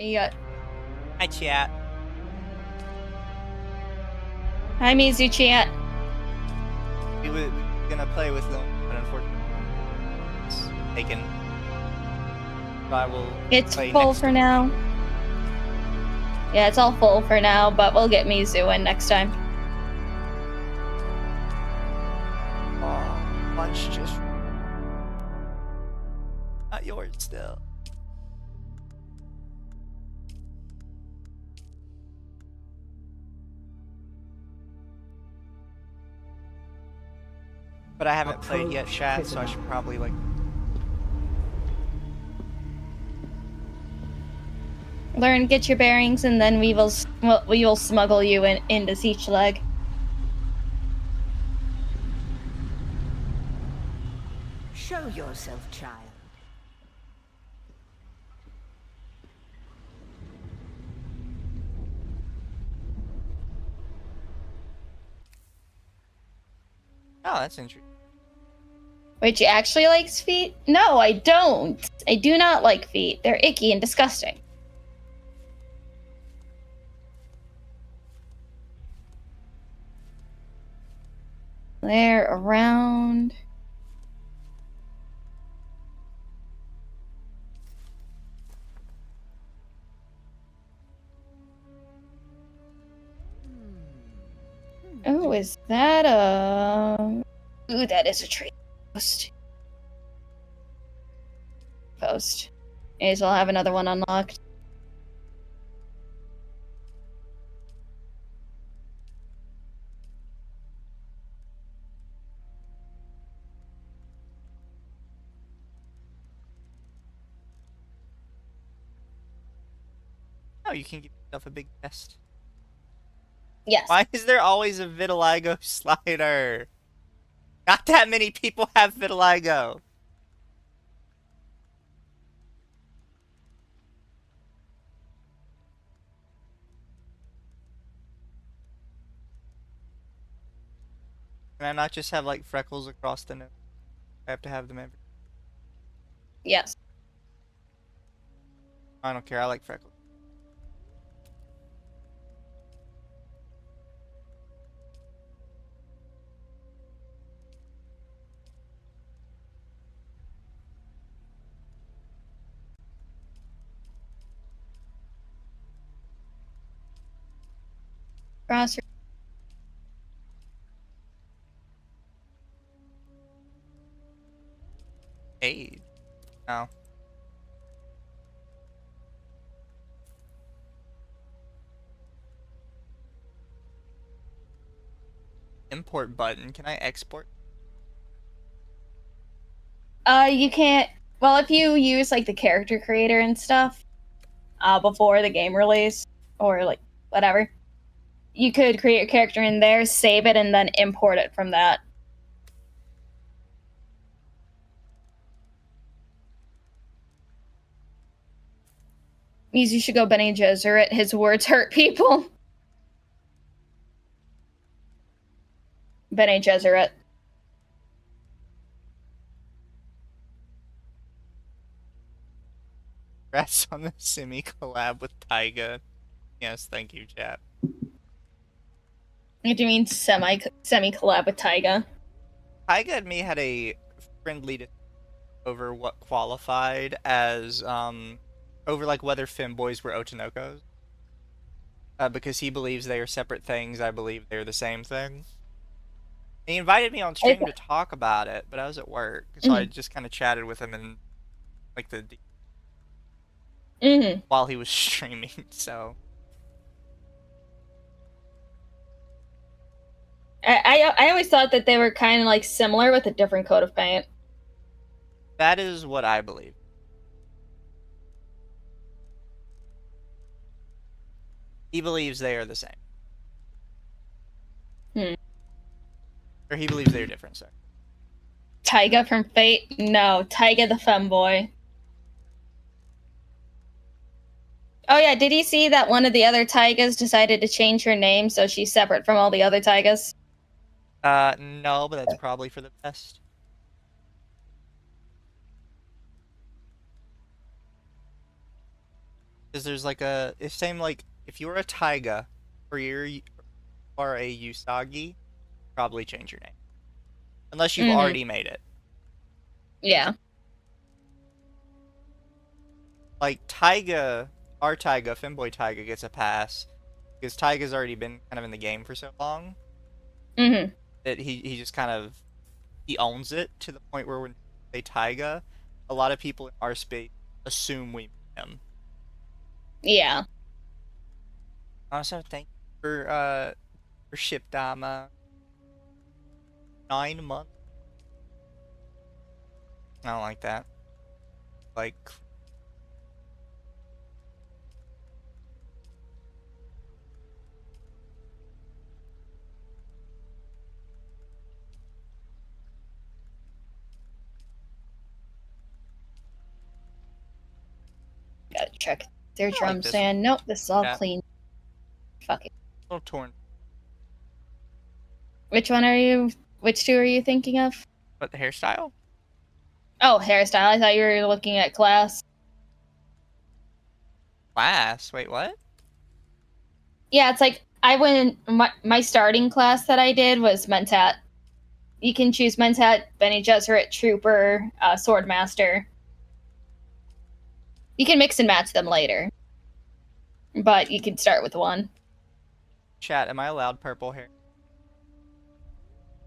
You got... Hi, chat. Hi, Mizu chat. We were gonna play with them, but unfortunately, it's taken. So I will. It's play full next for week. now. Yeah, it's all full for now, but we'll get Mizu in next time. Oh, lunch just not yours still. But I haven't played yet, chat, so I should probably like. Learn, get your bearings, and then we will smuggle you into each leg. Show yourself, child. Oh, that's interesting. Wait, she actually likes feet? No, I don't. I do not like feet. They're icky and disgusting. They're around. Oh, is that a... Ooh, that is a tree post. May as well have another one unlocked. Oh, you can give yourself a big test. Yes. Why is there always a vitiligo slider? Not that many people have vitiligo. Can I not just have like freckles across the nose? I have to have them every. Yes. I don't care. I like freckles. Cross. Age. No. Import button. Can I export? You can't. Well, if you use like the character creator and stuff, before the game release or like whatever, you could create your character in there, save it, and then import it from that. Means you should go Benny Gesserit. His words hurt people. Benny Gesserit. Congrats on the semi collab with Taiga. Yes, thank you, chat. What do you mean semi collab with Taiga? Taiga and me had a friendly discussion over what qualified as over like whether femboys were Otonokos. Because he believes they are separate things, I believe they're the same thing. He invited me on stream to talk about it, but I was at work, so I just kind of chatted with him in like the while he was streaming. So I always thought that they were kind of like similar with a different coat of paint. that is what I believe. He believes they are the same. Or he believes they're different, sorry. Taiga from Fate? No, Taiga the femboy. Oh yeah, did you see that one of the other Taigas decided to change her name so she's separate from all the other Taigas? No, but that's probably for the best. Because there's like a it's same like if you're a Taiga or you are a Usagi, probably change your name unless you've Mm-hmm. already made it. Yeah. Like Taiga, our Taiga, Femboy Taiga gets a pass because Taiga's already been kind of in the game for so long Mm-hmm. that he just kind of he owns it to the point where when they say Taiga, a lot of people in our space assume we mean him. Yeah. Also, thank you for Shipdama 9 months. I don't like that. Like Gotta check their I drum like this stand. Nope, this is all Yeah. clean. Fuck it. a little torn, Which one are you? Which two are you thinking of? but the hairstyle. Oh, hairstyle. I thought you were looking at class. Class. Wait, what? Yeah, it's like I went. My starting class that I did was Mentat. You can choose Mentat, Bene Gesserit, Trooper, Swordmaster. You can mix and match them later, but you can start with one. Chat. Am I allowed purple hair?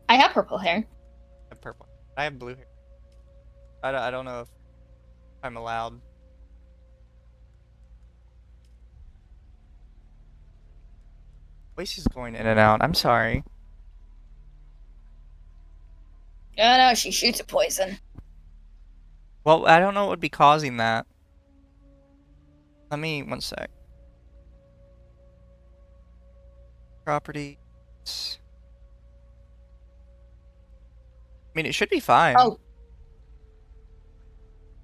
I have purple hair. I have purple. I have blue hair. I don't know if I'm allowed. Voice is going in and out. I'm sorry. Oh no, she shoots a poison. Well, I don't know what would be causing that. Let me one sec. Properties. I mean, it should be fine. Oh,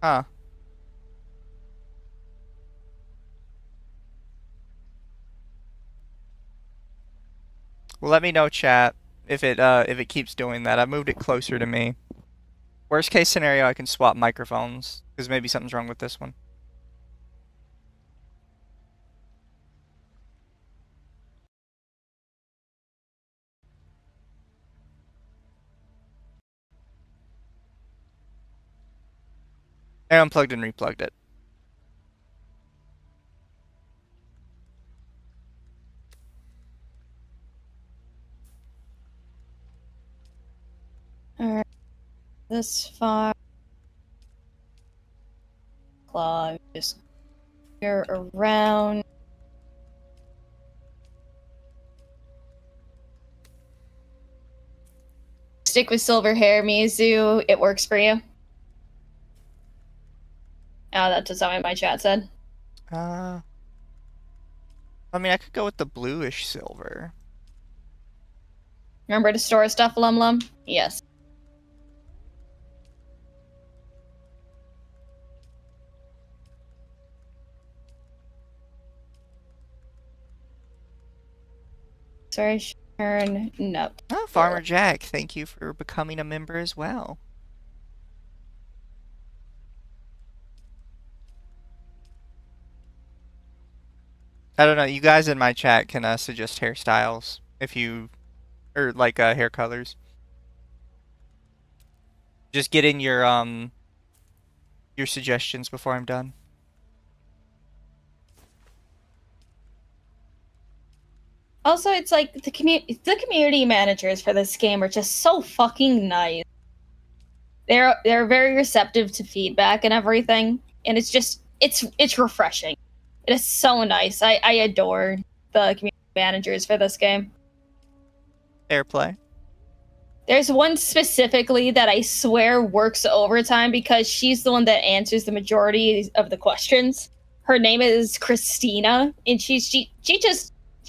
Huh. Well, let me know, chat, if it keeps doing that. I moved it closer to me. Worst case scenario, I can swap microphones because maybe something's wrong with this one. I unplugged and replugged it. alright. This far. Claw, just here around. Stick with silver hair, Mizu. It works for you. Oh, that's just what my chat said. I mean, I could go with the bluish silver. Remember to store stuff, Lum Lum? Yes. Sorry, turn. No. Oh, Farmer Jack, thank you for becoming a member as well. I don't know. You guys in my chat can suggest hairstyles if you, or like hair colors. Just get in your suggestions before I'm done. Also, it's like the community managers for this game are just so fucking nice. They're very receptive to feedback and everything, and it's refreshing. It is so nice. I adore the community managers for this game. Airplay. There's one specifically that I swear works overtime because she's the one that answers the majority of the questions. Her name is Christina, and she's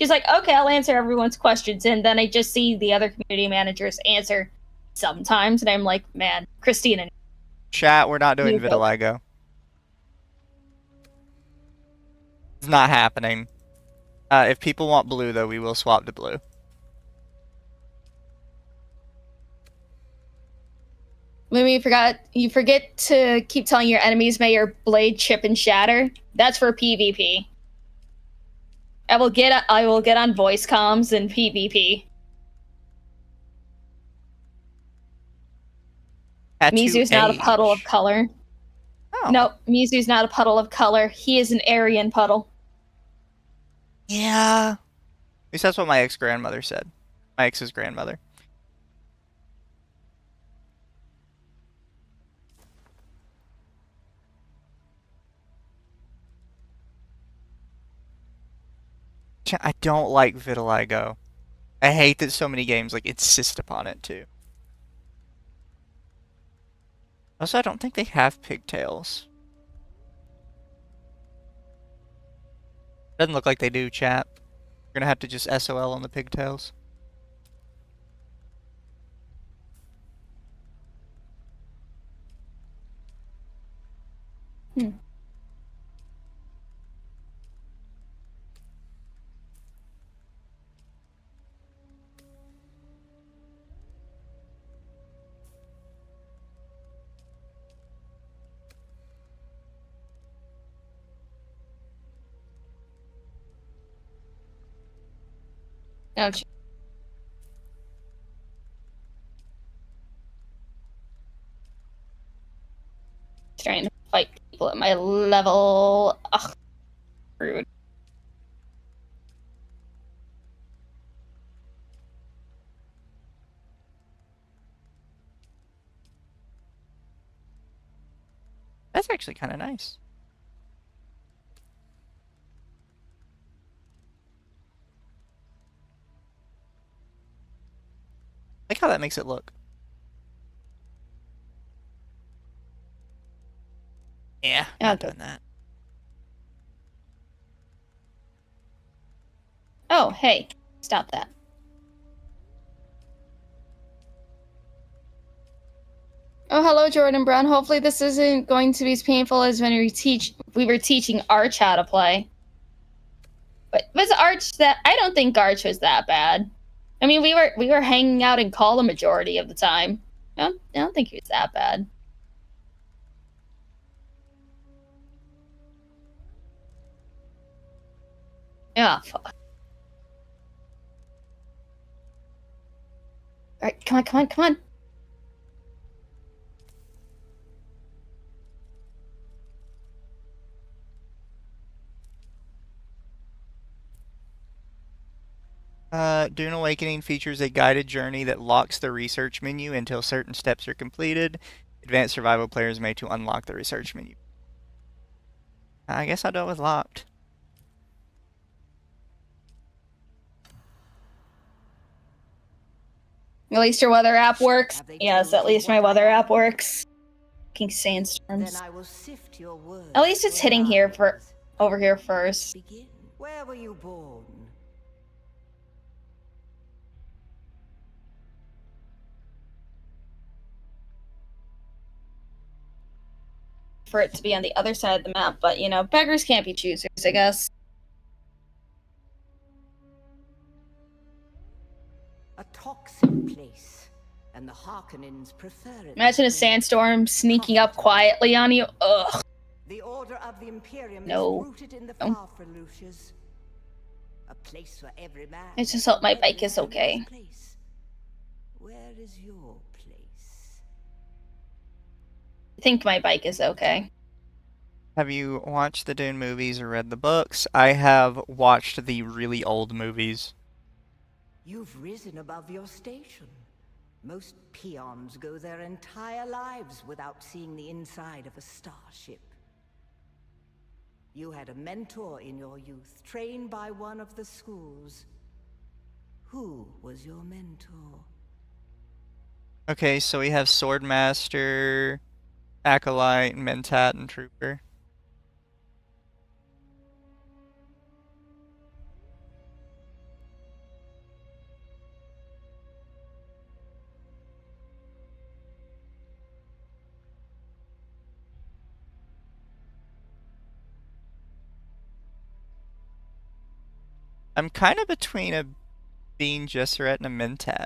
like, okay, I'll answer everyone's questions, and then I just see the other community managers answer sometimes, and I'm like, man, Christina. Chat, we're not doing You go. vitiligo. It's not happening. If people want blue, though, we will swap to blue. When you forget to keep telling your enemies, may your blade chip and shatter. That's for PvP. I will get on voice comms in PvP. Mizu's not a puddle of color. Oh. No, Mizu's not a puddle of color. He is an Aryan puddle. Yeah. At least that's what my ex-grandmother said. My ex's grandmother. I don't like vitiligo. I hate that so many games like insist upon it too. Also, I don't think they have pigtails. Doesn't look like they do, chat. You're gonna have to just SOL on the pigtails. Oh, trying to fight people at my level. Ugh, rude. That's actually kind of nice. I like how that makes it look. Yeah, not doing that. Oh, hey, stop that. Oh, hello, Jordan Brown. Hopefully this isn't going to be as painful as when we were teaching Arch how to play. But was Arch that? I don't think Arch was that bad. I mean, we were hanging out in call the majority of the time. I don't think he was that bad. Ah, oh, fuck. Alright, come on, come on, come on. Dune Awakening features a guided journey that locks the research menu until certain steps are completed. Advanced survival players may to unlock the research menu. I guess I'll go with locked. At least your weather app works. Yes, at least my weather app works. Fucking sandstorms. Then I will sift your words. At least it's hitting over here first. Begin. Where were you born? For it to be on the other side of the map, but you know, beggars can't be choosers, I guess. A toxic place, and the Harkonnens prefer it. Imagine a sandstorm sneaking up quietly on you. Ugh. The order of the Imperium is rooted in the Farfreluches. A place for every man. I just hope my bike is okay. Where is your place? I think my bike is okay. Have you watched the Dune movies or read the books? I have watched the really old movies. You've risen above your station. Most peons go their entire lives without seeing the inside of a starship. You had a mentor in your youth, trained by one of the schools. Who was your mentor? Okay, so we have Swordmaster, Acolyte, Mentat, and Trooper. I'm kind of between a Bean Gesserit and a Mentat.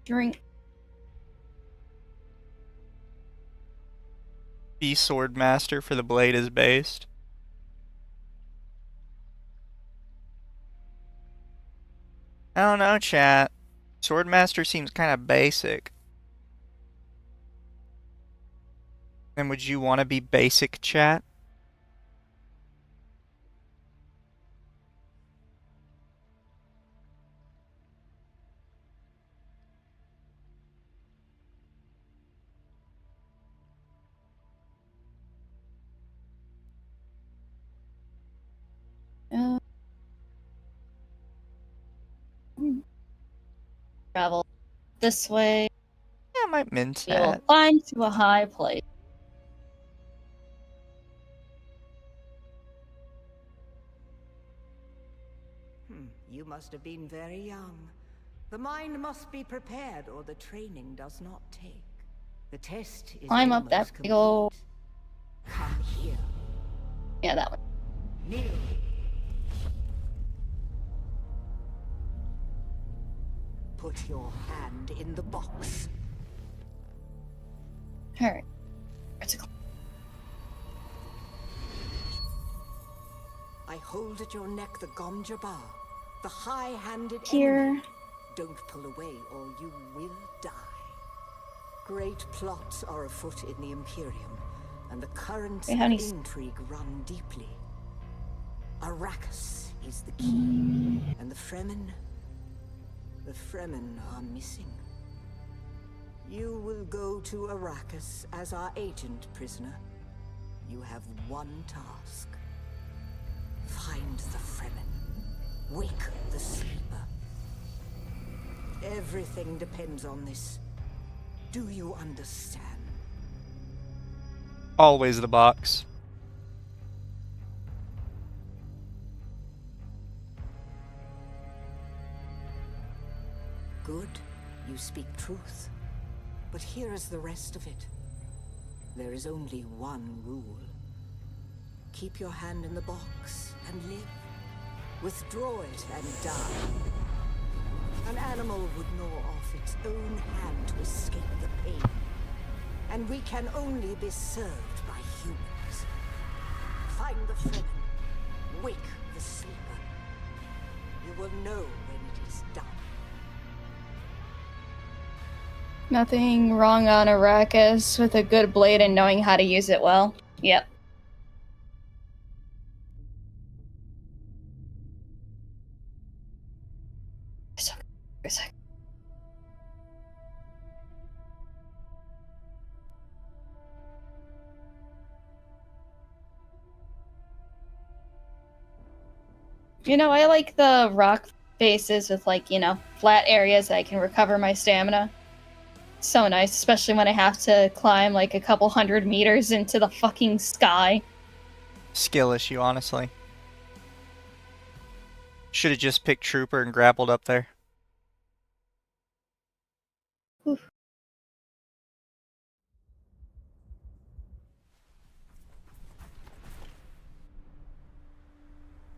drink. Be Swordmaster for the blade is based. I don't know, chat. Swordmaster seems kind of basic. And would you want to be basic, chat? Travel this way. Yeah, I might mint We will that. climb to a high place. You must have been very young. The mind must be prepared, or the training does not take. The test is Climb up that almost big complete. ol'... Come here. Yeah, that one. Kneel. Put your hand in the box. Alright. It's a... I hold at your neck the Gomja bar, the high-handed Here. enemy. Don't pull away or you will die. Great plots are afoot in the Imperium, and the currents of intrigue run deeply. Arrakis is the key, and the Fremen are missing. You will go to Arrakis as our agent, prisoner. You have one task. Find the Fremen. Wake the sleeper. Everything depends on this. Do you understand? Always the box. Good. You speak truth. But here is the rest of it. There is only one rule. Keep your hand in the box and live. Withdraw it and die. An animal would gnaw off its own hand to escape the pain. And we can only be served by humans. Find the Fremen. Wake the sleeper. You will know when it is done. Nothing wrong on Arrakis with a good blade and knowing how to use it well. Yep. You know, I like the rock faces with, like, you know, flat areas that I can recover my stamina. So nice, especially when I have to climb like a couple 100 meters into the fucking sky. Skill issue, honestly. Should have just picked Trooper and grappled up there. Oof.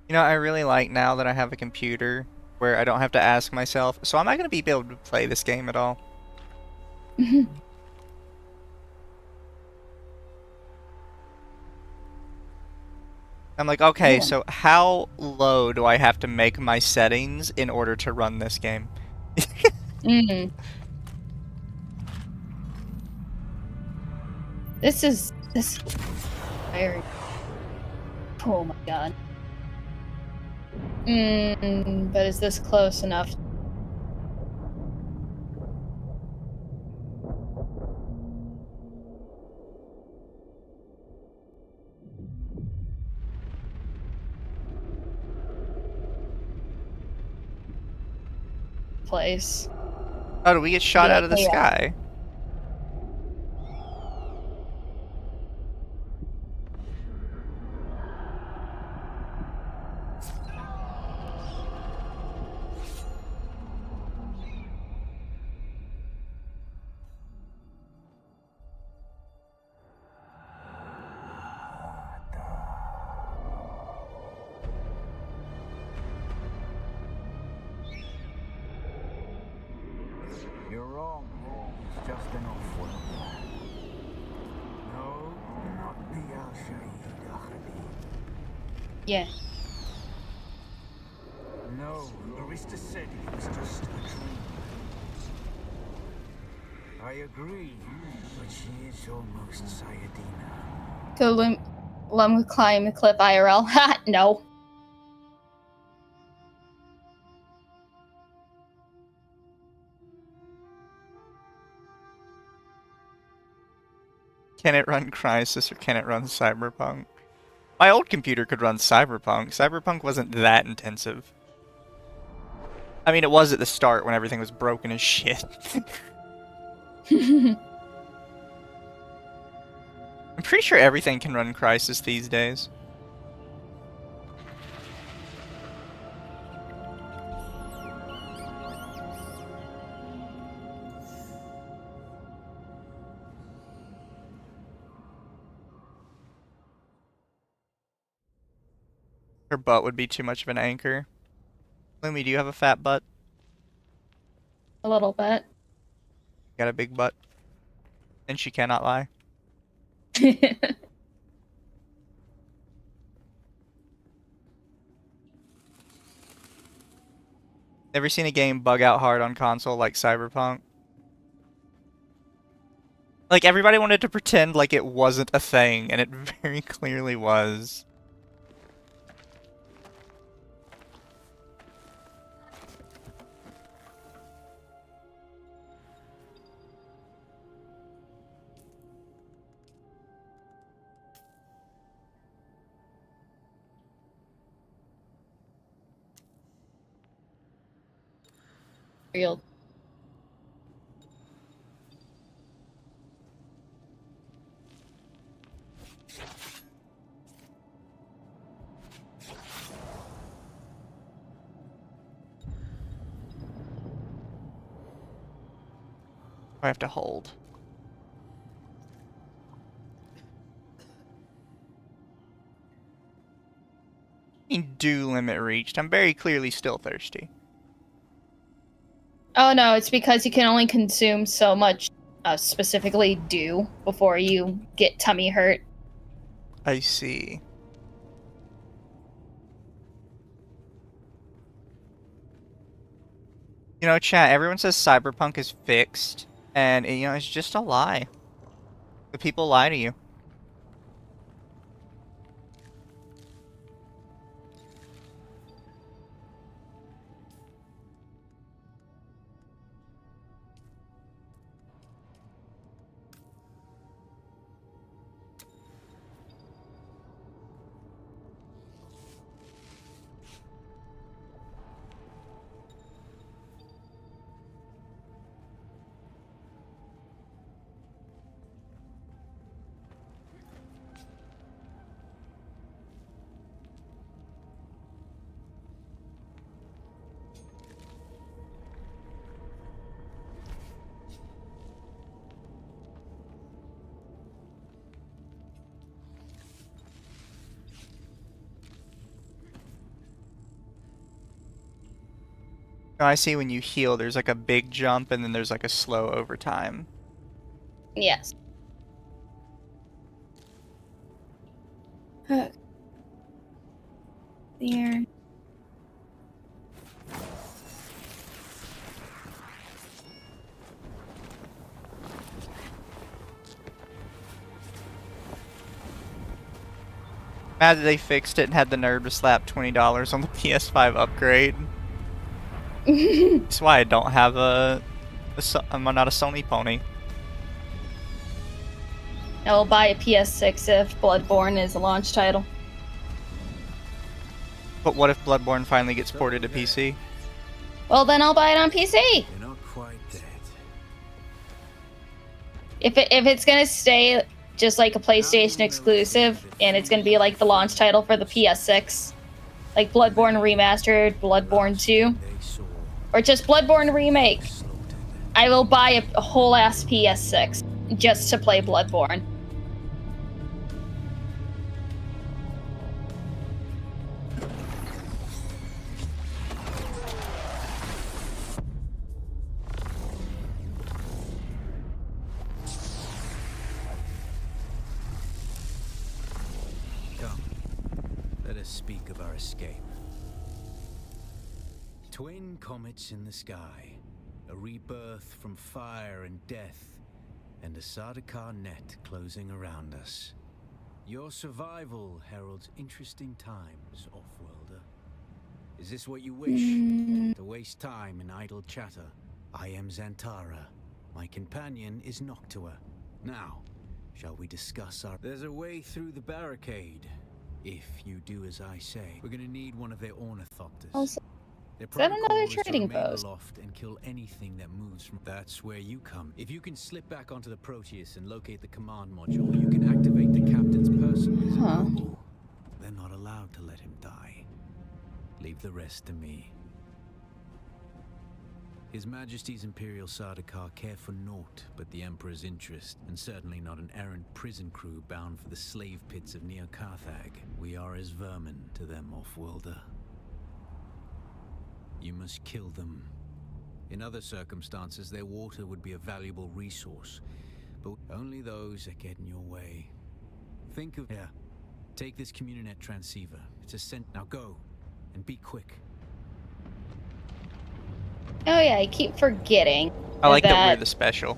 You know, I really like now that I have a computer where I don't have to ask myself, so am I going to be able to play this game at all? I'm like, okay, so how low do I have to make my settings in order to run this game? This is very... Oh my god. But is this close enough? Place. Oh, do we get shot out of the Yeah. sky? You're Strongholds, just an off-world. No, not the Al-Shaheed Ahadi. Yeah. No, Arista said it was just a dream. I agree, but she is almost Sayadina. Could Lum climb the cliff IRL? Ha! No. Can it run Crysis or can it run Cyberpunk? My old computer could run Cyberpunk. Cyberpunk wasn't that intensive. I mean, it was at the start when everything was broken as shit. I'm pretty sure everything can run Crysis these days. Her butt would be too much of an anchor. Lumi, do you have a fat butt? A little bit. Got a big butt. And she cannot lie. Ever seen a game bug out hard on console like Cyberpunk? Like, everybody wanted to pretend like it wasn't a thing, and it very clearly was. Real. I have to hold. Dew limit reached. I'm very clearly still thirsty. Oh no, it's because you can only consume so much, specifically dew, before you get tummy hurt. I see. You know, chat, everyone says Cyberpunk is fixed, and, you know, it's just a lie. The people lie to you. No, I see when you heal, there's like a big jump, and then there's like a slow over time. Yes. There. Mad that they fixed it and had the nerve to slap $20 on the PS5 upgrade. That's why I don't have I'm not a Sony pony. I will buy a PS6 if Bloodborne is a launch title. But what if Bloodborne finally gets ported to PC? Well, then I'll buy it on PC. You're not quite dead. If it's gonna stay just like a PlayStation exclusive, and it's gonna be like the launch title for the PS6, like Bloodborne Remastered, Bloodborne 2, or just Bloodborne Remake, I will buy a whole ass PS6 just to play Bloodborne. us speak of our escape. Twin comets in the sky, a rebirth from fire and death, and a Sardaukar net closing around us. Your survival heralds interesting times, Offworlder. Is this what you wish? To waste time in idle chatter? I am Xantara. My companion is Noctua. Now, shall we discuss our... There's a way through the barricade. If you do as I say, we're gonna need one of their ornithopters. Also, Their is that protocol another is to trading remain post? aloft and kill anything that moves from... That's where you come. If you can slip back onto the Proteus and locate the command module, you can activate the captain's person as a noble. They're not allowed to let him die. Leave the rest to me. His Majesty's Imperial Sardaukar care for naught but the Emperor's interest, and certainly not an errant prison crew bound for the slave pits of Neo Carthag. We are as vermin to them, Offworlder. You must kill them. In other circumstances, their water would be a valuable resource, but only those that get in your way. Think of... Here, take this Communinet transceiver. It's a scent. Now go, and be quick. Oh yeah, I keep forgetting. I like that we're the special.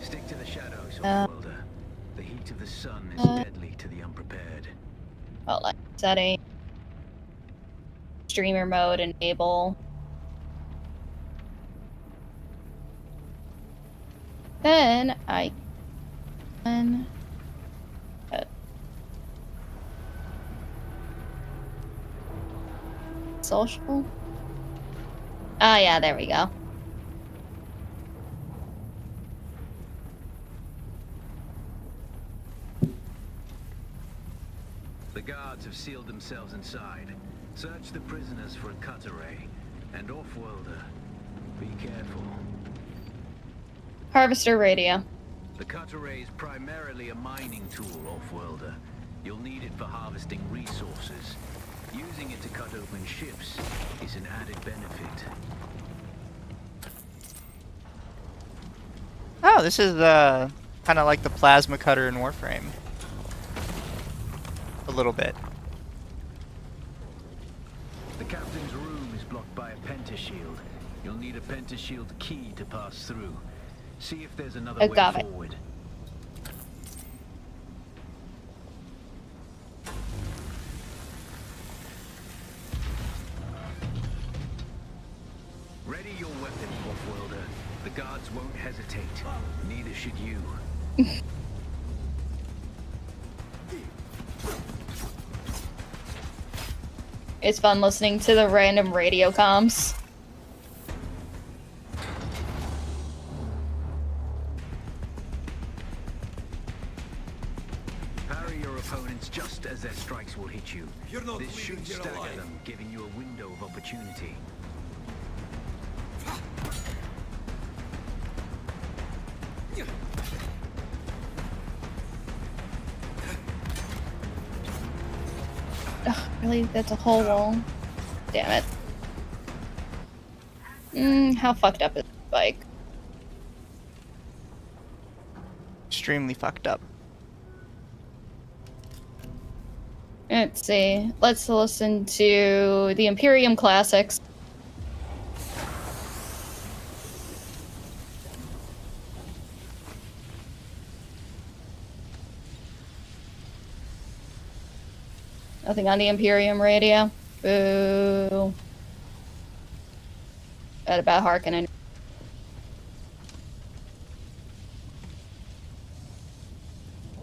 Stick to the shadows, Offworlder. The heat of the sun is deadly to the unprepared. Hold on, setting. Streamer mode enable. Then I can social. Oh yeah, there we go. The guards have sealed themselves inside. Search the prisoners for a cut array. And Offworlder, be careful. Harvester radio. The cut array is primarily a mining tool, Offworlder. You'll need it for harvesting resources. Using it to cut open ships is an added benefit. Oh, this is kind of like the plasma cutter in Warframe. A little bit. The captain's room is blocked by a pentashield. You'll need a pentashield key to pass through. See if there's another way got it. forward. Ready your weapon, Offworlder. The guards won't hesitate. Neither should you. It's fun listening to the random radio comms. Parry your opponents just as their strikes will hit you. You're not This should leaving here stagger alive. them, giving you a window of opportunity. Ugh, really? That's a whole wall? Damn it. How fucked up is this bike? Extremely fucked up. Let's see. Let's listen to the Imperium classics. Nothing on the Imperium radio. Boo. Bad about Harkonnen.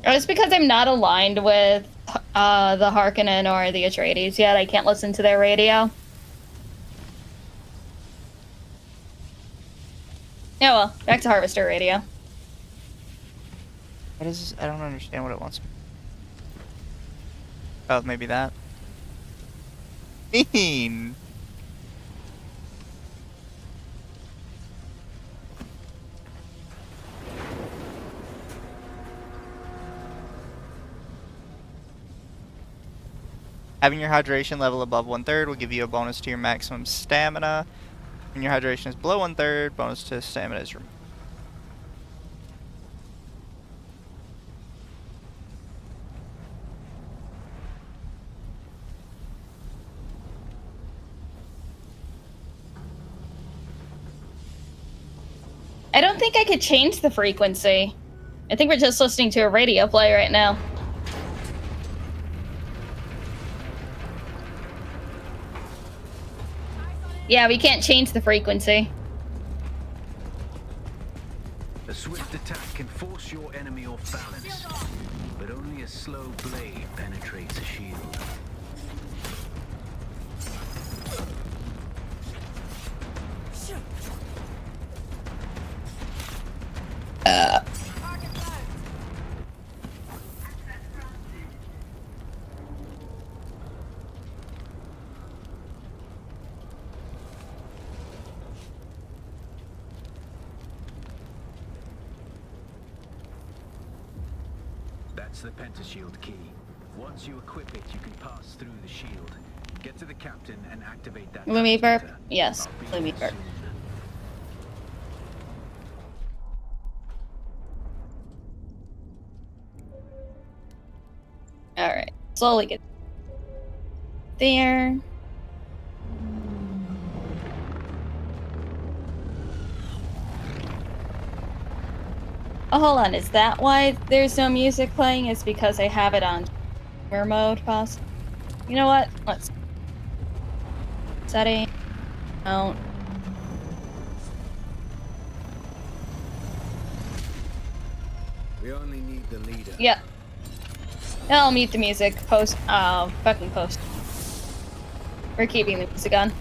It's because I'm not aligned with the Harkonnen or the Atreides yet. I can't listen to their radio. Yeah, well, back to Harvester radio. What is this? I don't understand what it wants. Oh, maybe that. Mean. Having your hydration level above 1/3 will give you a bonus to your maximum stamina. When your hydration is below 1/3, bonus to stamina is removed. I don't think I could change the frequency. I think we're just listening to a radio play right now. Yeah, we can't change the frequency. A swift attack can force your enemy off balance, but only a slow blade penetrates a shield. That's the pentashield key. Once you equip it, you can pass through the shield. Get to the captain and activate that. Lumi burp? transmitter. Yes, I'll be Lumi there burp. soon. Alright, slowly get there. Oh, hold on, is that why there's no music playing? It's because I have it on timer mode, possibly. You know what? Let's... Setting... Mount. We only need the leader. Yep. I'll mute the music. Post. Oh, fucking post. We're keeping the music on.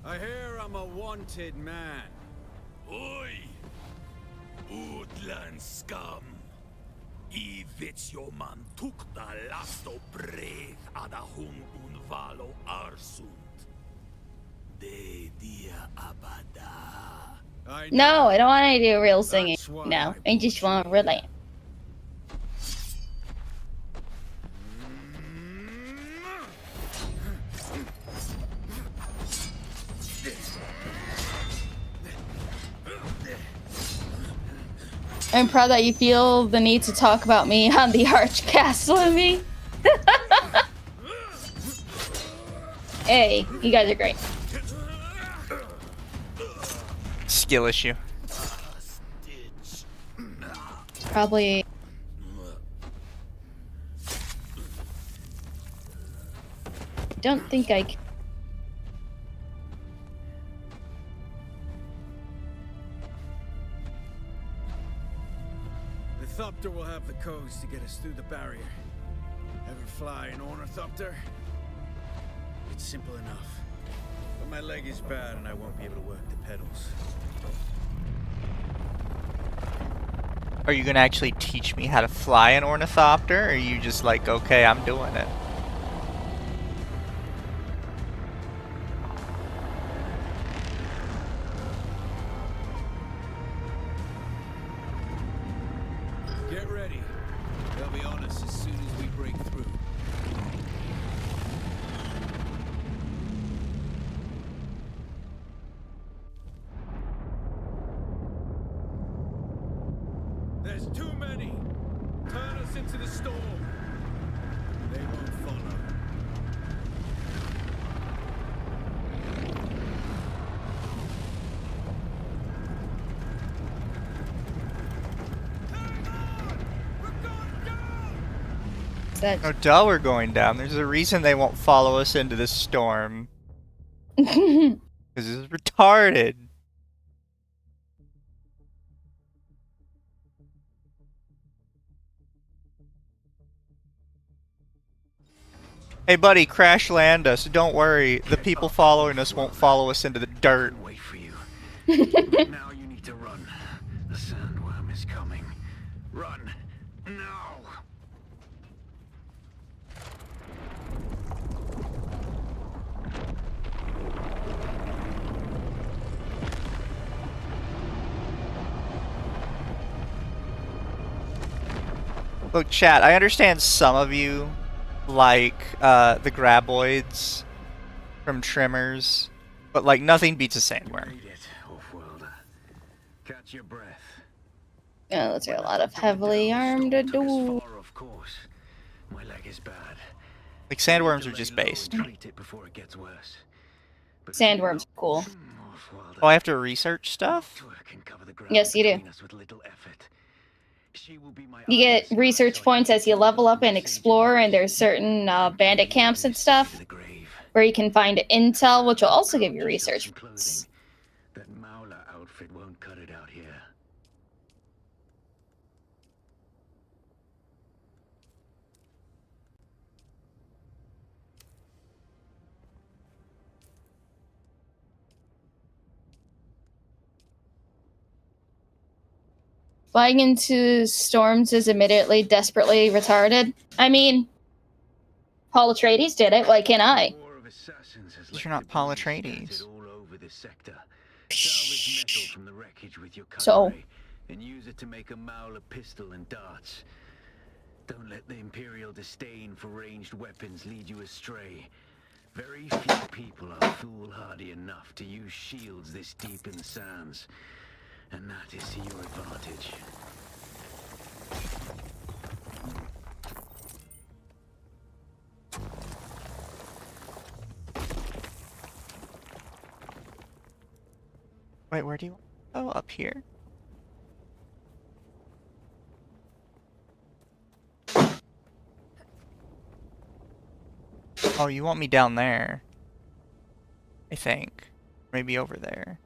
I hear I'm a wanted man. Oi! Woodland scum! I man tukta lasto breath ada hun unvalo arsund. De dia abada. No, I don't want to do real singing. That's why No, I I just want to relate. I'm proud that you feel the need to talk about me on the Archcast with me. Hey, you guys are great. Skill issue. Probably. Don't think I can. The Thopter will have the codes to get us through the barrier. Ever fly an ornithopter? It's simple enough. But my leg is bad and I won't be able to work the pedals. Are you gonna actually teach me how to fly an ornithopter, or are you just like, okay, I'm doing it? Get ready. They'll be on us as soon as we break through. There's too many. Turn us into the storm. They won't follow. That. No duh, we're going down. There's a reason they won't follow us into this storm. Oh, Because it's retarded. Hey buddy, crash land us. Don't worry. The people following us won't follow us into the dirt. Wait for you. Now you need to run. The sandworm is coming. Run. Now. Look, chat, I understand some of you like the graboids from Trimmers, But like nothing beats a sandworm. Made it, off-worlder. Catch your breath. Yeah, let's see, a lot of heavily armed dudes. Far off course. My leg is bad. Like sandworms Need are to just lay low based. and treat it before it gets worse. But Sandworms are cool. Off-worlder. Oh, I have to research stuff? Doctor can cover the ground Yes, you do. between us with little effort. She will be my You get eyes, research so I points can as you tell level up documents and saved explore, in and there's certain bandit camps and stuff in the grave. where you can find intel, which will also give you Crouch yourself research some points. clothing. That Mauler outfit won't cut it out here. Flying into storms is admittedly desperately retarded. I mean, Paul Atreides did it, why can't I? War of assassins has You're left not Paul debris Atreides. scattered all over this sector. Salvage metal from the wreckage with your So- cutlery and use it to make a Mauler pistol and darts. Don't let the Imperial disdain for ranged weapons lead you astray. Very few people are foolhardy enough to use shields this deep in the sands. And that is to your advantage. Wait, where do you... Oh, up here? Oh, you want me down there. I think. Maybe over there.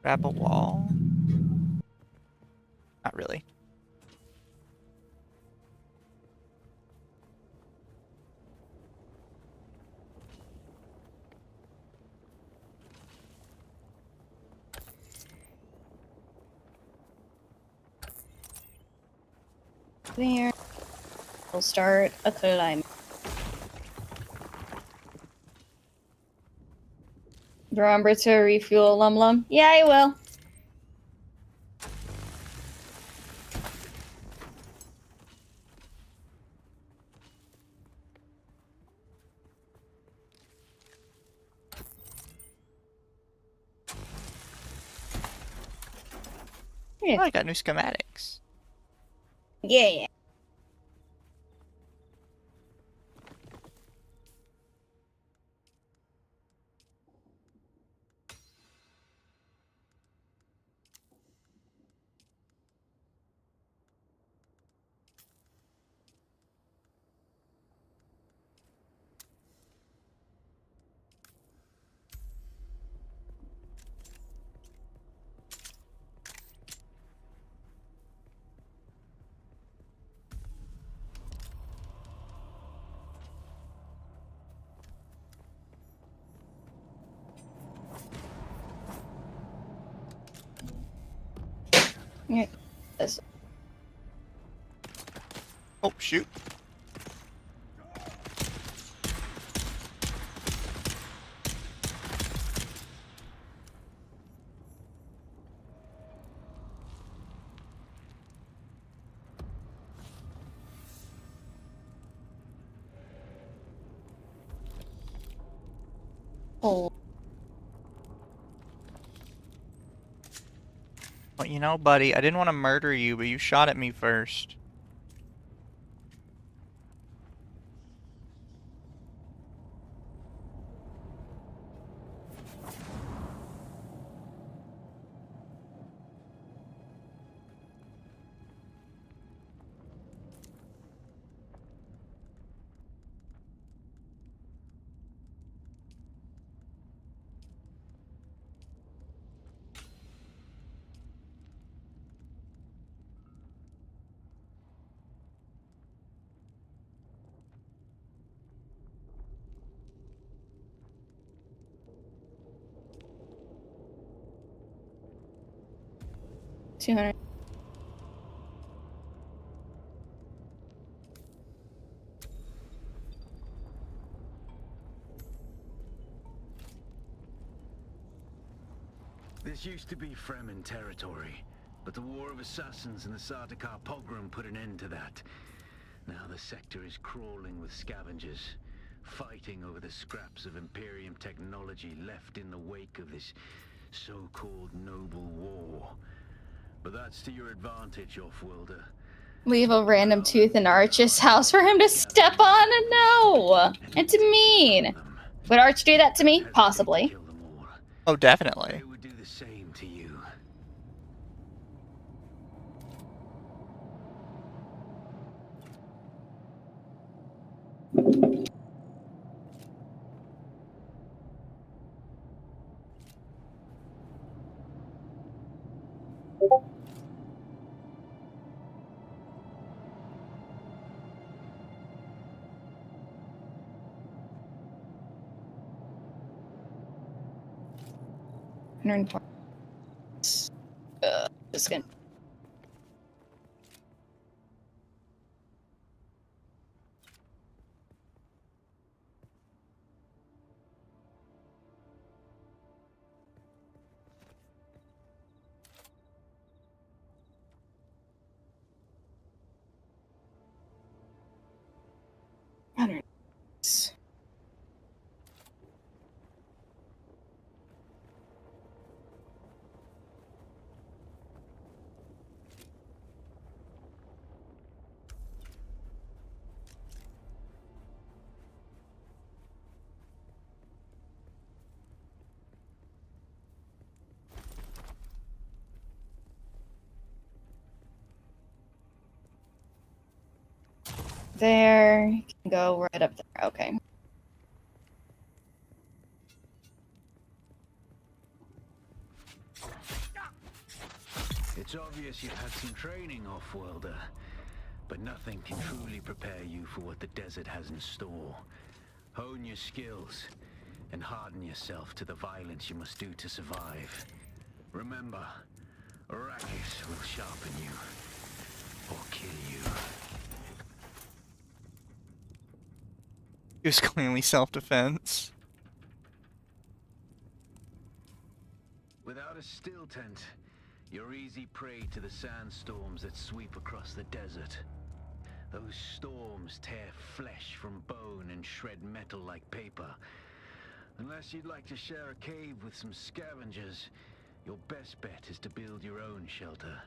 Grab a wall? Not really. There. We'll start a climb. Remember to refuel Lum Lum? Yeah, I will. Oh, I got new schematics. Yeah. Yeah. This. Oh, shoot. Oh. Well, you know, buddy, I didn't want to murder you, but you shot at me first. $200. This used to be Fremen territory. But the war of assassins and the Sardaukar pogrom put an end to that. Now the sector is crawling with scavengers, fighting over the scraps of Imperium technology left in the wake of this so-called noble war. But that's to your advantage, Offworlder. Leave a random tooth in Arch's house for him to step on? No! It's mean. Would Arch do that to me? Possibly. Oh, definitely. They would do the same to you. Just gonna. There. You can go right up there. Okay. It's obvious you've had some training, Offworlder, but nothing can truly prepare you for what the desert has in store. Hone your skills and harden yourself to the violence you must do to survive. Remember, Arrakis will sharpen you or kill you. It was clearly self-defense. Without a still tent, you're easy prey to the sandstorms that sweep across the desert. Those storms tear flesh from bone and shred metal like paper. Unless you'd like to share a cave with some scavengers, your best bet is to build your own shelter.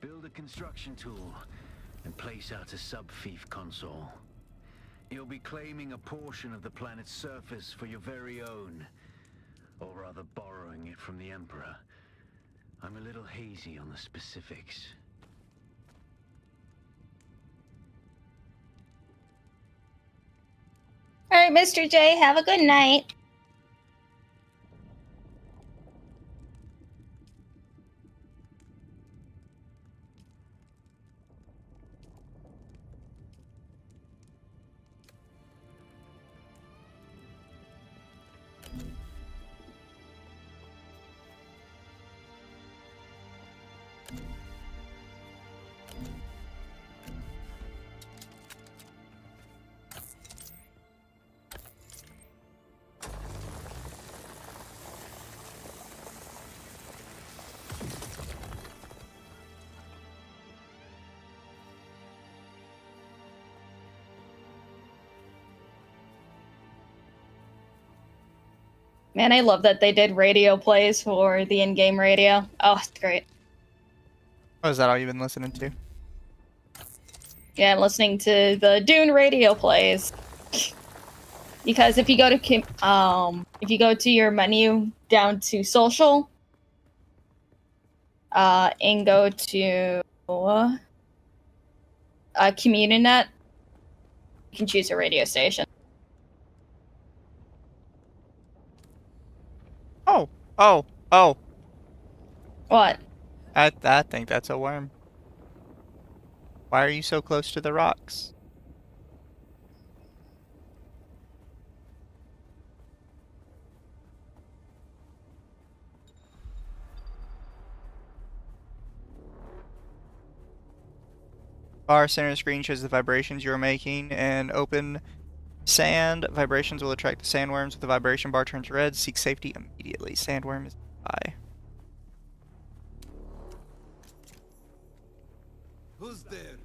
Build a construction tool and place out a sub-fief console. You'll be claiming a portion of the planet's surface for your very own, or rather borrowing it from the Emperor. I'm a little hazy on the specifics. Alright, Mr. J, have a good night. Man, I love that they did radio plays for the in-game radio. Oh, it's great. Oh, is that all you've been listening to? Yeah, I'm listening to the Dune radio plays. Because if you go to your menu down to social, and go to CommuniNet, you can choose a radio station. Oh. What? I think that's a worm. Why are you so close to the rocks? Bar center screen shows the vibrations you're making, and open sand. Vibrations will attract the sandworms. If the vibration bar turns red, seek safety immediately. Sandworm is by. Who's there?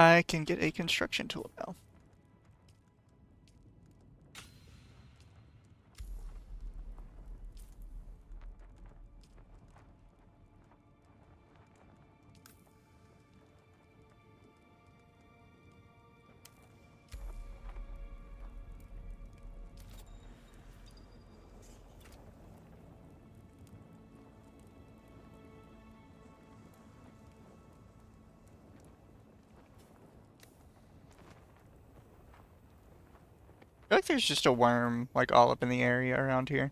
I can get a construction tool now. I feel like there's just a worm, like, all up in the area around here.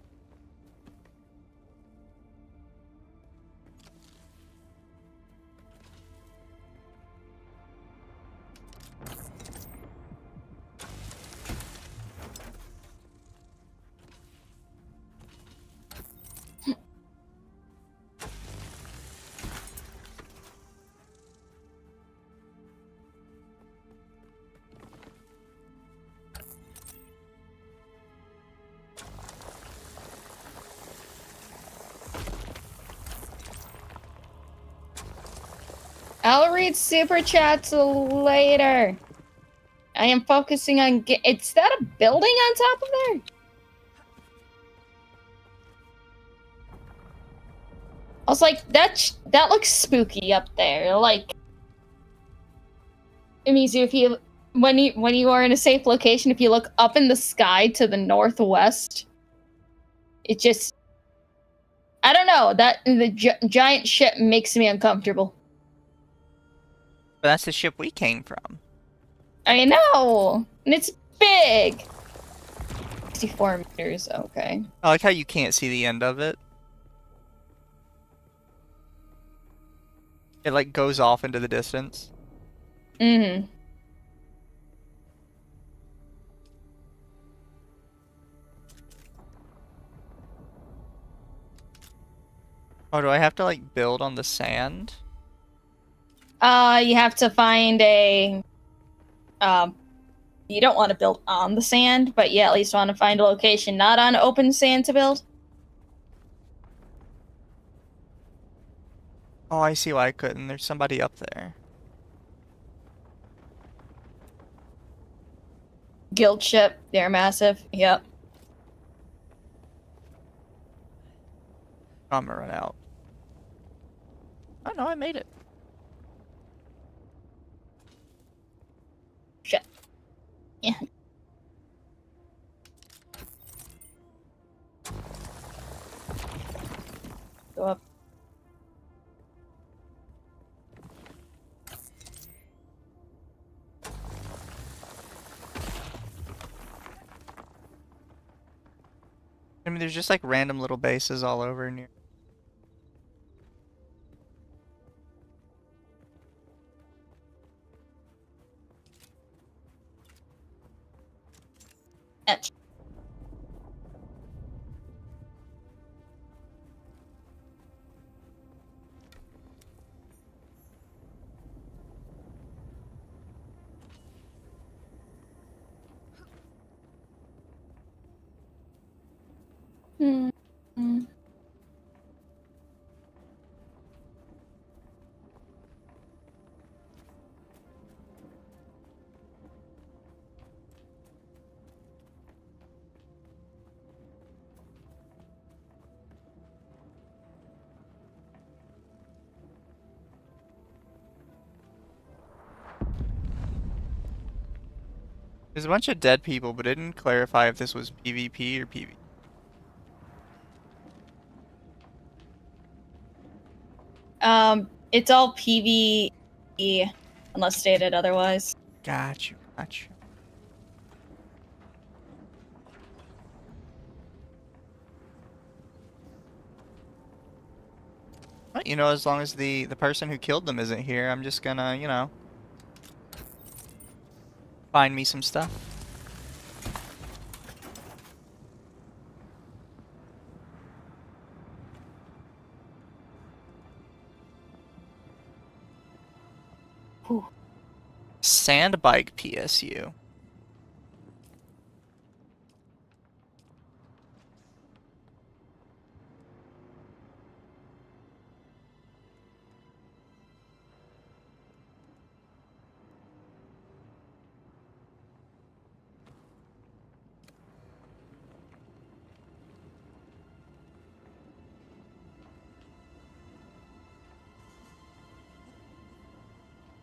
I'll read super chats later. I am focusing on is that a building on top of there? I was like, that looks spooky up there. Like, Mizu, if you when you are in a safe location, if you look up in the sky to the northwest, it just, I don't know, that the giant ship makes me uncomfortable. But that's the ship we came from. I know, and it's big. 64 meters. Okay. I like how you can't see the end of it. It like goes off into the distance. Mm-hmm. Oh, do I have to like build on the sand? You have to find a you don't want to build on the sand, but you at least want to find a location not on open sand to build. Oh, I see why I couldn't. There's somebody up there. Guild ship, they're massive. Yep. I'm gonna run out. Oh no, I made it. Shit. Yeah. Go up. I mean, there's just like random little bases all over near. Etch. Hmm. There's a bunch of dead people, but it didn't clarify if this was PvP or PvE. It's all PvE, unless stated otherwise. Got you, got you. Well, you know, as long as the person who killed them isn't here, I'm just gonna, you know, find me some stuff. Whew. Sandbike PSU.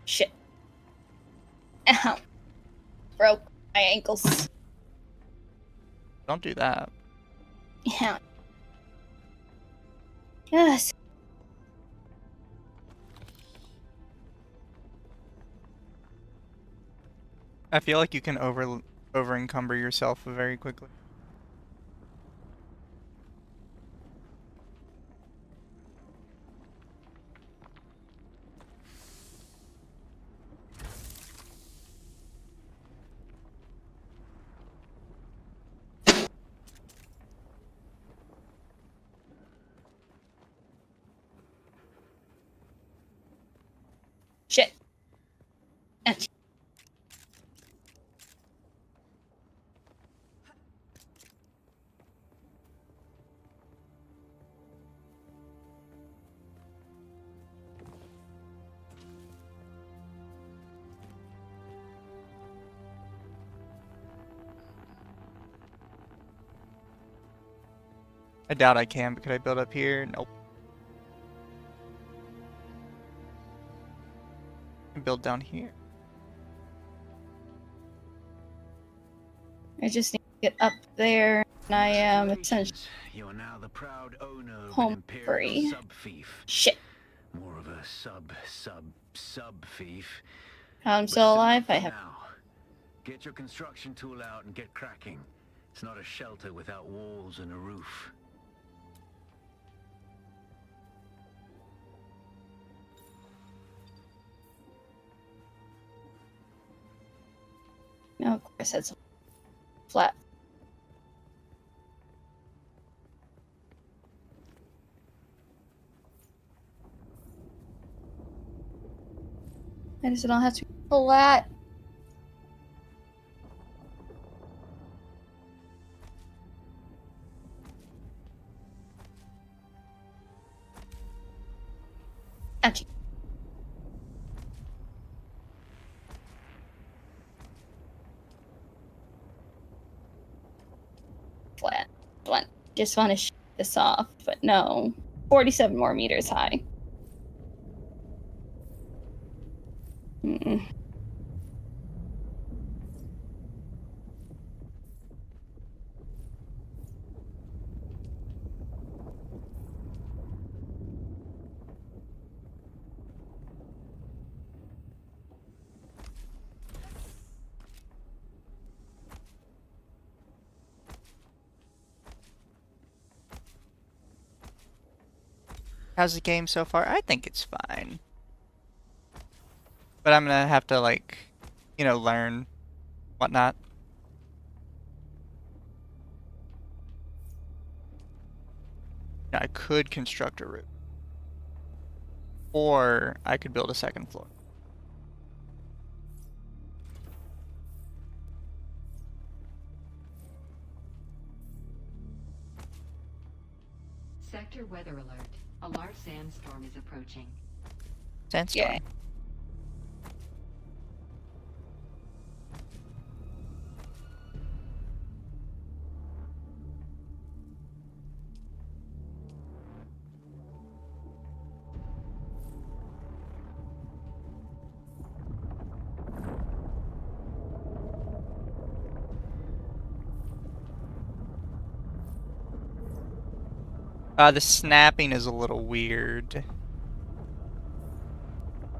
Shit. Ow. Broke my ankles. Don't do that. Yeah. Yes. I feel like you can over encumber yourself very quickly. Shit. Ouch. I doubt I can, but could I build up here? Nope. I can build down here. I just need to get up there, and I am essentially You are now the proud owner of home an imperial free. sub-fief. Shit. More of a sub-fief. How I'm But still it's alive? I enough have. now. Get your construction tool out and get cracking. It's not a shelter without walls and a roof. No, of course it's flat. I just don't have to be flat. Ouchie. Flat. Flat. Just want to shut this off, but no. 47 more meters high. Mm-mm. How's the game so far? I think it's fine. But I'm gonna have to, like, you know, learn whatnot. Now, I could construct a roof. Or I could build a second floor. Sector weather alert. A large sandstorm is approaching. Sandstorm. Yeah. The snapping is a little weird.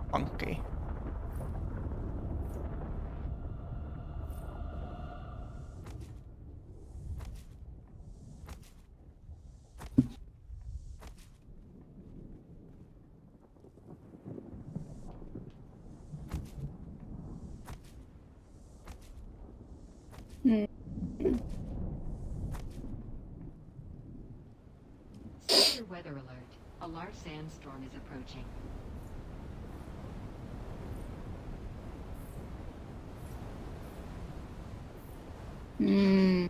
Funky. Hmm. Severe weather alert. A large sandstorm is approaching. Hmm.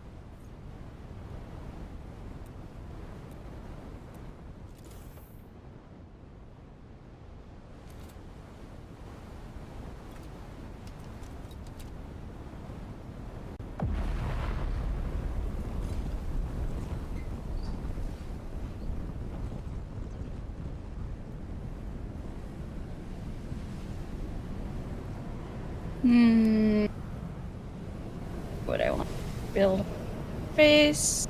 Hmm. What I want? Build face.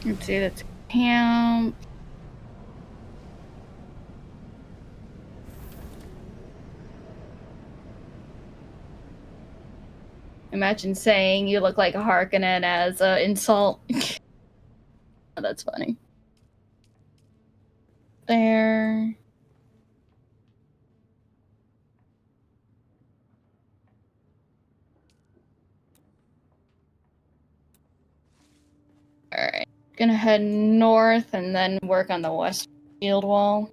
Let's see, that's camp. Imagine saying you look like a Harkonnen as an insult. Oh, that's funny. There. Alright. Gonna head north and then work on the west field wall.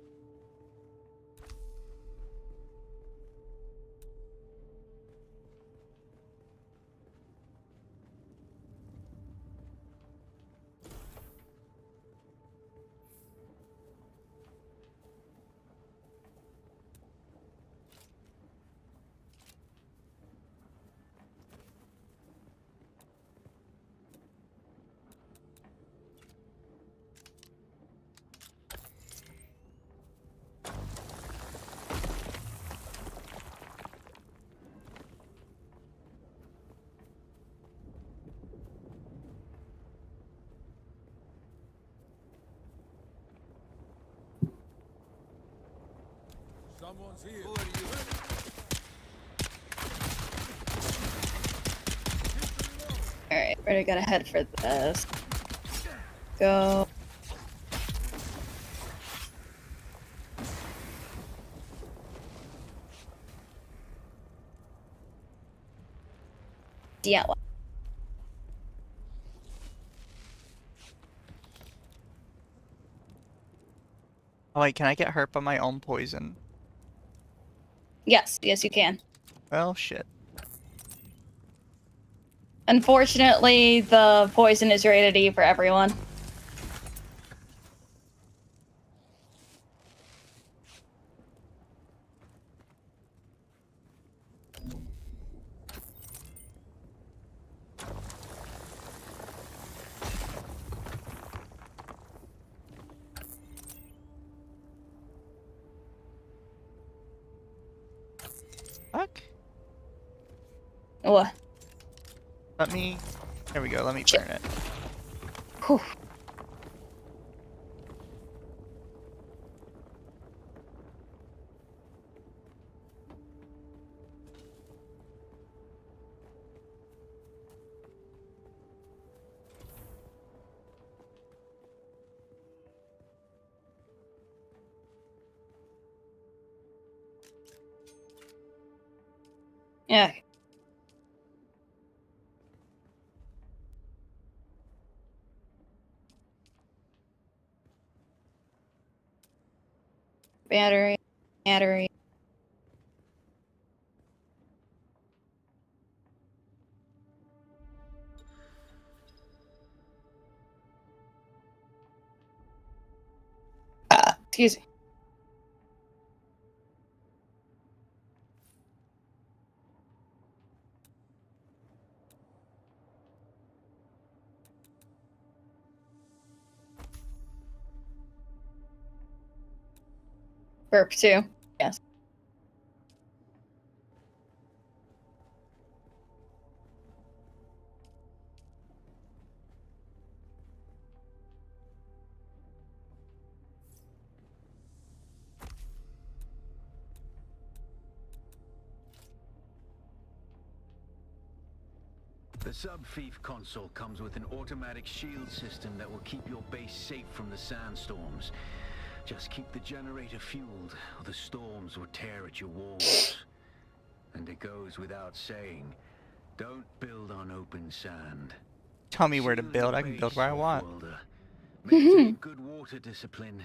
Someone's here. Alright, already gotta head for this. Go. Yeah. Oh wait, can I get hurt by my own poison? Yes, yes, you can. Well, shit. Unfortunately, the poison is rated E for everyone. Fuck. What? Let me... There we go, let me Shit. burn it. Whew. Yeah. Battery. Battery. Excuse me. Burp too. Yes. The sub-thief console comes with an automatic shield system that will keep your base safe from the sandstorms. Just keep the generator fueled, or the storms will tear at your walls. And it goes without saying, don't build on open sand. Tell me where to Seal build. your I can build base, where I want. off-worlder. Maintain good water discipline,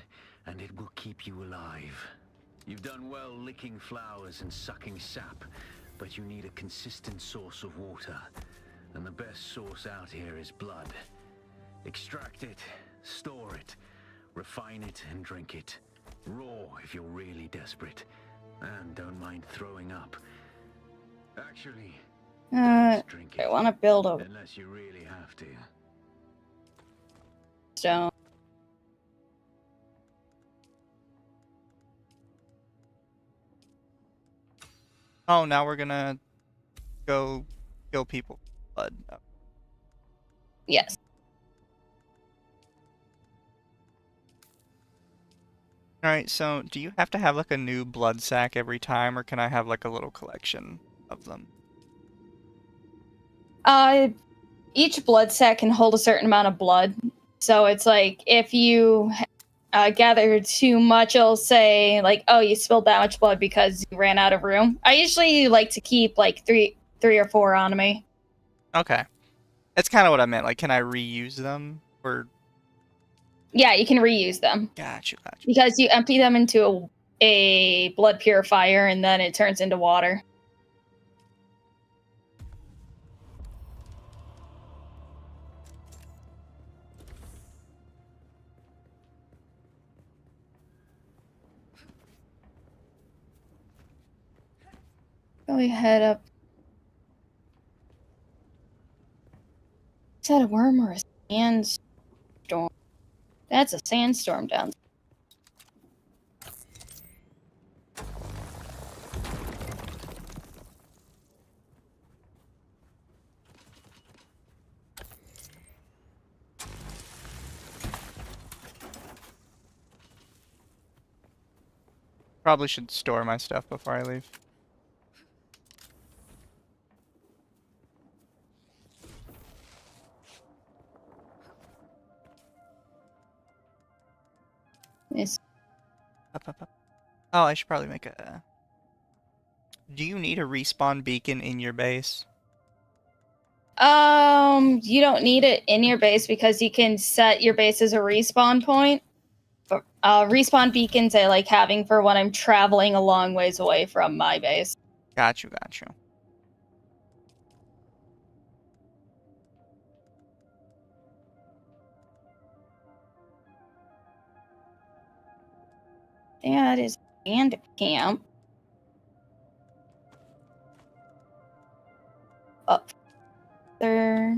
and it will keep you alive. You've done well licking flowers and sucking sap, but you need a consistent source of water. And the best source out here is blood. Extract it, store it, refine it, and drink it. Raw if you're really desperate. And don't mind throwing up. Actually, just drink it. I want to build a Unless you really have to. stone. Oh, now we're gonna go kill people. Blood. Oh. Yes. Alright, so do you have to have like a new blood sack every time, or can I have like a little collection of them? Each blood sack can hold a certain amount of blood. So it's like if you gather too much, it'll say like, "Oh, you spilled that much blood because you ran out of room." I usually like to keep like three or four on me. Okay. That's kind of what I meant. Like, can I reuse them? Or Yeah, you can reuse them gotcha. because you empty them into a blood purifier and then it turns into water. Probably head up. Is that a worm or a sandstorm? That's a sandstorm down. Probably should store my stuff before I leave. It's Up. Oh, I should probably make a... Do you need a respawn beacon in your base? You don't need it in your base because you can set your base as a respawn point. But respawn beacons I like having for when I'm traveling a long ways away from my base. Got you. That is and camp. Up there.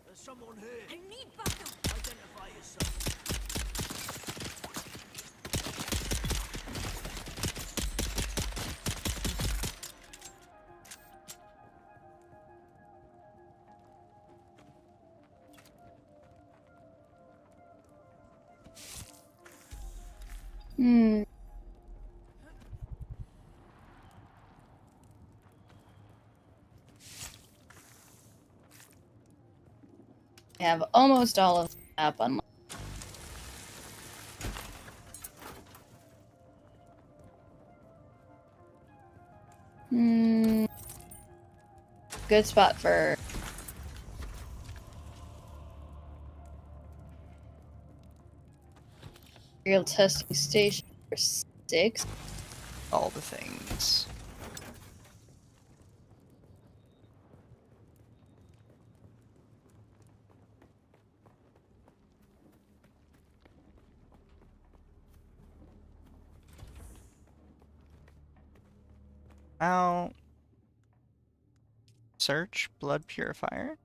There's someone here. I need backup. Identify yourself. Hmm. I have almost all of the map unlocked. Hmm. Good spot for real testing station for 6. All the things. Now, search blood purifier.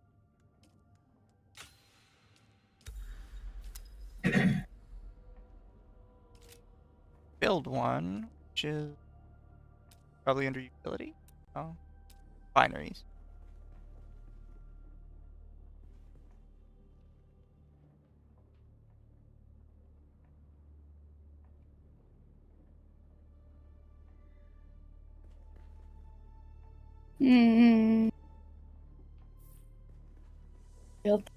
Build one, which is probably under utility. Oh, binaries. Hmm. Build.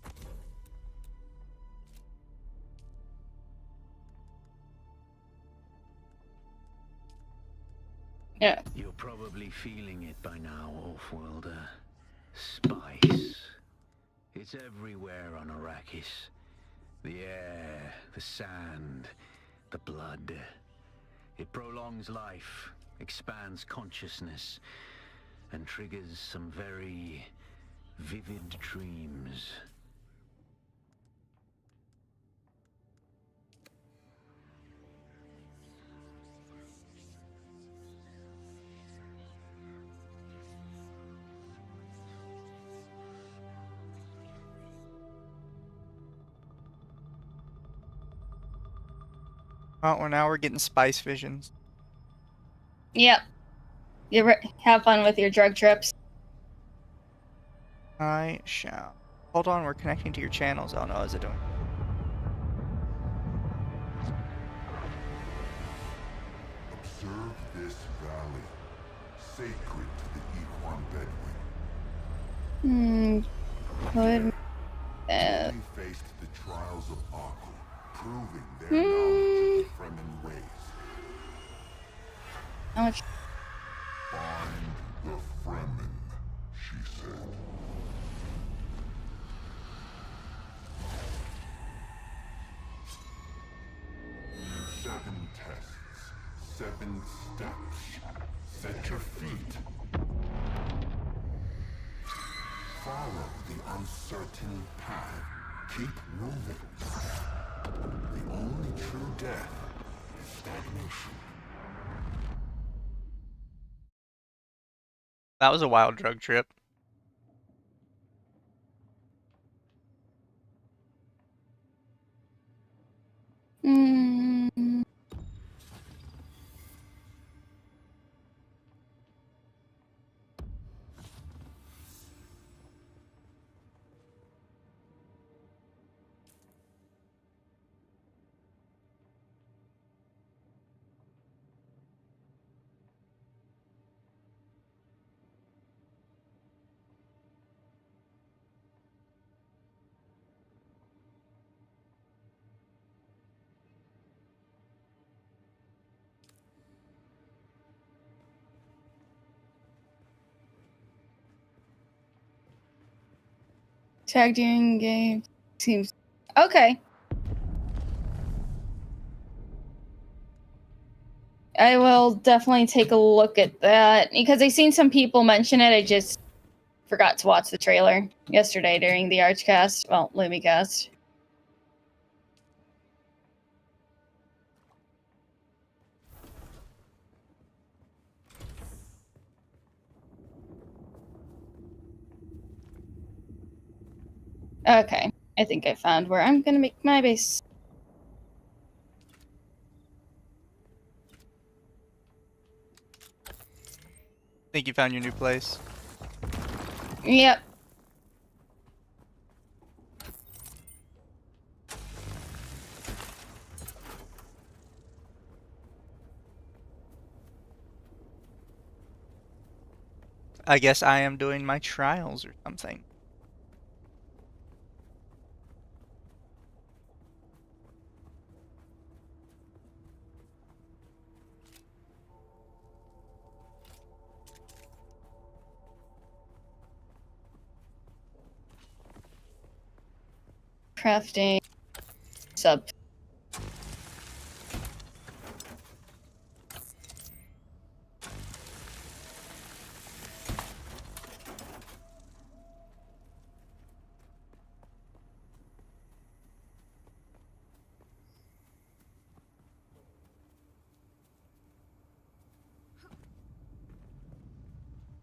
Yeah. You're probably feeling it by now, Offworlder. Spice. It's everywhere on Arrakis. The air, the sand, the blood. It prolongs life, expands consciousness, and triggers some very vivid dreams. Oh, well, now we're getting spice visions. Yep. Have fun with your drug trips. I shall. Hold on, we're connecting to your channels. Oh no, is it doing? Observe this valley, sacred to the Ikhwan Bedouin. Good. They faced the trials of R.E.P.O, proving their knowledge of the Fremen ways. How much? Find the Fremen, she said. Seven tests, 7 steps. Set your feet. Follow the uncertain path. Keep moving. The only true death is stagnation. That was a wild drug trip. Mm. Tag during game seems okay. I will definitely take a look at that because I seen some people mention it. I just forgot to watch the trailer yesterday during the Archcast. Well, Lumicast. Okay, I think I found where I'm gonna make my base. Think you found your new place? Yep. I guess I am doing my trials or something. Crafting sub.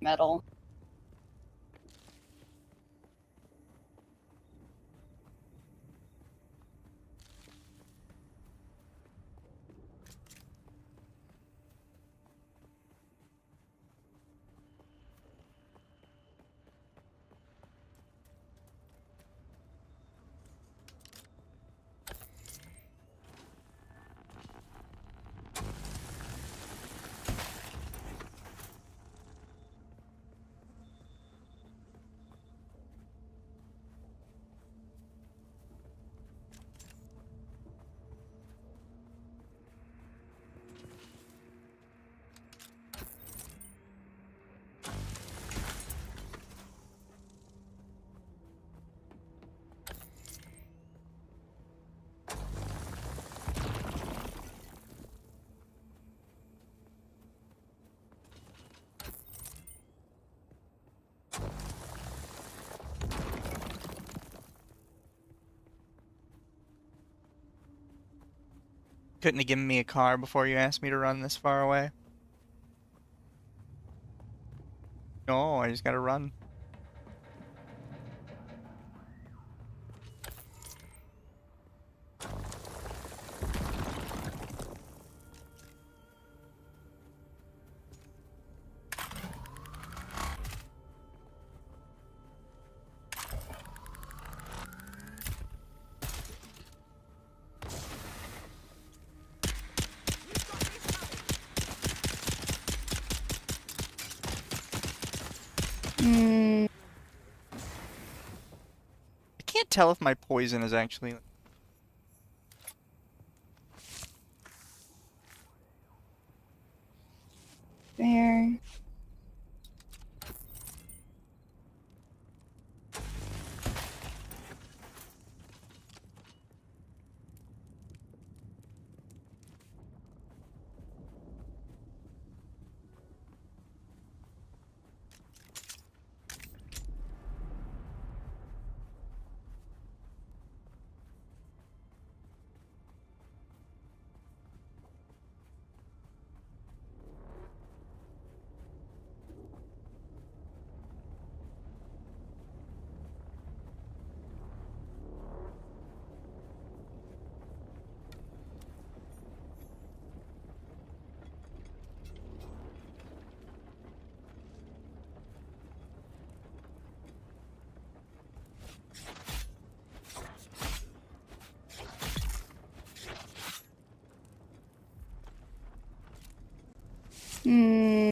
Metal. Couldn't have given me a car before you asked me to run this far away. No, I just gotta run. Hmm. I can't tell if my poison is actually... There. Hmm.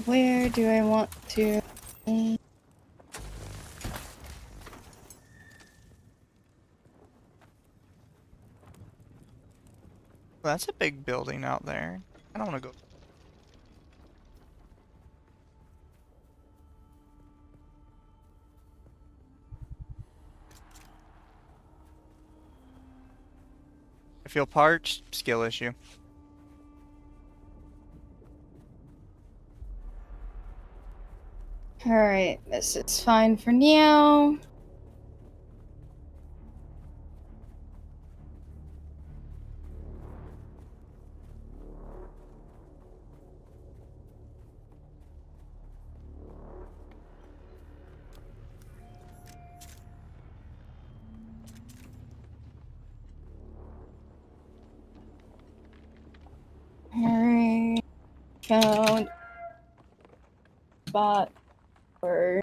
Where do I want to? Well, that's a big building out there. I don't want to go... I feel parched. Skill issue. Alright, this is fine for now. Alright. Count. Spot. Or.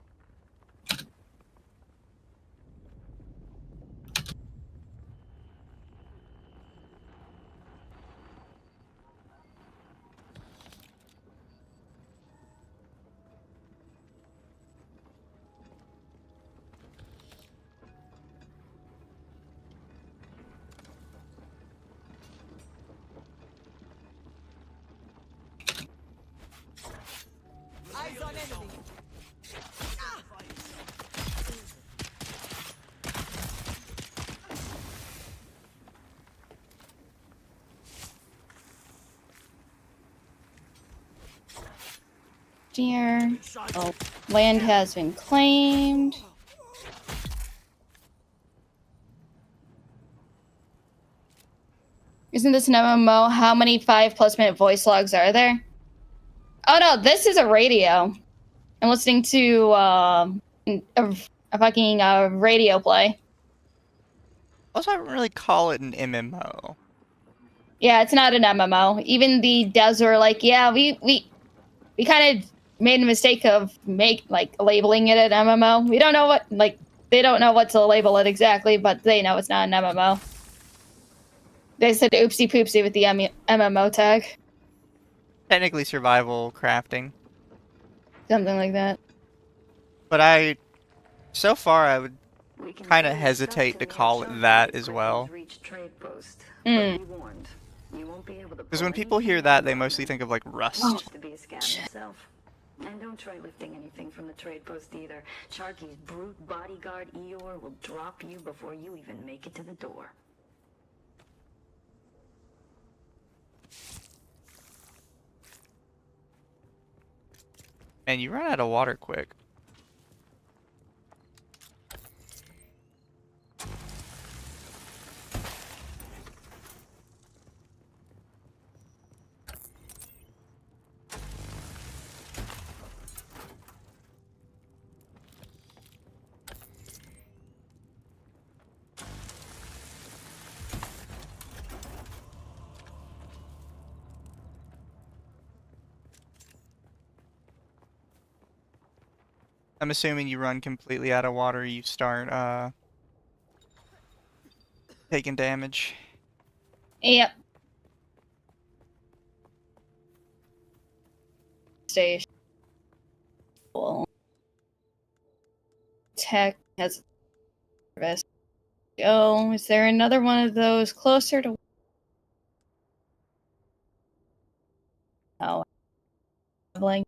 here. Oh, land has been claimed. Isn't this an MMO? How many 5+ minute voice logs are there? Oh no, this is a radio. I'm listening to a fucking radio play. Also, I wouldn't really call it an MMO. Yeah, it's not an MMO. Even the devs were like, yeah, we kind of made a mistake of labeling it an MMO. We don't know what they don't know what to label it exactly, but they know it's not an MMO. They said oopsie poopsie with the MMO tag. Technically survival crafting. Something like that. But so far I would kind of hesitate to call it that as well. Because when people hear that, they mostly think of like Rust. Oh. And don't try lifting anything from the trade post either. Sharky's brute bodyguard Eeyore will drop you before you even make it to the door. And you run out of water quick. I'm assuming you run completely out of water, you start taking damage. Yep. Station. Well, tech has service. Oh, is there another one of those closer to? Oh, like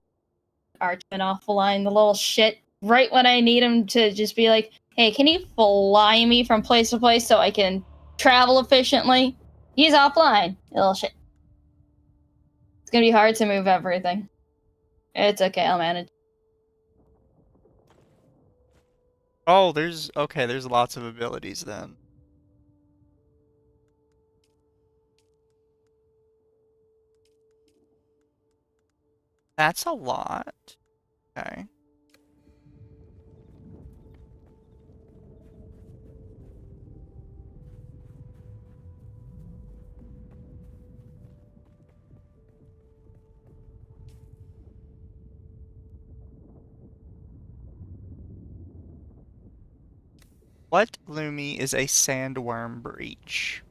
Arch been off the line, the little shit. Right when I need him to just be like, "Hey, can you fly me from place to place so I can travel efficiently?" He's offline, little shit. It's gonna be hard to move everything. It's okay, I'll manage. Oh, there's lots of abilities then. That's a lot. Okay. What Lumi is a sandworm breach?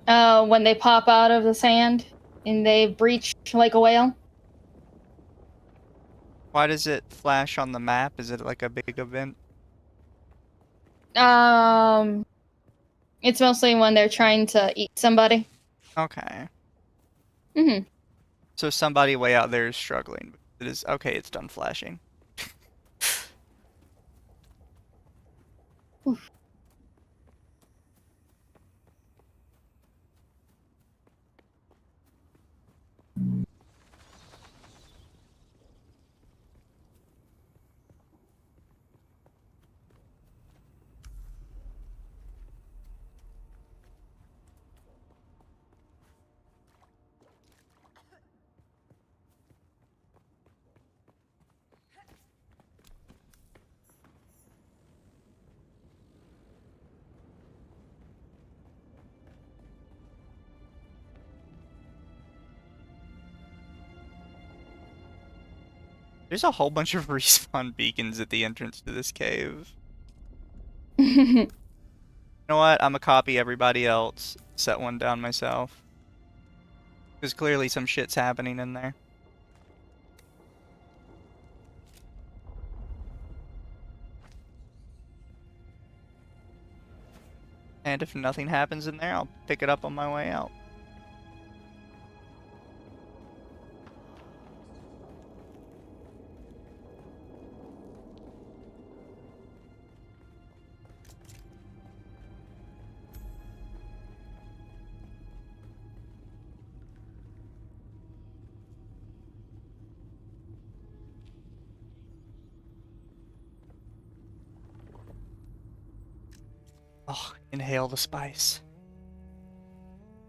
When they pop out of the sand and they breach like a whale. Why does it flash on the map? Is it like a big event? It's mostly when they're trying to eat somebody. Okay. Mm-hmm. So somebody way out there is struggling. It is okay, it's done flashing. Oof. There's a whole bunch of respawn beacons at the entrance to this cave. Mm-hmm. You know what? I'm gonna copy everybody else, set one down myself. Because clearly some shit's happening in there. And if nothing happens in there, I'll pick it up on my way out. Oh, inhale the spice.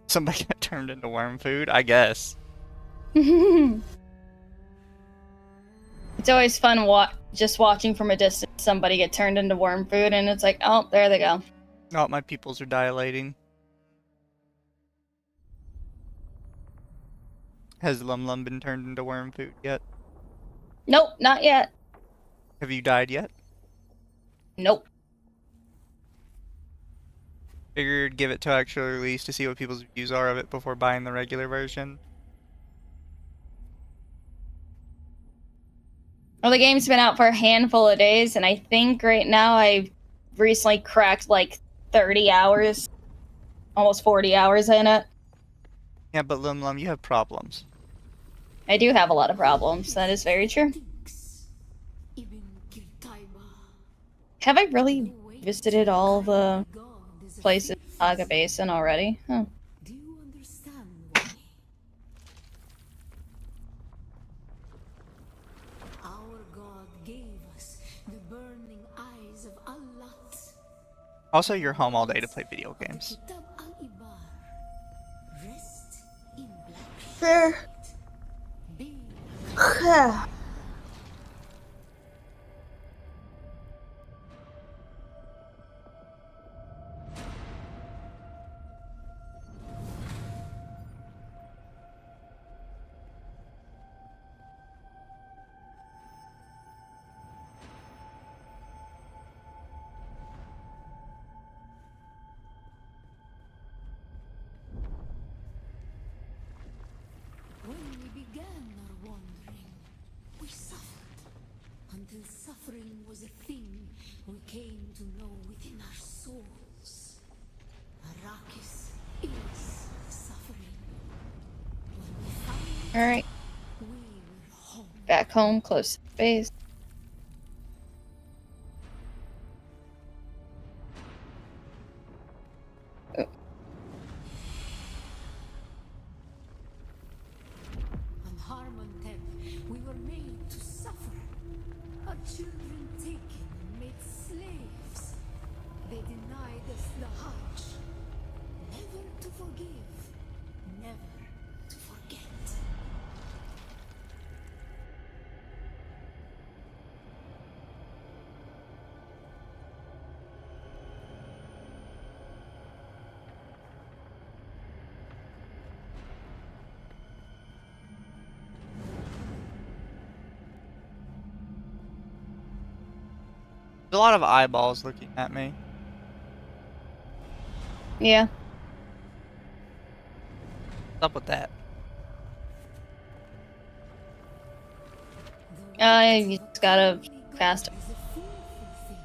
Somebody got turned into worm food, I guess. It's always fun just watching from a distance somebody get turned into worm food, and it's like, oh, there they go. Oh, my pupils are dilating. Has Lum Lum been turned into worm food yet? Nope, not yet. Have you died yet? Nope. Figured give it to actual release to see what people's views are of it before buying the regular version. Well, the game's been out for a handful of days, and I think right now I've recently cracked like 30 hours, almost 40 hours in it. Yeah, but Lum Lum, you have problems. I do have a lot of problems. That is very true. Have I really visited all the places in Saga Basin already? Huh. Do you understand why? Our God gave us the burning eyes of Allah. Also, you're home all day to play video games. Rest in black. Fair. Be When we began our wandering, we suffered. Until suffering was a thing we came to know within our souls. Arrakis is suffering. When we found it, Alright, we were home. back home, close to base. On Harmontep, we were made to suffer. Our children taken and made slaves. They denied us the Hajj. Never to forgive, never to forget. There's a lot of eyeballs looking at me. Yeah. What's up with that? You just gotta fast.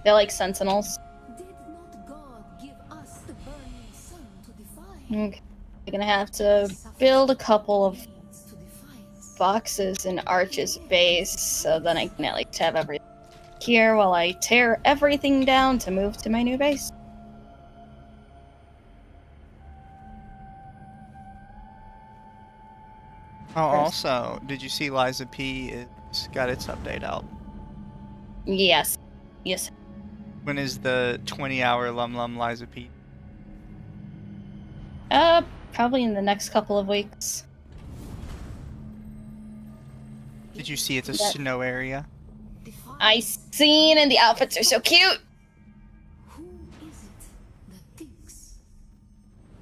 They're like sentinels. Did not God give us the burning sun to defy? Okay. You're gonna have to build a couple of Leads to defiance. boxes in Arch's base, so then I can at least have everything here while I tear everything down to move to my new base. Oh, also, did you see Liza P is got its update out? Yes. Yes. When is the 20-hour Lum Lum Liza P? Probably in the next couple of weeks. Did you see it's a Yeah. snow area? I seen, and the outfits are so cute. Who is it that thinks?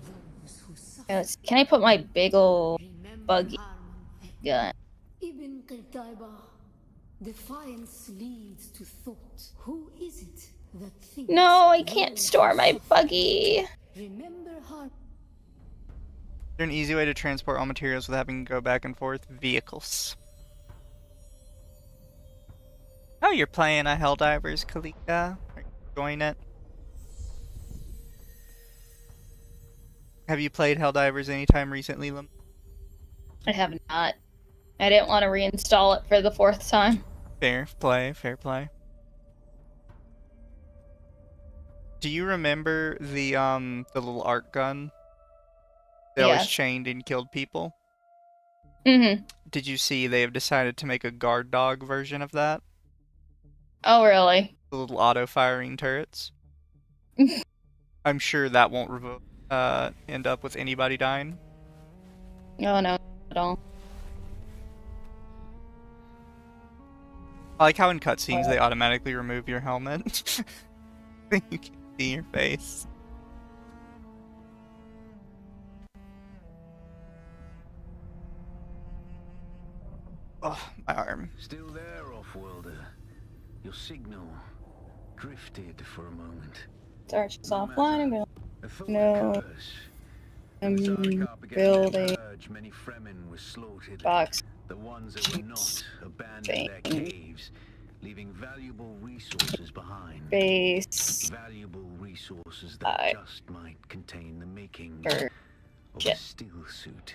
Those who suffer. Let's see, can I put my big ol' Remember buggy Harmontep. gun? Ibn Qutayba. Defiance leads to thought. Who is it that thinks? No, I can't those store who my suffer? buggy. Remember Har. Is there an easy way to transport all materials without having to go back and forth? Vehicles. Oh, you're playing a Helldivers, Kalika? Are you enjoying it? Have you played Helldivers anytime recently, Lim? I have not. I didn't want to reinstall it for the 4th time. Fair play, fair play. Do you remember the little arc gun that always Yes. chained and killed people? Mm-hmm. Did you see they have decided to make a guard dog version of that? Oh, really? The little auto-firing turrets? I'm sure that won't end up with anybody dying. Oh no, at all. I like how in cutscenes they automatically remove your helmet. You can see your face. Oh, my arm. Still there, off-worlder. Your signal drifted for a moment. Search is No offline and matter. go. A thought No. occurs. When the Sardaukar began Building. their purge, many Fremen were slaughtered. Box. The ones that were not abandoned their caves, leaving valuable resources behind. Base. Valuable resources that just might contain the makings of a steel suit.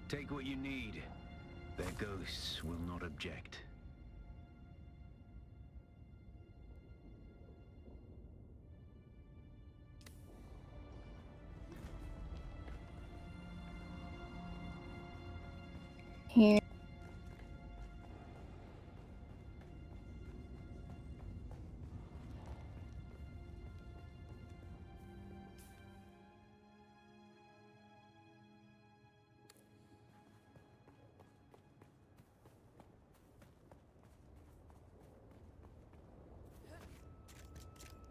Take what you need. Their ghosts will not object. Here.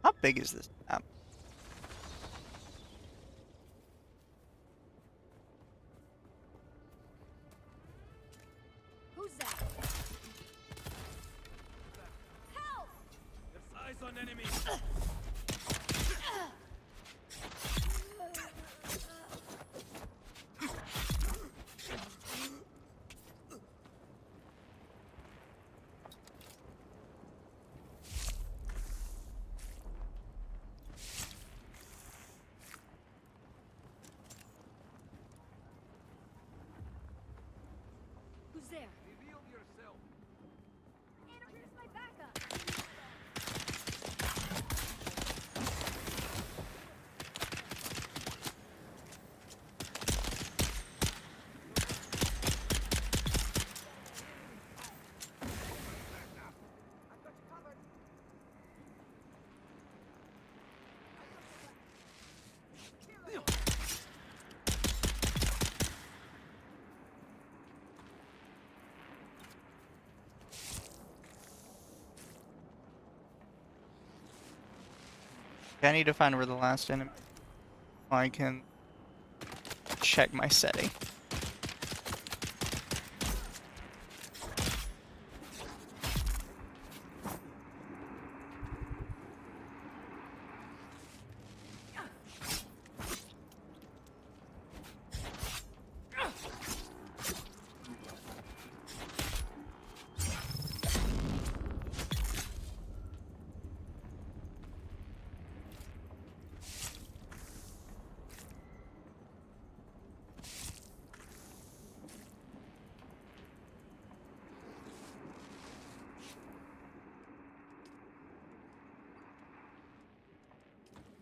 How big is this map? Who's that? Help! There's eyes on enemy. Who's there? Reveal yourself. Anna, where's my backup? I need to find where the last enemy. I can check my setting.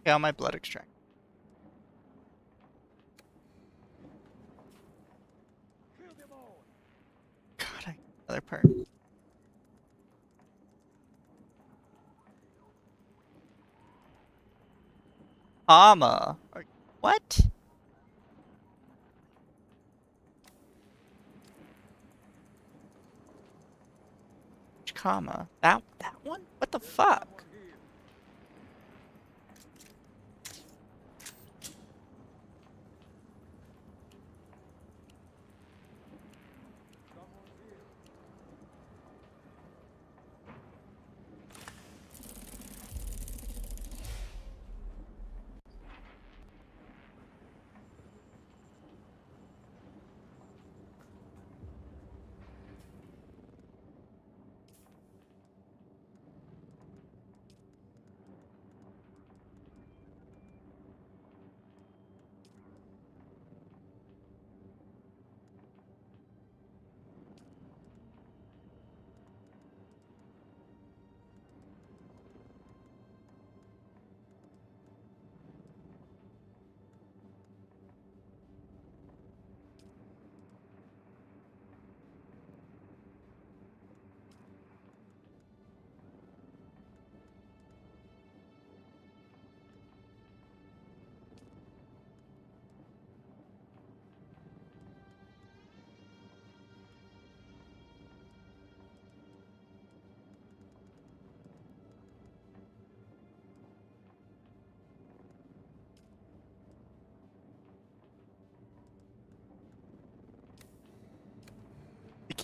Yeah, my blood extract. God, another part. Ama. What? Which comma? That one? What the fuck?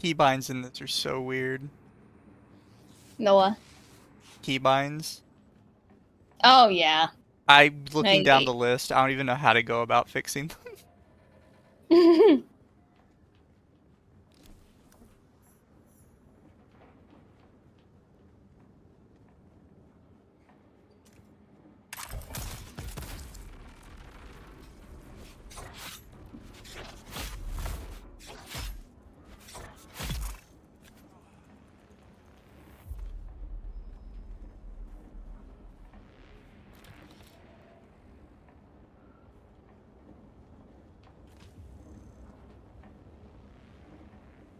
keybinds in this are so weird. Noah. Keybinds. Oh yeah. I'm looking down Maybe. the list. I don't even know how to go about fixing them.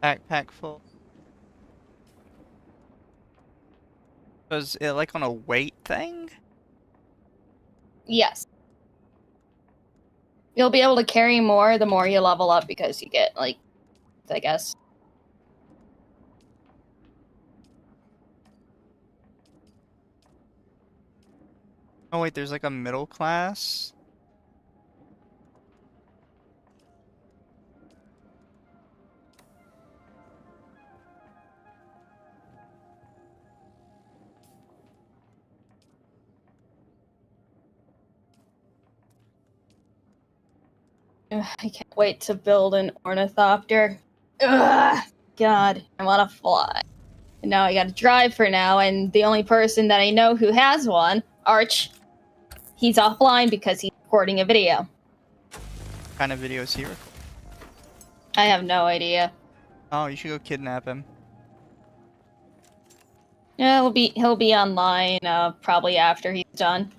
Backpack full. Was it like on a weight thing? Yes. You'll be able to carry more the more you level up because you get, like, I guess. Oh wait, there's like a middle class? Ugh, I can't wait to build an ornithopter. Ugh, God, I want to fly. And now I gotta drive for now, and the only person that I know who has one, Arch, he's offline because he's recording a video. What kind of videos here? I have no idea. Oh, you should go kidnap him. Yeah, he'll be online probably after he's done.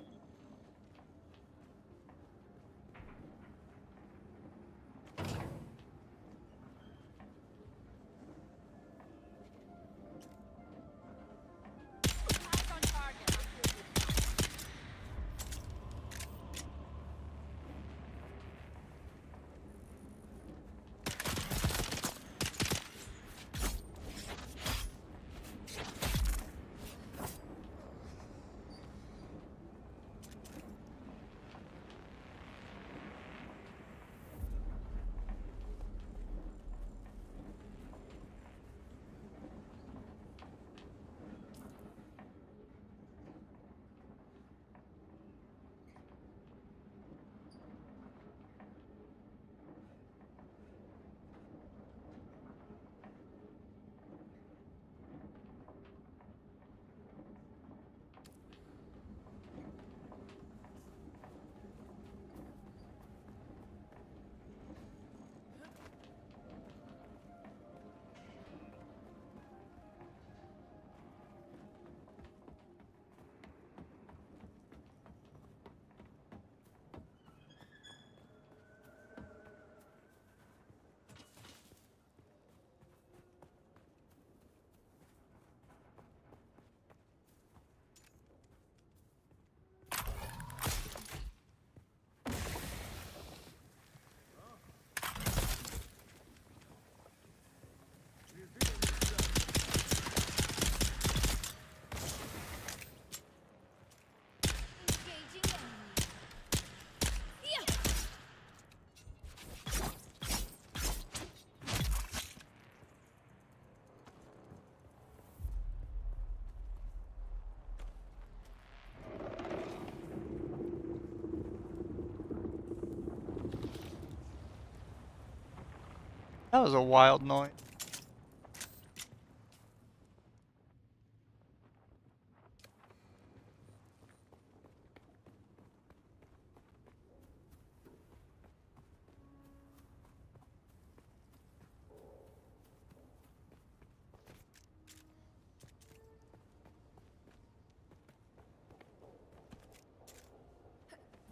That was a wild noise.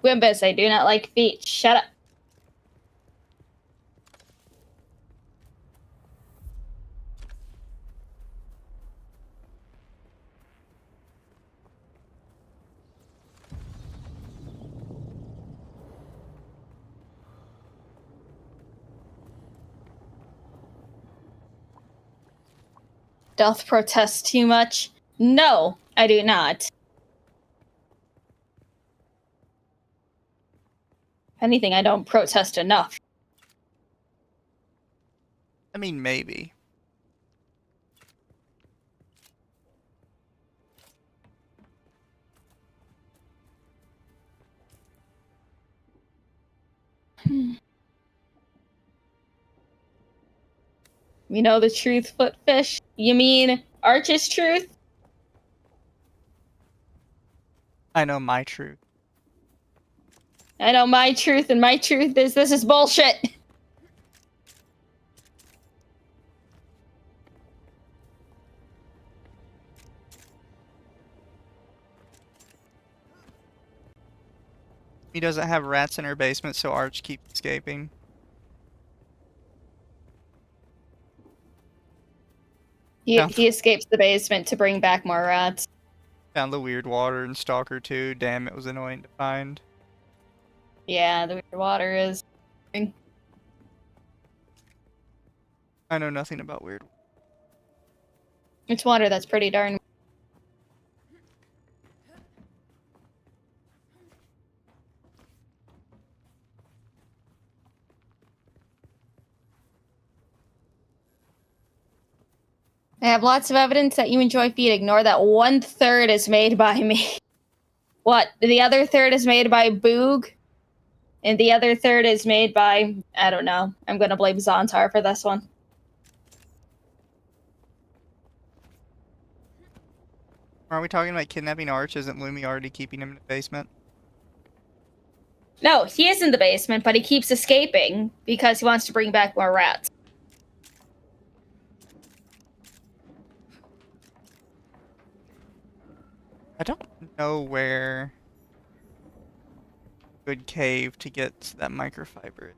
Wimbus, I do not like feet. Shut up. Doth protest too much? No, I do not. If anything, I don't protest enough. I mean, maybe. You know the truth, Footfish? You mean Arch's truth? I know my truth. I know my truth, and my truth is this is bullshit. He doesn't have rats in her basement, so Arch keeps escaping. He escapes the basement to bring back more rats. Found the weird water in Stalker 2. Damn, it was annoying to find. Yeah, the weird water is. I know nothing about weird. It's water that's pretty darn. I have lots of evidence that you enjoy feet. Ignore that 1/3 is made by me. What? The other third is made by Boog? And the other third is made by... I don't know. I'm gonna blame Zontar for this one. Are we talking about kidnapping Arch? Isn't Lumi already keeping him in the basement? No, he is in the basement, but he keeps escaping because he wants to bring back more rats. I don't know where good cave to get that microfiber is.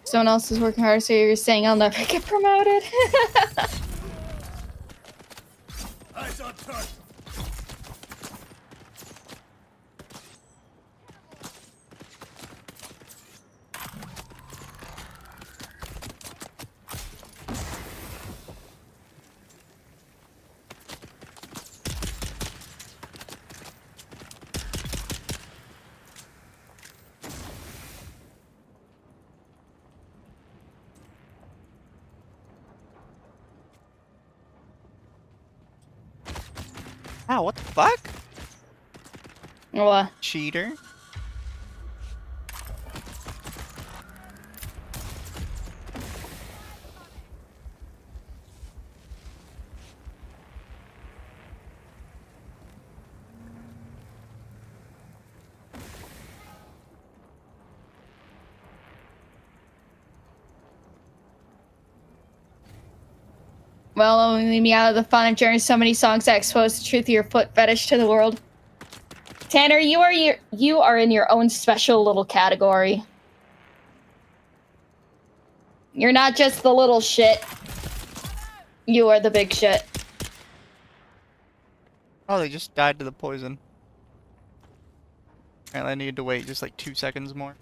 Someone else is working hard, so you're saying I'll never get promoted? Eyes on target. Ow, what the fuck? What? Cheater. Well, only leave me out of the fun of sharing so many songs that expose the truth of your foot fetish to the world. Tanner, you are in your own special little category. You're not just the little shit. You are the big shit. Oh, they just died to the poison. Apparently I needed to wait just like 2 seconds more.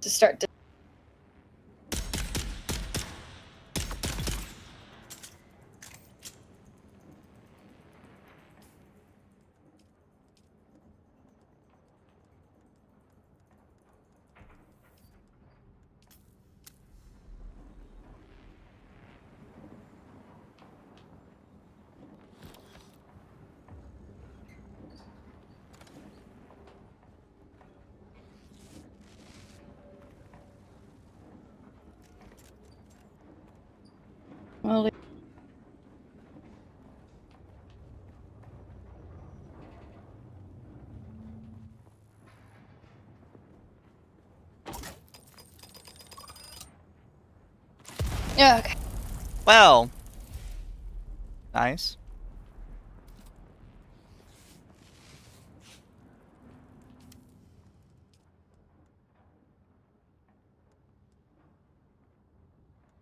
To start to... Yeah, okay. Well, nice.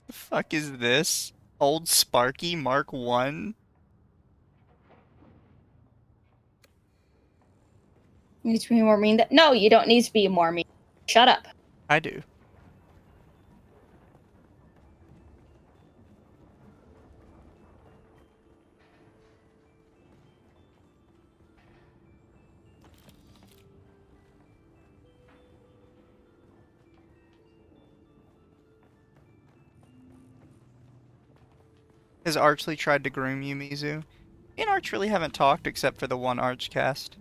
The fuck is this? Old Sparky Mark 1? Needs to be more mean. No, you don't need to be more mean. Shut up. I do. Has Archly tried to groom you, Mizu? Me and Arch really haven't talked except for the one Archcast.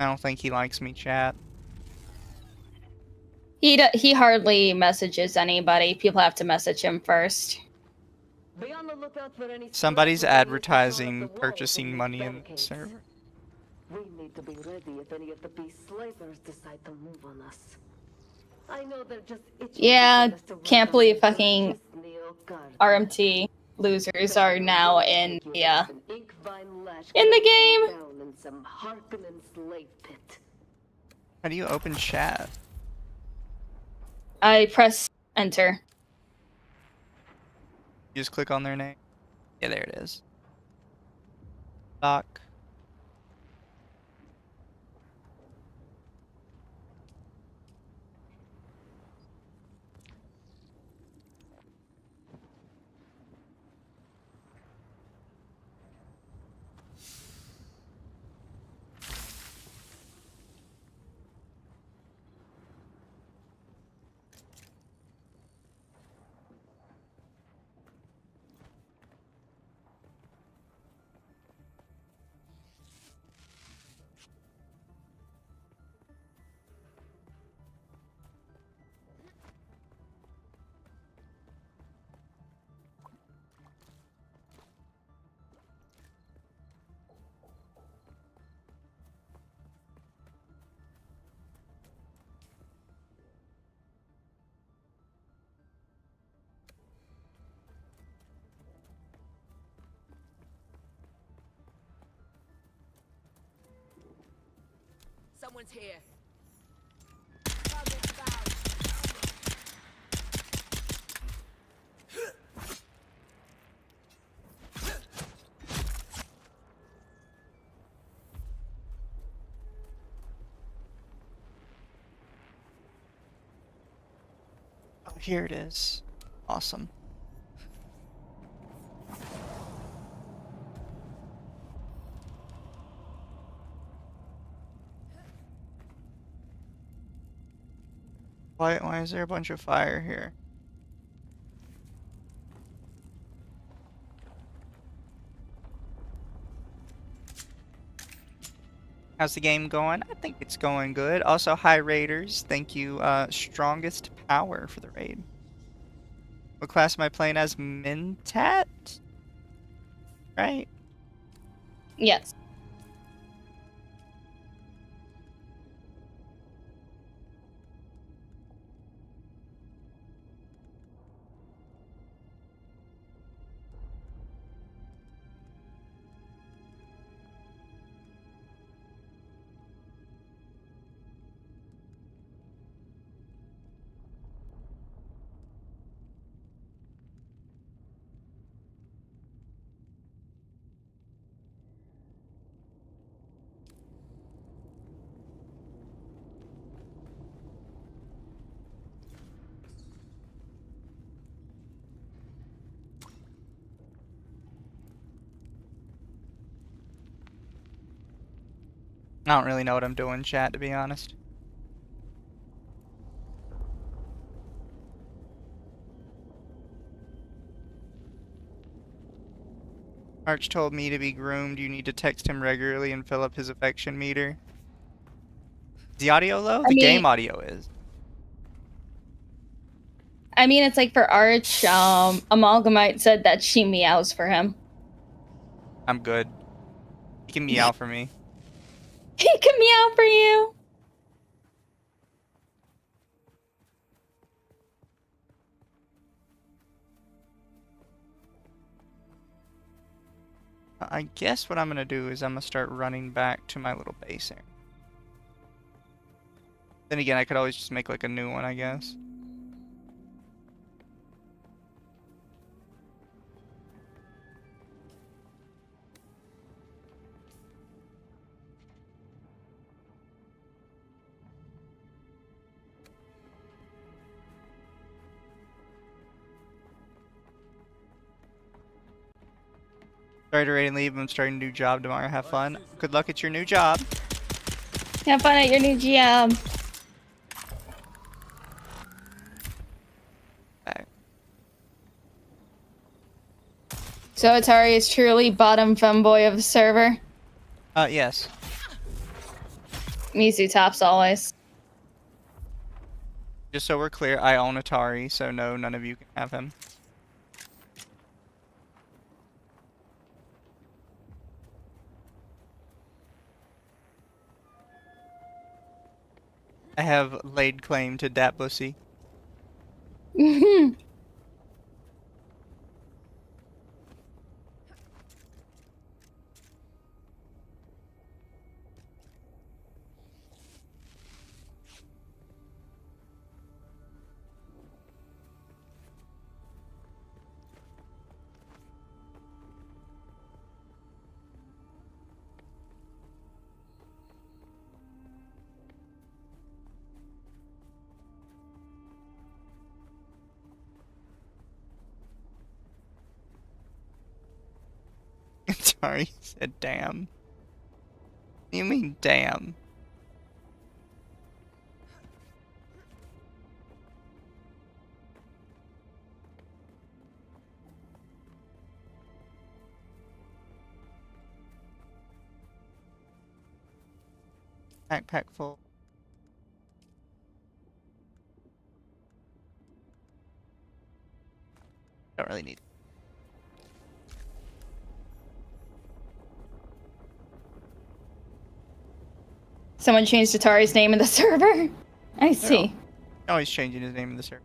I don't think he likes me, chat. He hardly messages anybody. People have to message him first. Be on the lookout for any Somebody's scrappers that need to shore up advertising the walls purchasing in these money in the barricades. server. We need to be ready if any of the beast slavers decide to move on us. I know they're just itching Yeah, to get us to can't run believe on fucking Duchess Neogarden. RMT losers are now in the An ink vine lash in the game. down in some Harkonnen slave pit. How do you open chat? I press enter. You just click on their name? Yeah, there it is. Doc. Someone's here. Oh, here it is. Awesome. Why is there a bunch of fire here? How's the game going? I think it's going good. Also, hi Raiders. Thank you, Strongest Power for the raid. What class am I playing as? Mentat? Right? Yes. I don't really know what I'm doing, chat, to be honest. Arch told me to be groomed. You need to text him regularly and fill up his affection meter. Is the audio low? The game audio is. I mean, it's like for Arch, Amalgamite said that she meows for him. I'm good. He can meow for me. He can meow for you. I guess what I'm gonna do is I'm gonna start running back to my little base here. Then again, I could always just make like a new one, I guess. Sorry to raid and leave. I'm starting a new job tomorrow. Have fun. Good luck at your new job. Have fun at your new GM. Okay. So Atari is truly bottom femboy of the server. Yes. Mizu tops always. Just so we're clear, I own Atari, so no, none of you can have him. I have laid claim to that pussy. Atari said, damn. You mean damn? Backpack full. Don't really need. Someone changed Atari's name in the server? I see. Oh, he's changing his name in the server.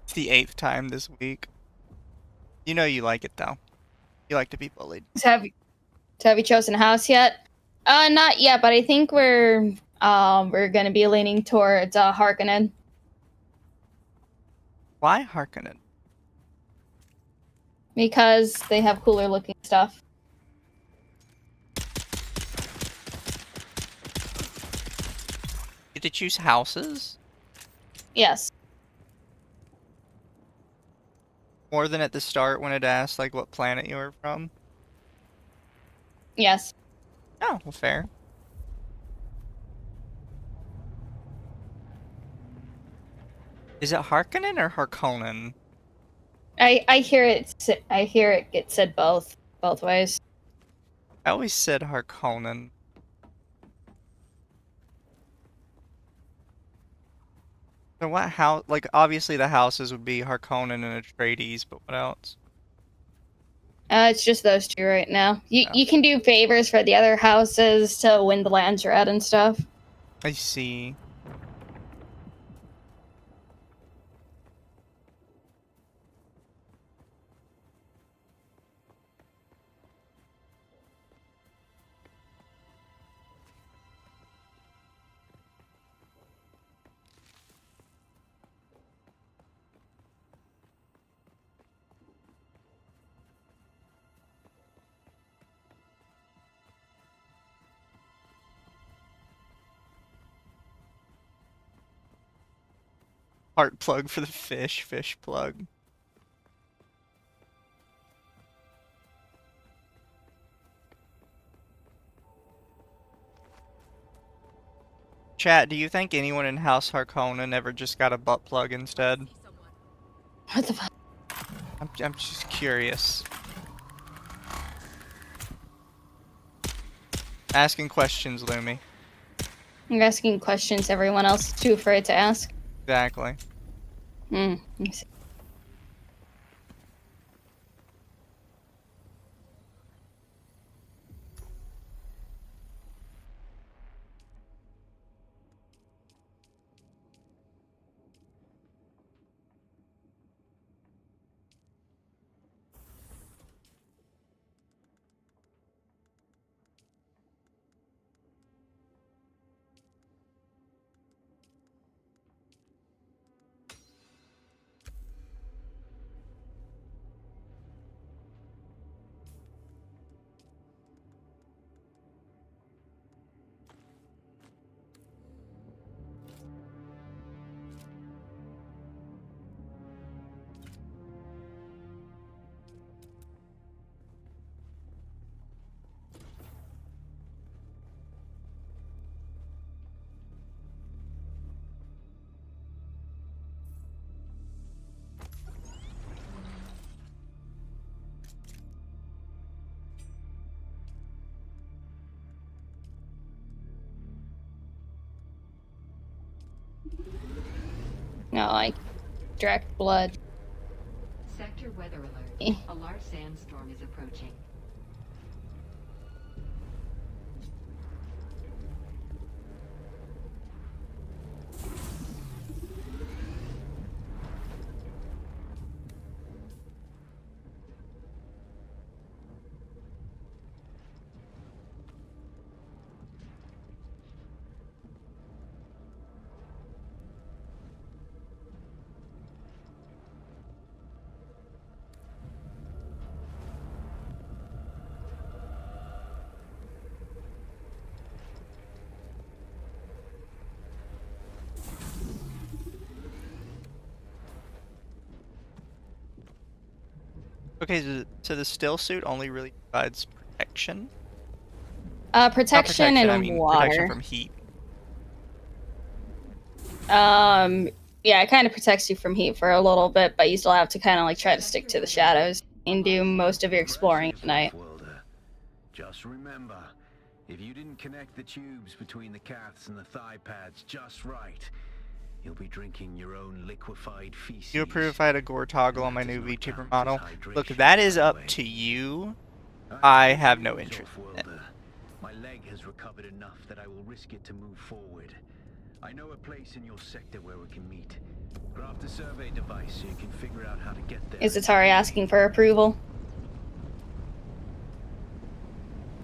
It's the 8th time this week. You know you like it though. You like to be bullied. So have you chosen a house yet? Not yet, but I think we're gonna be leaning towards Harkonnen. Why Harkonnen? Because they have cooler looking stuff. You get to choose houses? Yes. More than at the start when it asked like what planet you were from? Yes. Oh, well, fair. Is it Harkonnen or Harkonnen? I hear it get said both ways. I always said Harkonnen. So what house? Like, obviously the houses would be Harkonnen and Atreides, but what else? It's just those two right now. You Oh. you can do favors for the other houses to win the lands you're at and stuff. I see. Heart plug for the fish. Fish plug. Chat, do you think anyone in House Harkonnen never just got a butt plug instead? What the fuck? I'm just curious. Asking questions, Lumi. You're asking questions everyone else is too afraid to ask. Exactly. I see. No, like direct blood. Sector weather alert. A large sandstorm is approaching. Okay, so the still suit only really provides protection? Protection Not and I mean water. protection from heat. Yeah, it kind of protects you from heat for a little bit, but you still have to kind of like try to stick to the shadows and do most of your exploring at night. Just remember, if you didn't connect the tubes between the caths and the thigh pads just right, you'll be drinking your own liquefied feces. You approve if I had a gore toggle on my new VTuber model? Look, that is up to you. I have no interest in it. My leg has recovered enough that I will risk it to move forward. I know a place in your sector where we can meet. Craft a survey device so you can figure out how to get there. Is Atari asking for approval?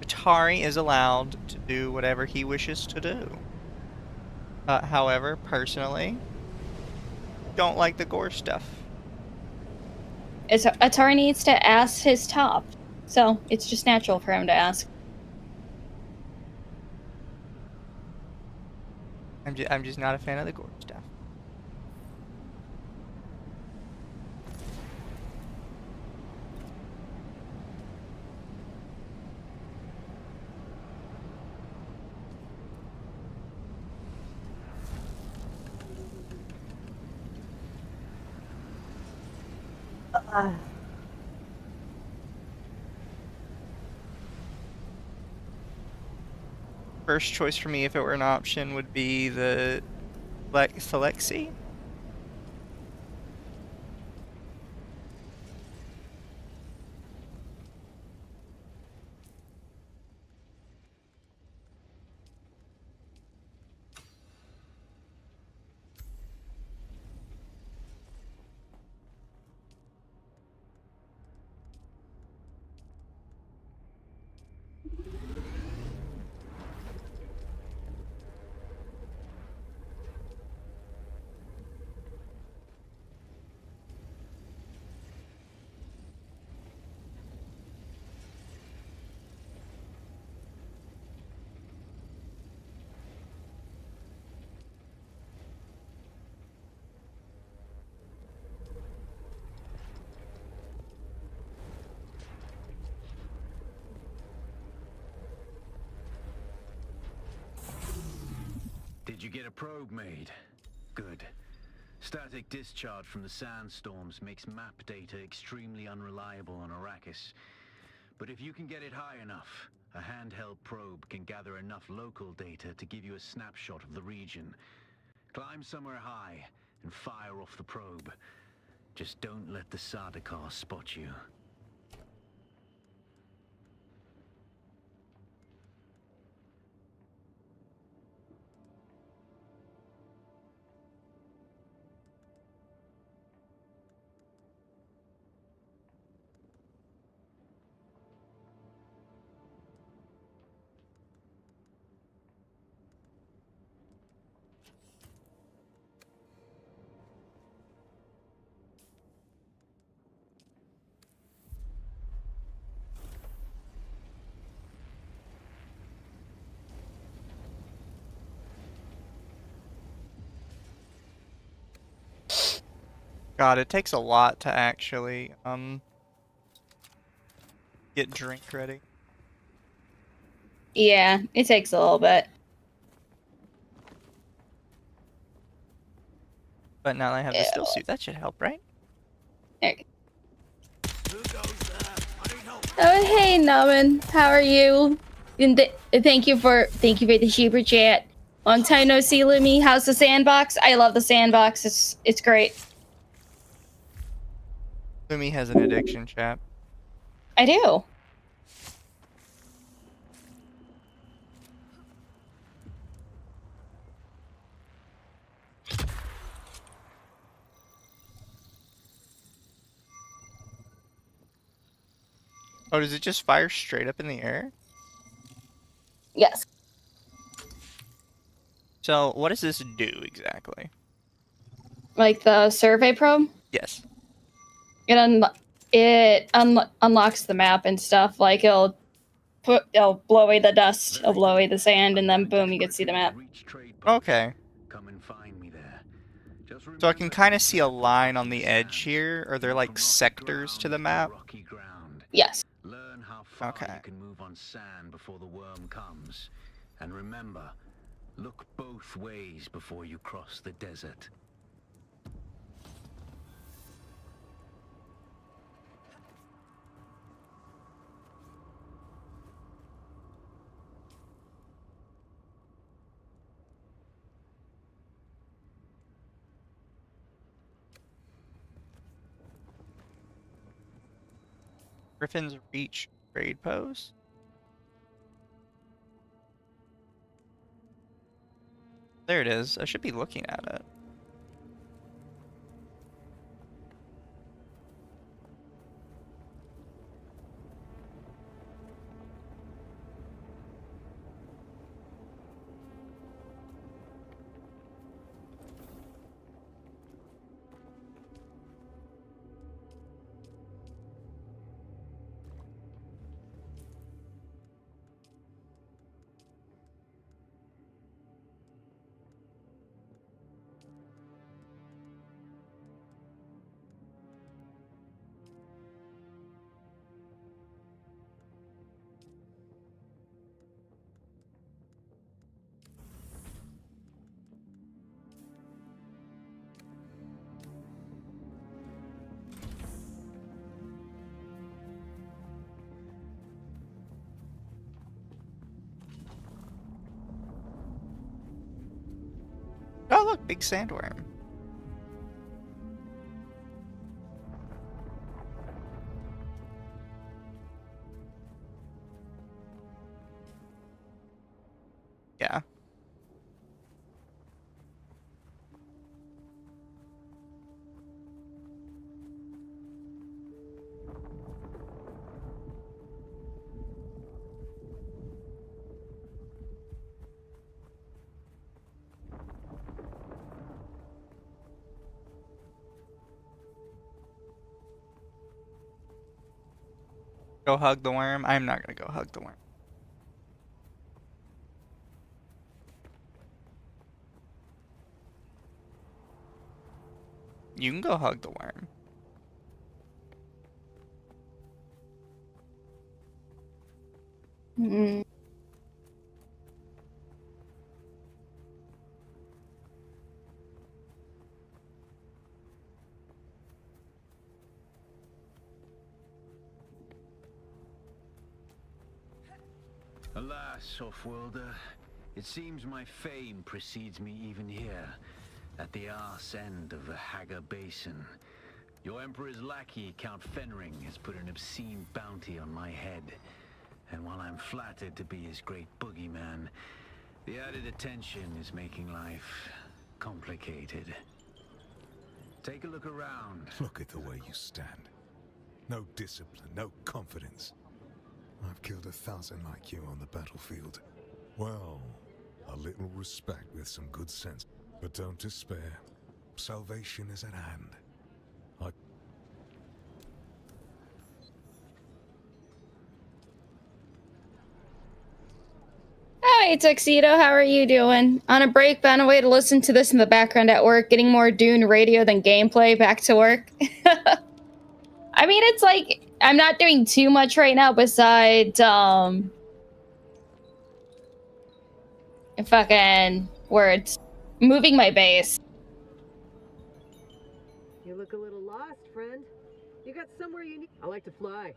Atari is allowed to do whatever he wishes to do. However, personally, don't like the gore stuff. Atari needs to ask his top, so it's just natural for him to ask. I'm just not a fan of the gore stuff. First choice for me, if it were an option, would be the Thelexi. Did you get a probe made? Good. Static discharge from the sandstorms makes map data extremely unreliable on Arrakis. But if you can get it high enough, a handheld probe can gather enough local data to give you a snapshot of the region. Climb somewhere high and fire off the probe. Just don't let the Sardaukar spot you. God, it takes a lot to actually get drink ready. Yeah, it takes a little bit. But now I have the still suit. That should help, right? There you go. Oh, hey, Naman. How are you? And thank you for the super chat. Long time no see, Lumi. How's the sandbox? I love the sandbox. It's great. Lumi has an addiction, chap. I do. Oh, does it just fire straight up in the air? Yes. So, what does this do exactly? Like the survey probe? Yes. It unlocks the map and stuff. Like it'll blow away the dust, it'll blow away the sand, and then boom, you can see the map. Okay. Come and find me there. So I can kind of see a line on the edge here. Are there like sectors to the map? Yes. Learn how far Okay. you can move on sand before the worm comes. And remember, look both ways before you cross the desert. Griffin's Reach trade post? There it is. I should be looking at it. Oh, look, big sandworm. Yeah. Go hug the worm? I'm not gonna go hug the worm. You can go hug the worm. Mm. Alas, Offworlder, it seems my fame precedes me even here, at the arse end of the Haga Basin. Your Emperor's lackey, Count Fenring, has put an obscene bounty on my head. And while I'm flattered to be his great boogeyman, the added attention is making life complicated. Take a look around. Look at the way you stand. No discipline, no confidence. I've killed 1,000 like you on the battlefield. Well, a little respect with some good sense. But don't despair. Salvation is at hand. Hi, Tuxedo. How are you doing? On a break, found a way to listen to this in the background at work, getting more Dune radio than gameplay. Back to work. I mean, it's like, I'm not doing too much right now besides, fucking words. Moving my base. You look a little lost, friend. You got somewhere you need. I like to fly.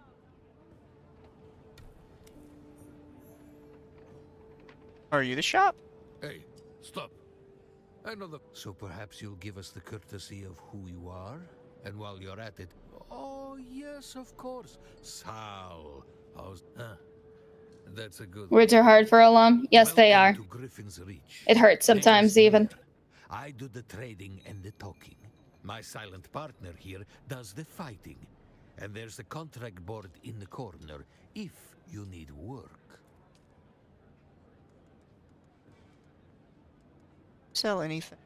Are you the shop? Hey, stop. I know the... So perhaps you'll give us the courtesy of who you are? And while you're at it... Oh, yes, of course. Sal. How's... Huh. That's a good... Words are hard for a alum. Yes, they are. To Griffin's Reach. It hurts sometimes, even. I do the trading and the talking. My silent partner here does the fighting. And there's the contract board in the corner, if you need work. Sell anything.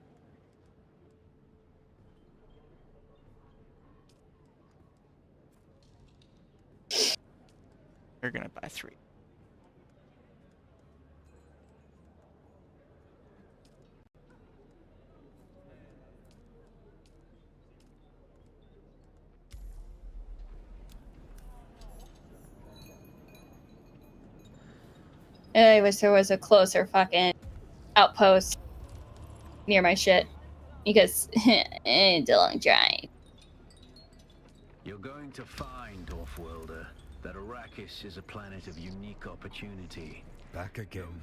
You're gonna buy 3. I wish there was a closer fucking outpost near my shit. Because it's a long drive. You're going to find, Offworlder, that Arrakis is a planet of unique opportunity. Back again.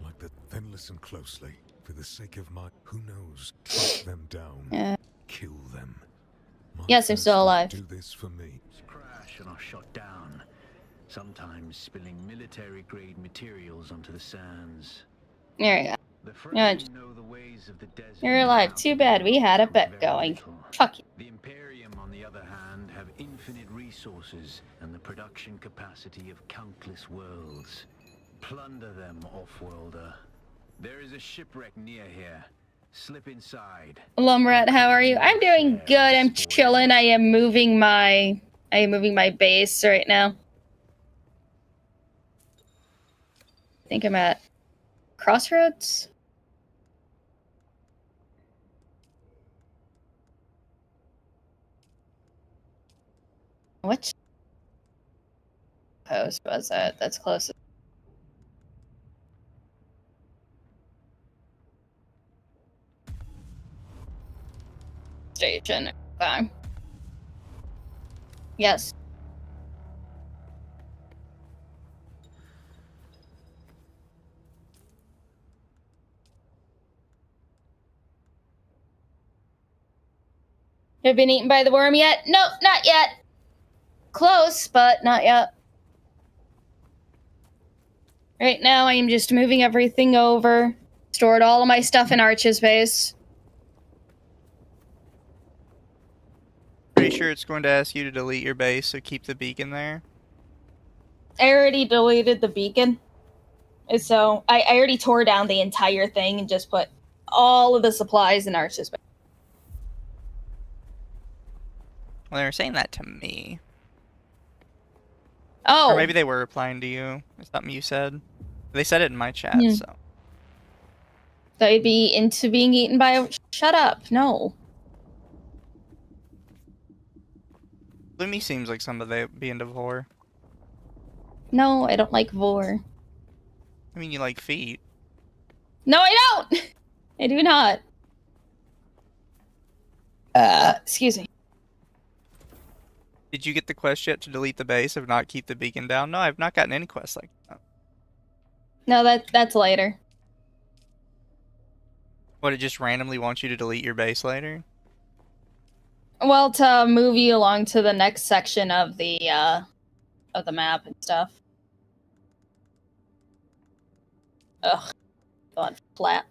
Like the... Then listen closely. For the sake of my... Who knows? Track them down. Kill them. My yes, I'm still alive. Do this for me. Crash and are shot down. Sometimes spilling military-grade materials onto the sands. There you go. Yeah, you're alive. Too bad we had a bet going. Fuck you. The Imperium, on the other hand, have infinite resources and the production capacity of countless worlds. Plunder them, Offworlder. There is a shipwreck near here. Slip inside. Lumrat, how are you? I'm doing good. I'm chilling. I am moving my base right now. I think I'm at Crossroads. Which post was that? That's close. Station. Okay. Yes. Have been eaten by the worm yet? Nope, not yet. Close, but not yet. Right now, I am just moving everything over. Stored all of my stuff in Arch's base. Pretty sure it's going to ask you to delete your base, so keep the beacon there. I already deleted the beacon. So, I already tore down the entire thing and just put all of the supplies in Arch's base. Well, they were saying that to me. Oh. Or maybe they were replying to you. It's something you said. They said it in my chat, so. So you'd be into being eaten by a... Shut up. No. Lumi seems like somebody be into vor. No, I don't like vor. I mean, you like feet. No, I don't! I do not. Excuse me. Did you get the quest yet to delete the base, if not keep the beacon down? No, I've not gotten any quests like that. No, that's later. What, it just randomly wants you to delete your base later? Well, to move you along to the next section of the map and stuff. Ugh. Gone flat.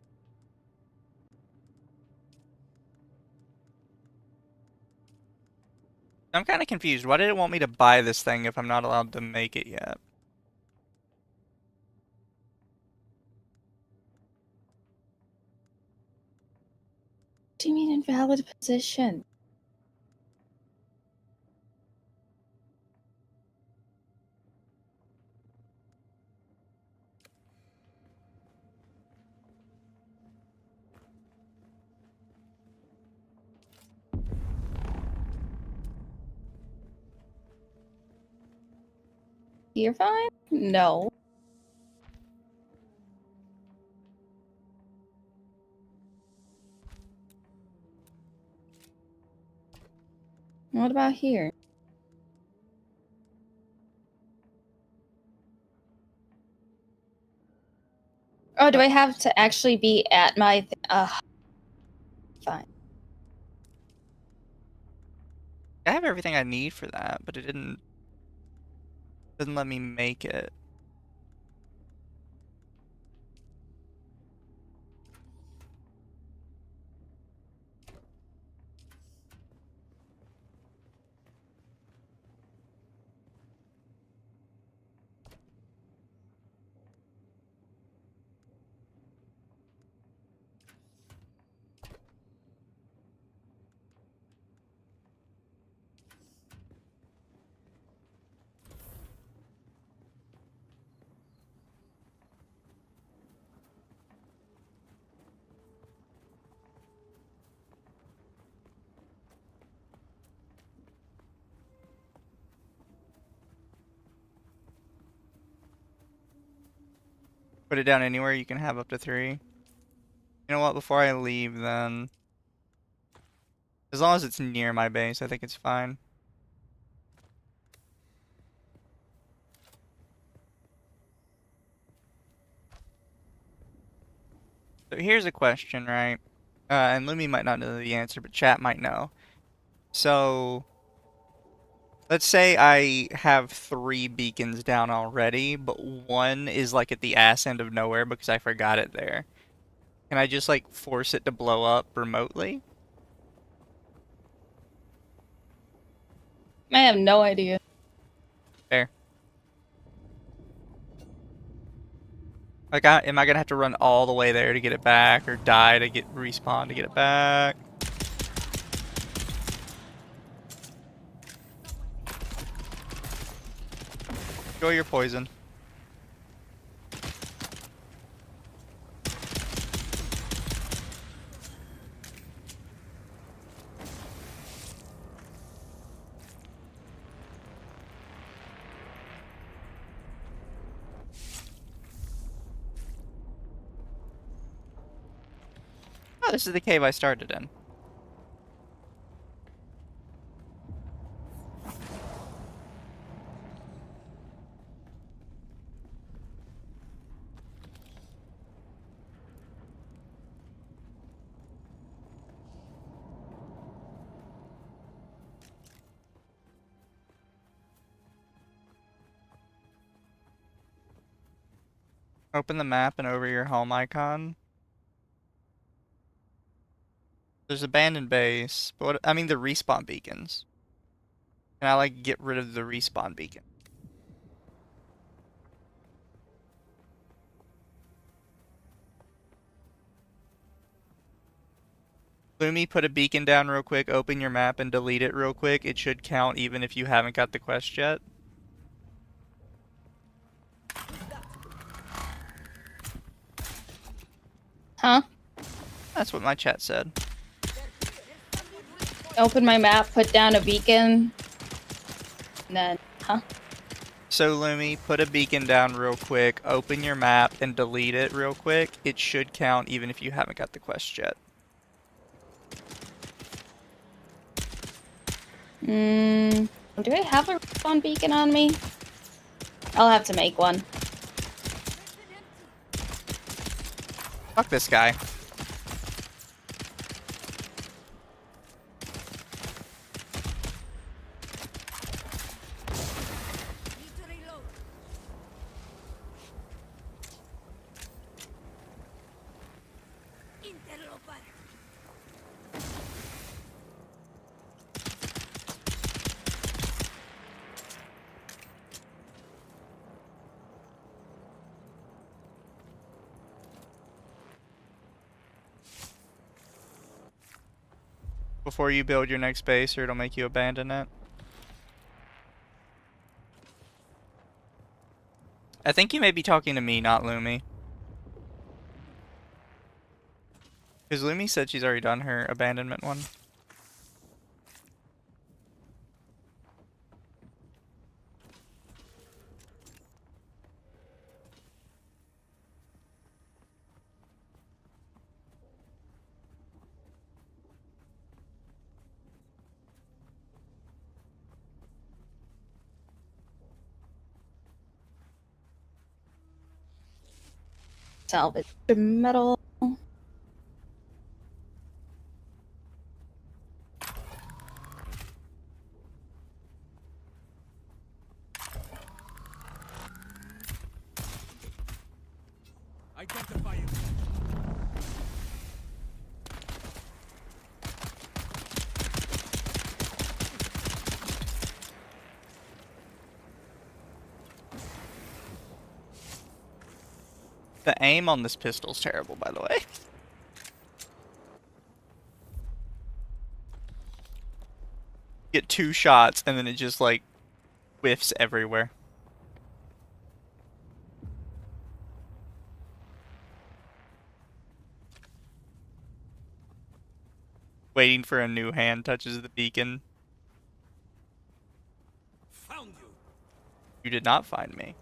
I'm kind of confused. Why did it want me to buy this thing if I'm not allowed to make it yet? What do you mean invalid position? You're fine? No. What about here? Oh, do I have to actually be at my... fine. I have everything I need for that, but it didn't let me make it. Put it down anywhere, you can have up to 3. You know what, before I leave then... As long as it's near my base, I think it's fine. So here's a question, right? And Lumi might not know the answer, but chat might know. So... Let's say I have 3 beacons down already, but one is like at the ass end of nowhere because I forgot it there. Can I just like force it to blow up remotely? I have no idea. Fair. Like, am I gonna have to run all the way there to get it back, or die to get respawn to get it back? Enjoy your poison. Oh, this is the cave I started in. Open the map and over your home icon. There's abandoned base, but what, I mean the respawn beacons. Can I like get rid of the respawn beacon? Lumi, put a beacon down real quick, open your map and delete it real quick. It should count even if you haven't got the quest yet. Huh? That's what my chat said. Open my map, put down a beacon, and then, huh? So Lumi, put a beacon down real quick, open your map and delete it real quick. It should count even if you haven't got the quest yet. Do I have a respawn beacon on me? I'll have to make one. Fuck this guy. Before you build your next base, or it'll make you abandon it. I think you may be talking to me, not Lumi. Because Lumi said she's already done her abandonment one. Salvage metal. Identify you. The aim on this pistol's terrible, by the way. Get 2 shots, and then it just, like, whiffs everywhere. Waiting for a new hand touches the beacon. Found you. You did not find me.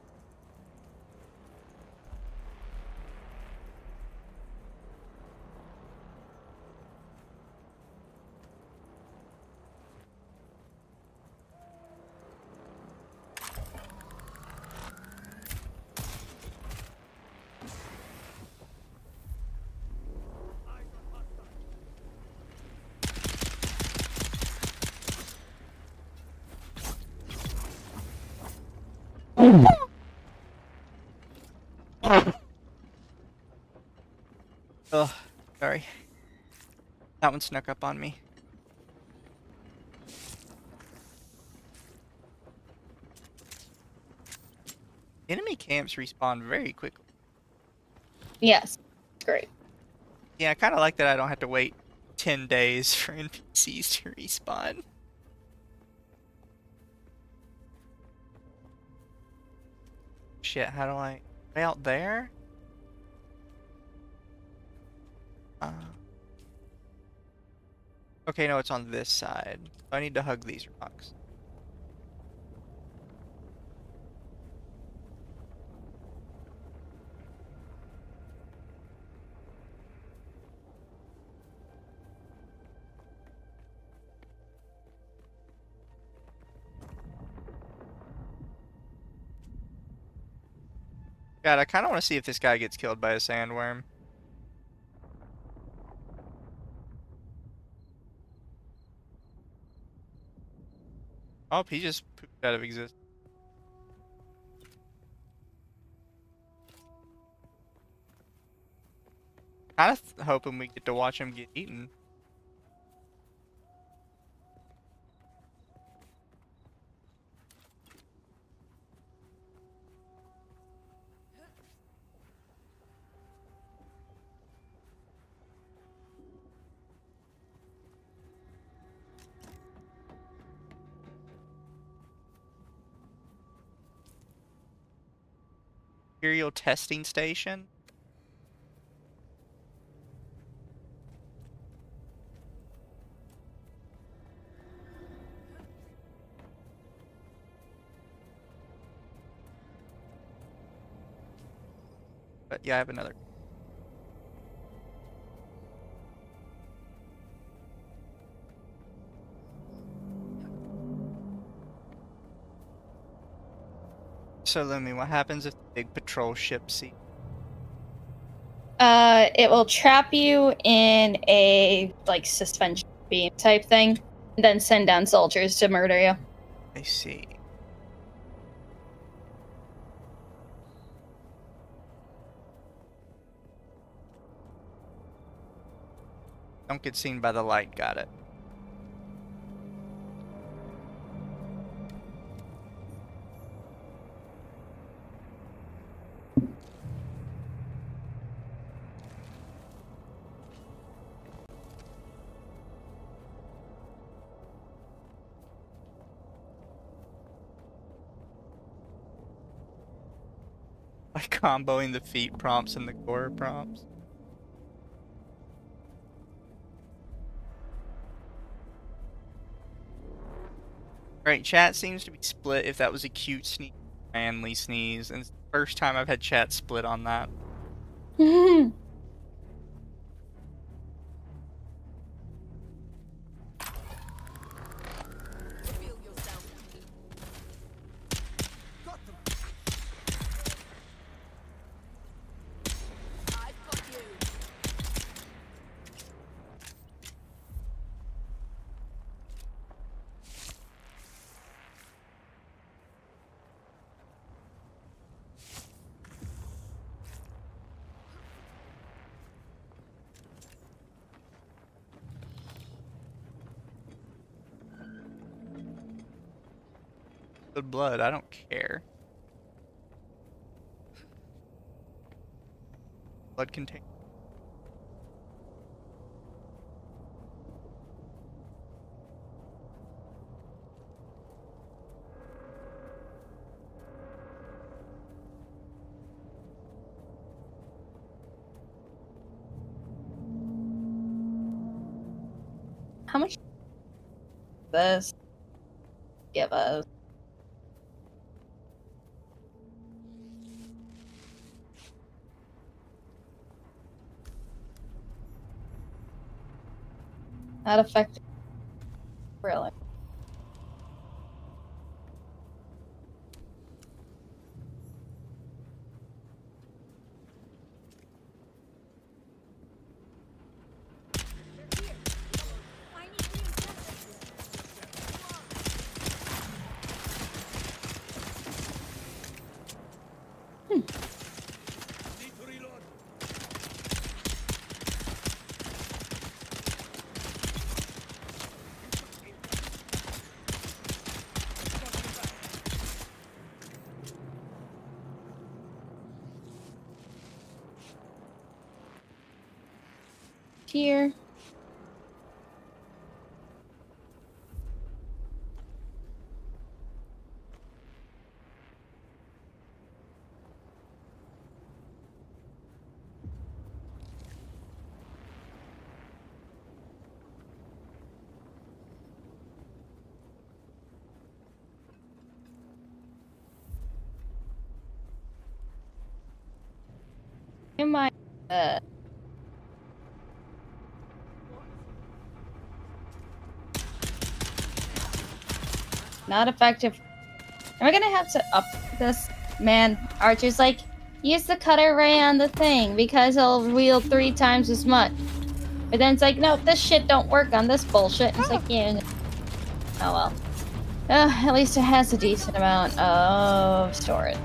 Ugh, sorry. That one snuck up on me. Enemy camps respawn very quickly. Yes. Great. Yeah, I kind of like that I don't have to wait 10 days for NPCs to respawn. Shit, how do I... Way out there? Okay, no, it's on this side. I need to hug these rocks. God, I kind of want to see if this guy gets killed by a sandworm. Oh, he just pooped out of existence. Kind of hoping we get to watch him get eaten. Imperial testing station. But yeah, I have another. So, Lumi, what happens if the big patrol ship see? It will trap you in a like suspension beam type thing, and then send down soldiers to murder you. I see. Don't get seen by the light. Got it. By comboing the feet prompts and the core prompts. Right, chat seems to be split if that was a cute sneeze, manly sneeze, and it's the first time I've had chat split on that. Good blood, I don't care. Blood contain. How much this give us? Not effective. Really? Here. In my not effective. Am I gonna have to up this? Man, Archer's like, use the cutter ray on the thing because it'll wield 3 times as much. But then it's like, nope, this shit don't work on this bullshit. And it's like, yeah. Oh well. At least it has a decent amount of storage.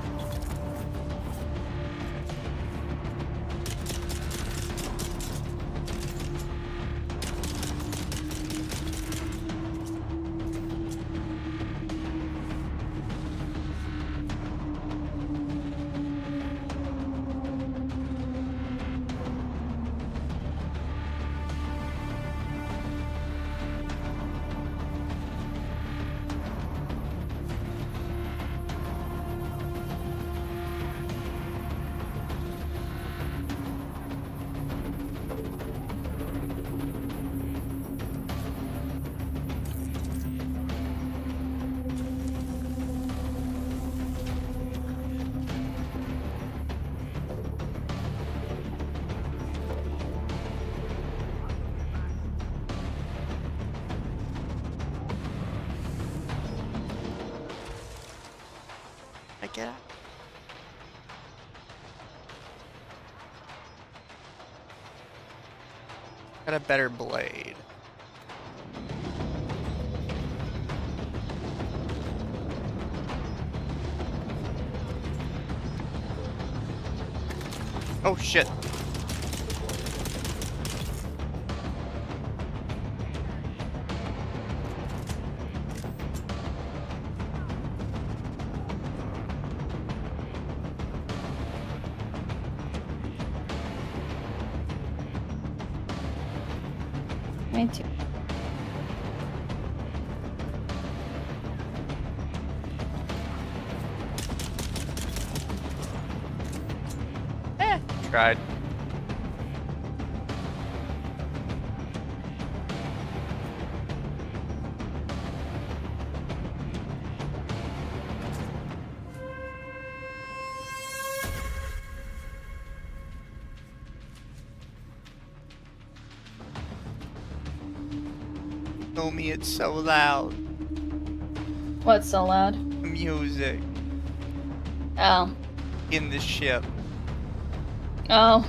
I get it. Got a better blade. Oh shit. Me too. Tried. Tell me it's so loud. What's so loud? The music Oh. in the ship. Oh.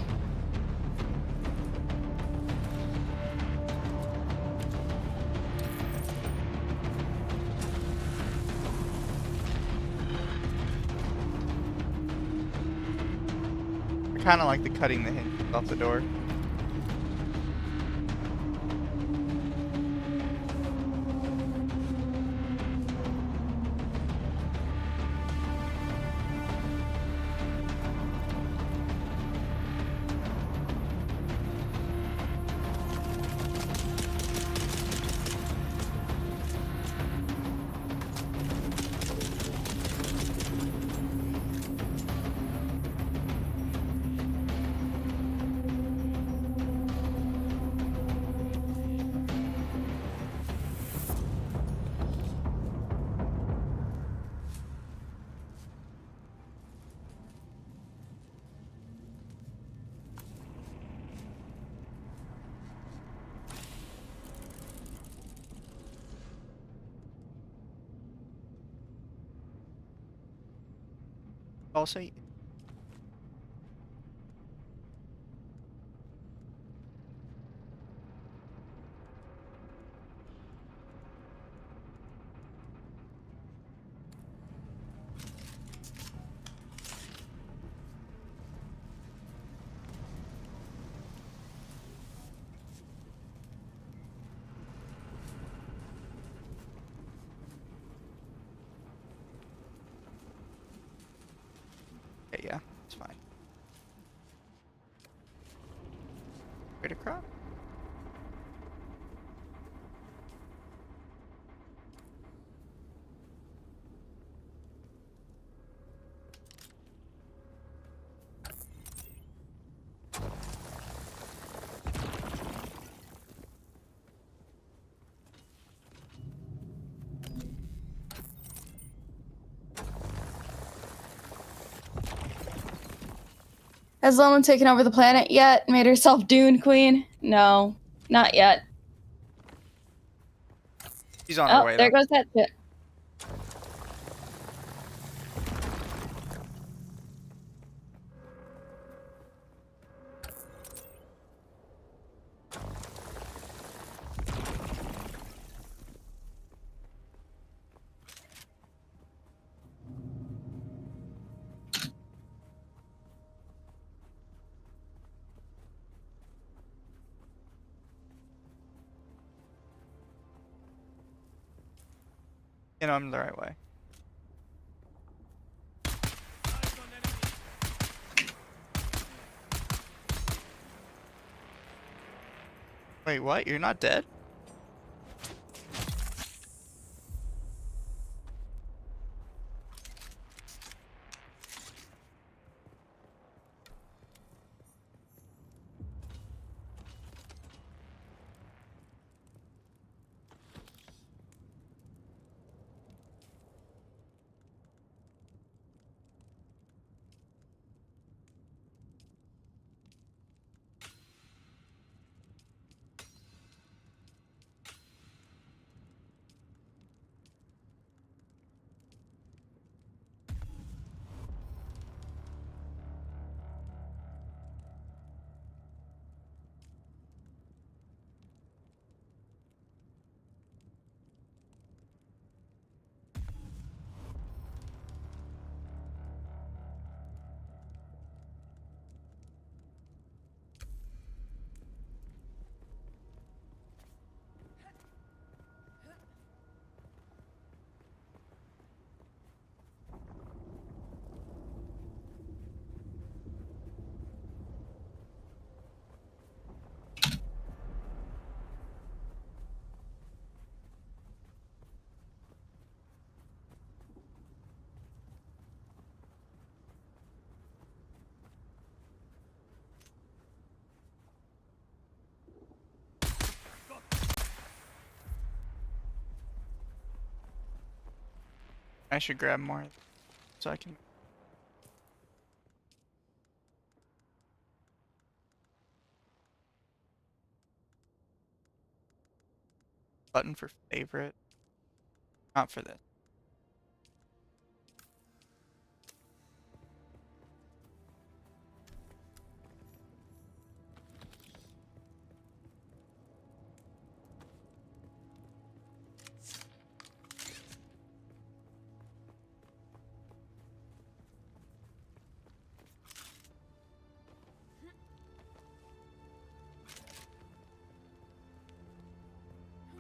I kind of like the cutting the hinges off the door. Also, okay, yeah, it's fine. Way to crop. Has Lemon taken over the planet yet? Made herself Dune Queen? No, not yet. She's on her Oh, way, there though. goes that shit. You know, I'm the right way. Wait, what? You're not dead? I should grab more so I can. Button for favorite. Not for this.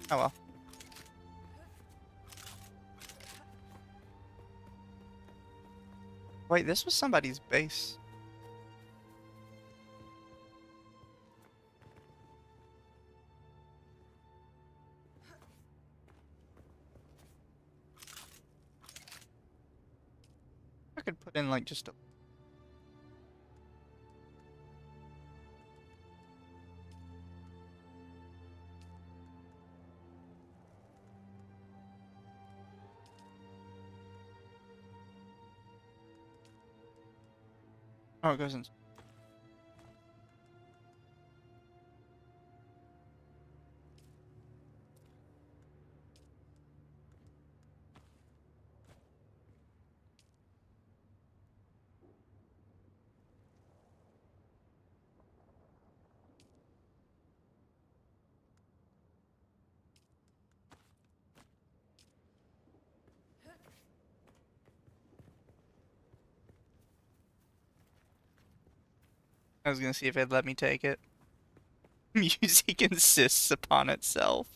Oh well. Wait, this was somebody's base. I could put in like just a. Oh, it goes in. I was gonna see if it'd let me take it. Music insists upon itself.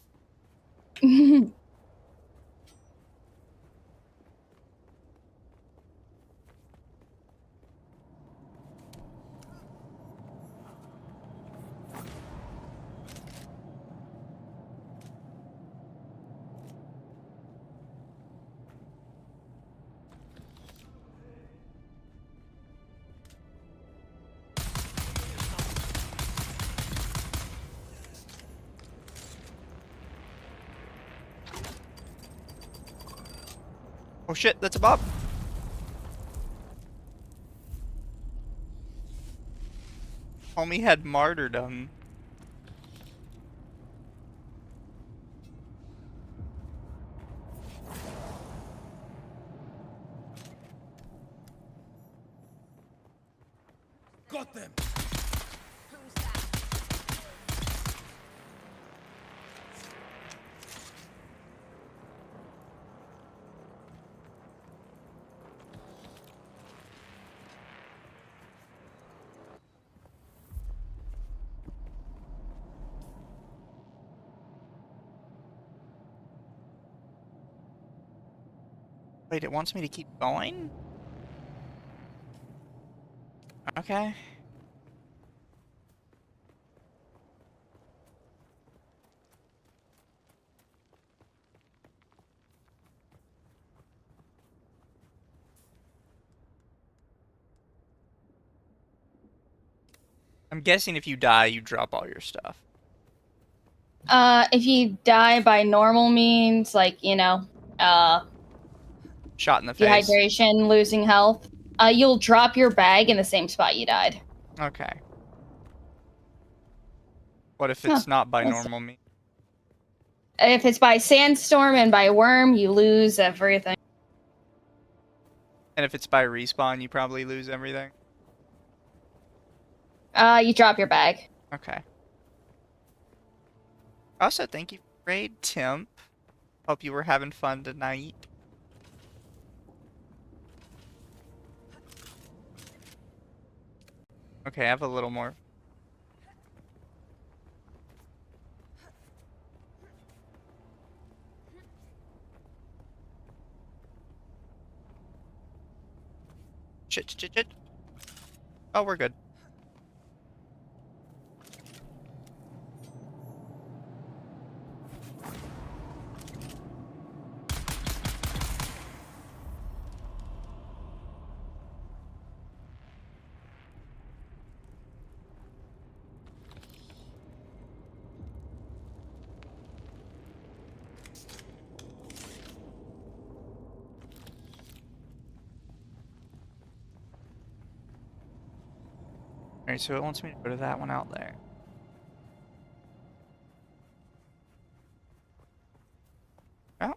Oh shit, that's a mob. Homie had martyrdom. Got them! Wait, it wants me to keep going? Okay. I'm guessing if you die, you drop all your stuff. If you die by normal means, like, you know, Shot in the face. dehydration, losing health, you'll drop your bag in the same spot you died. Okay. What if it's not by normal means? If it's by sandstorm and by worm, you lose everything. And if it's by respawn, you probably lose everything? You drop your bag. Okay. Also, thank you for raid, Temp. Hope you were having fun tonight. Okay, I have a little more. Shit. Oh, we're good. Alright, so it wants me to go to that one out there. Oh.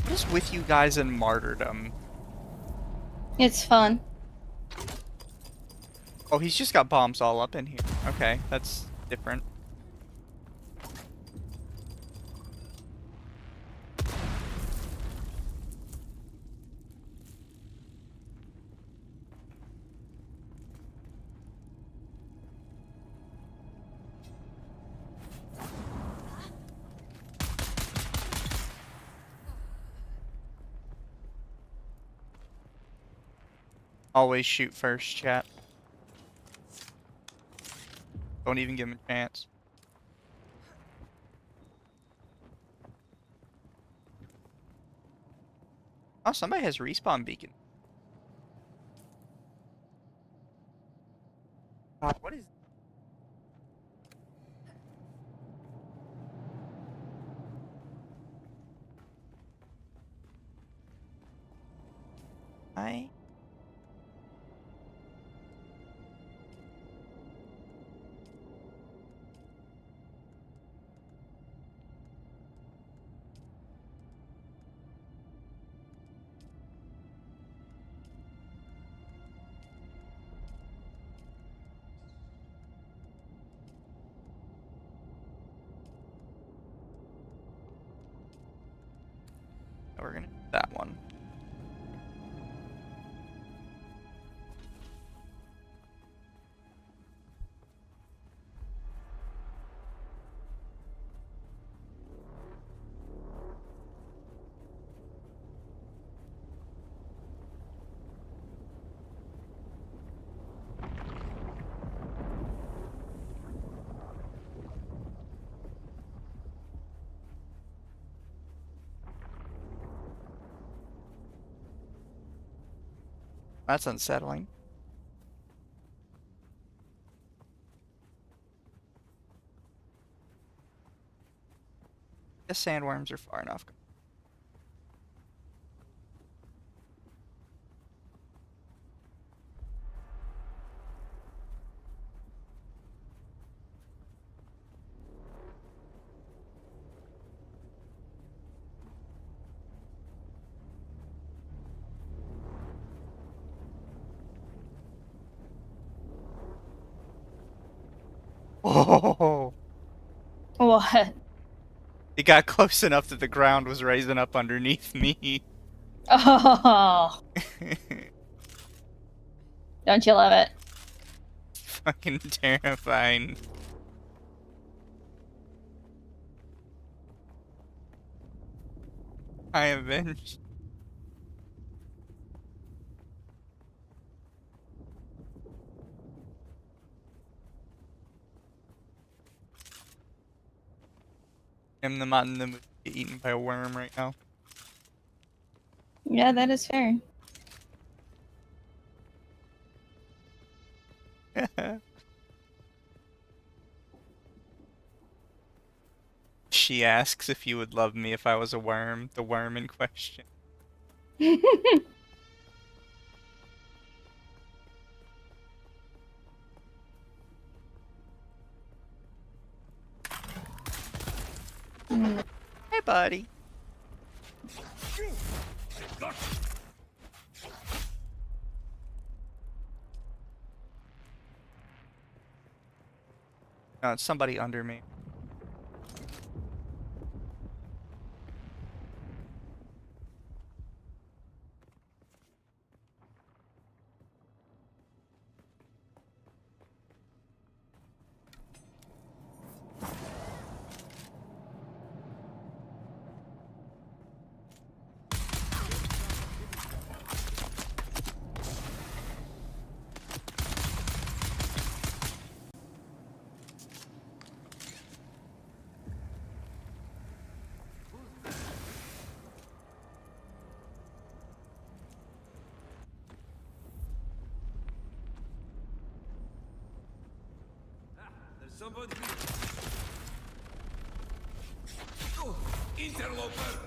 What is with you guys in martyrdom? It's fun. Oh, he's just got bombs all up in here. Okay, that's different. Always shoot first, chat. Don't even give him a chance. Oh, somebody has respawn beacon. God, what is... I... We're gonna do that one. That's unsettling. The sandworms are far enough. Oh! What? It got close enough that the ground was raising up underneath me. Oh. Don't you love it? Fucking terrifying. I avenged. I'm not in the mood to get eaten by a worm right now. Yeah, that is fair. She asks if you would love me if I was a worm, the worm in question. Hey, buddy. No, it's somebody under me. Somebody. Oh, interloper.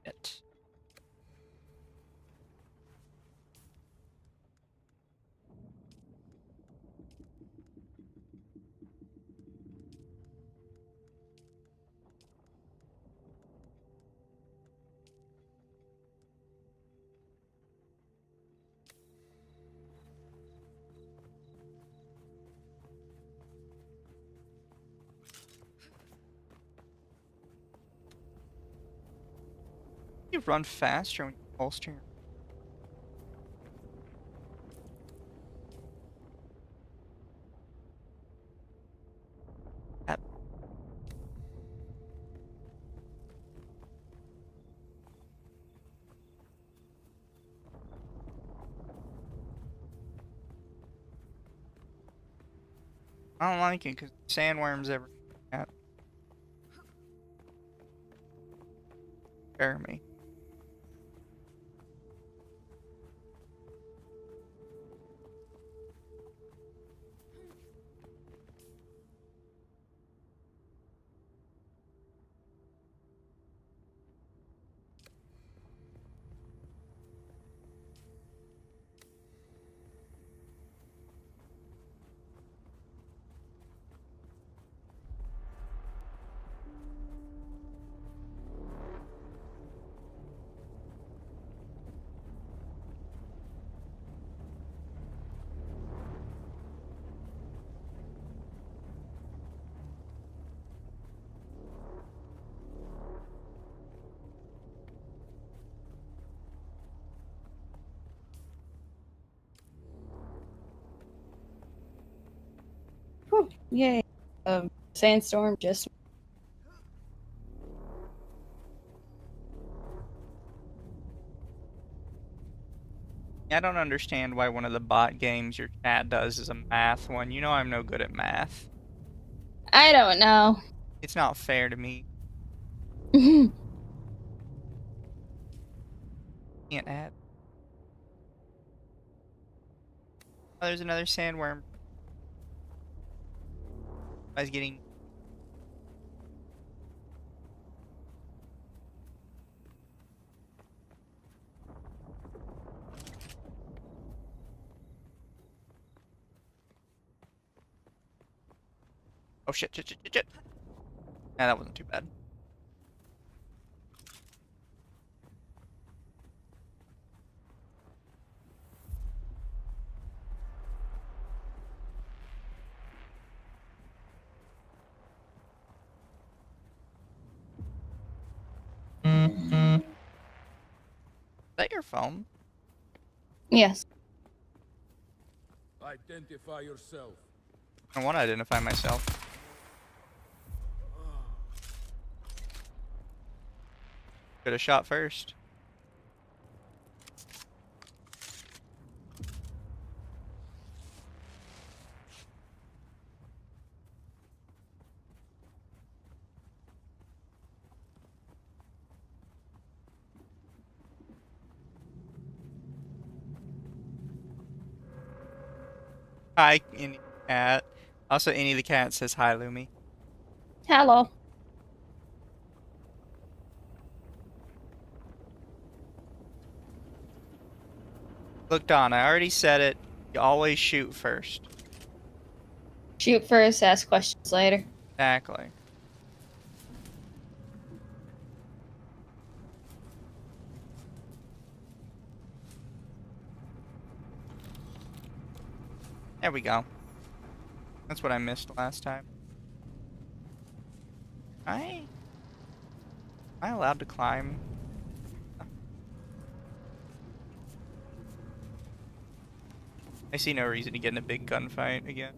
It. You run faster when you holster your app. I don't like it because sandworms ever at scare me. Whew, yay. Sandstorm just. I don't understand why one of the bot games your chat does is a math one. You know I'm no good at math. I don't know. It's not fair to me. Can't add. Oh, there's another sandworm. I was getting. Oh shit, shit, shit, shit, shit. Nah, that wasn't too bad. Is that your phone? Yes. Identify yourself. I want to identify myself. Could have shot first. Hi, any cat. Also, any of the cat says hi, Lumi. Hello. Look, Don, I already said it. You always shoot first. Shoot first, ask questions later. Exactly. There we go. That's what I missed last time. Am I allowed to climb? I see no reason to get in a big gunfight again.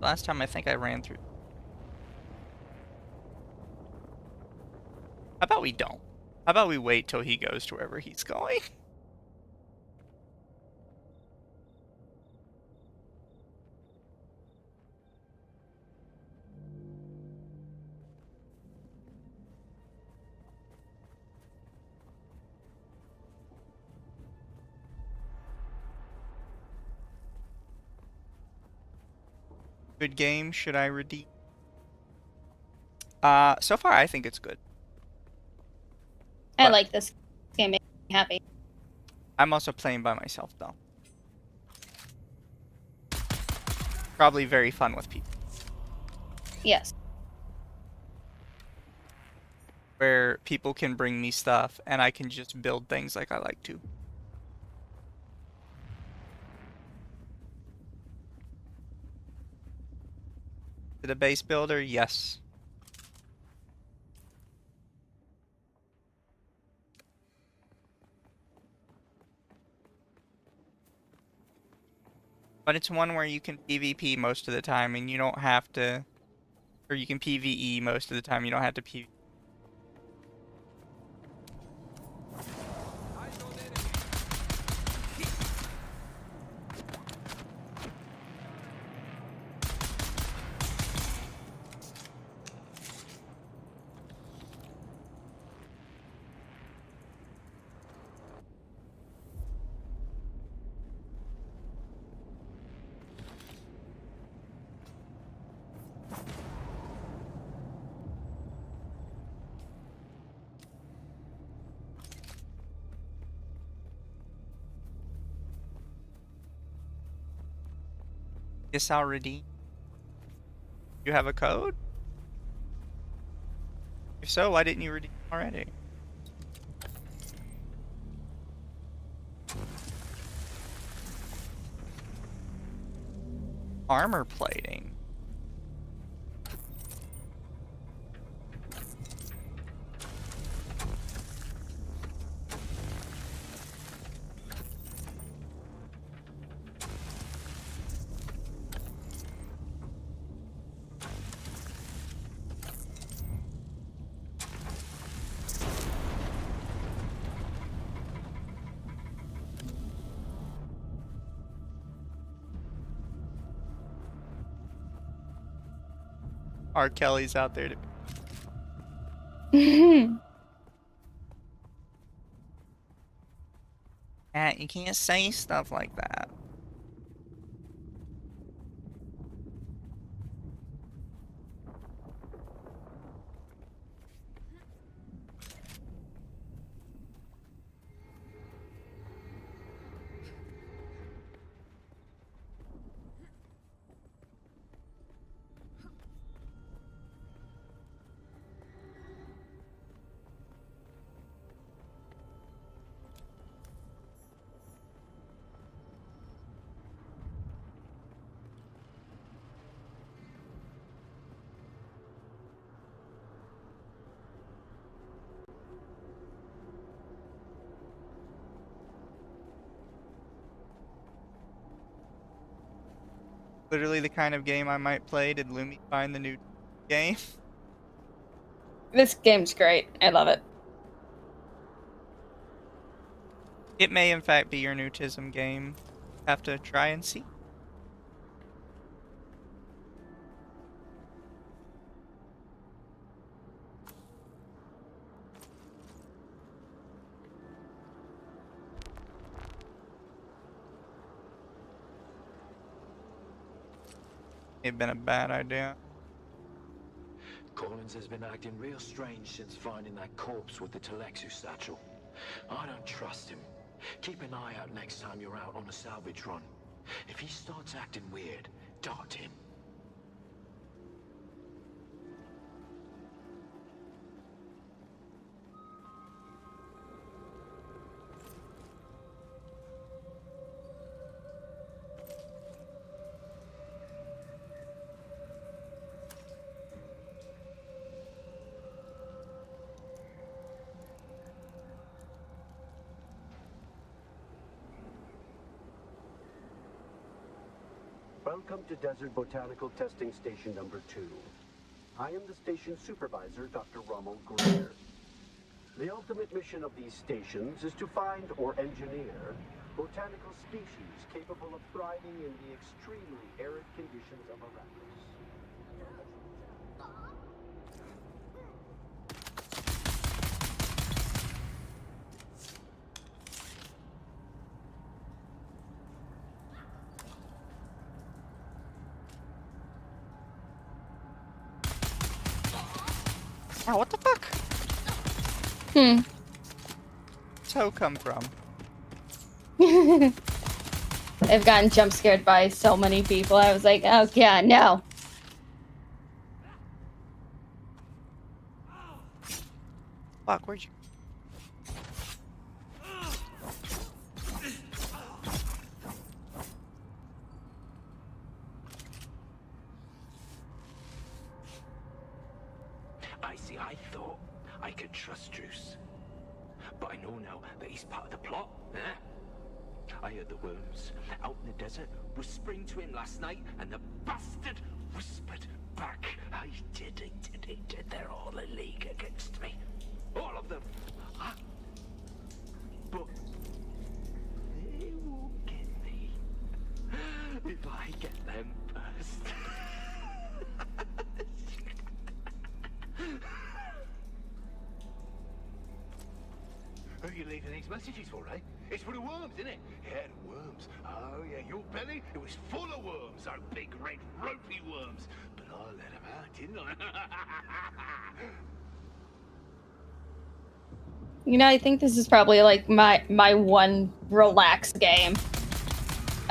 Last time I think I ran through. How about we don't? How about we wait till he goes to wherever he's going? Good game. Should I redeem? So far I think it's good. I But like this game. Makes me happy. I'm also playing by myself though. Probably very fun with people. Yes. Where people can bring me stuff and I can just build things like I like to. Is it a base builder? Yes. But it's one where you can PvP most of the time and you don't have to, or you can PvE most of the time, you don't have to PvE. Guess I'll redeem. You have a code? If so, why didn't you redeem already? Armor plating. R. Kelly's out there to. Cat, you can't say stuff like that. literally the kind of game I might play. Did Lumi find the new game? This game's great. I love it. It may, in fact, be your new TISM game. Have to try and see. It'd been a bad idea. Collins has been acting real strange since finding that corpse with the Telexu satchel. I don't trust him. Keep an eye out next time you're out on a salvage run. If he starts acting weird, dart him. Welcome to Desert Botanical Testing Station number 2. I am the station supervisor, Dr. Rommel Greer. The ultimate mission of these stations is to find or engineer botanical species capable of thriving in the extremely arid conditions of Arrakis. Oh, what the fuck? Toe come from? I've gotten jump scared by so many people. I was like, oh yeah, no. Fuck, where'd you? I thought I could trust Druce. But I know now that he's part of the plot, eh? I heard the worms out in the desert whispering to him last night, and the bastard whispered back. I did. They're all a league against me. All of them. Huh? But they won't get me if I get them first. Who are you leaving these messages for, eh? It's for the worms, isn't it? Yeah, the worms. Oh, yeah, your belly, it was full of worms, those big, red, ropey worms. But I let them out, didn't I? You know, I think this is probably like my one relaxed game.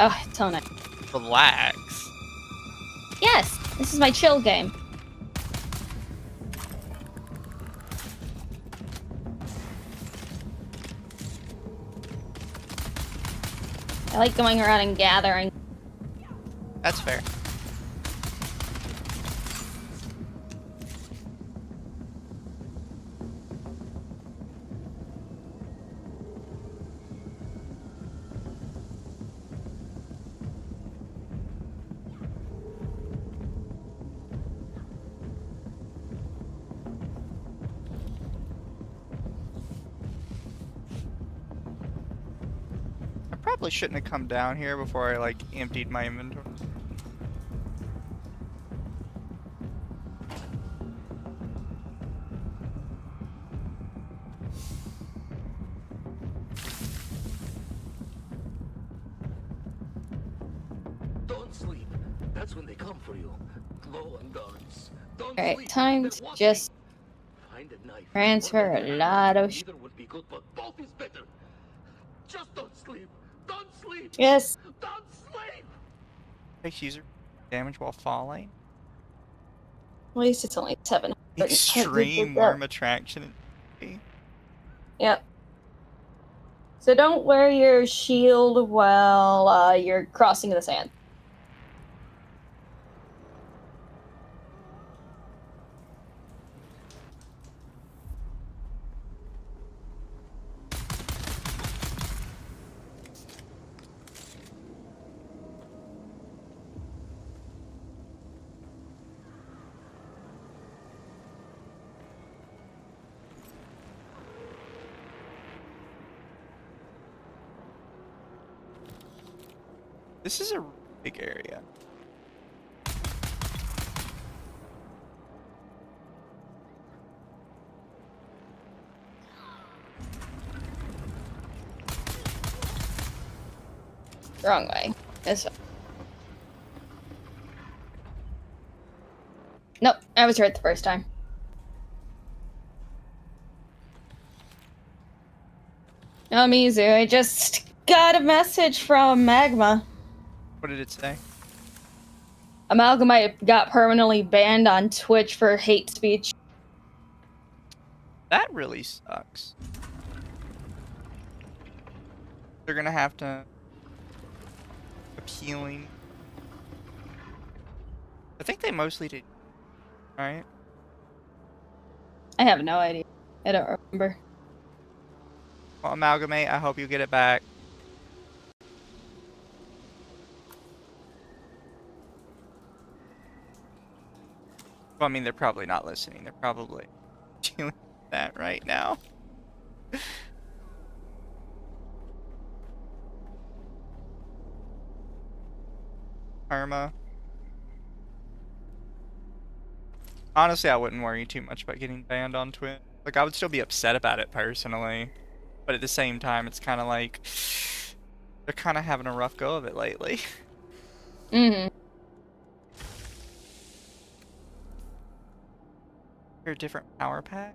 Oh, tone it. Relax. Yes, this is my chill game. I like going around and gathering. That's fair. Probably shouldn't have come down here before I like emptied my inventory. Don't sleep. That's when they come for you. Glow and guns. Don't Alright, sleep. time They're to watching. just Find a knife. transfer a lot of Either would be good, but both is better. Just don't sleep. Don't sleep. Yes. Don't sleep. Takes user damage while falling. At least it's only 700. Extreme worm attraction. Yep. So don't wear your shield while you're crossing the sand. This is a big area. Wrong way. This way. Nope, I was right the first time. Oh, Mizu, I just got a message from Magma. What did it say? Amalgamite got permanently banned on Twitch for hate speech. That really sucks. They're gonna have to appealing. I think they mostly did, right? I have no idea. I don't remember. Well, Amalgamate, I hope you get it back. Well, I mean, they're probably not listening. They're probably doing that right now. Karma. Honestly, I wouldn't worry too much about getting banned on Twitch. Like, I would still be upset about it personally. But at the same time, it's kind of like... they're kind of having a rough go of it lately. Mm-hmm. You're a different power pack?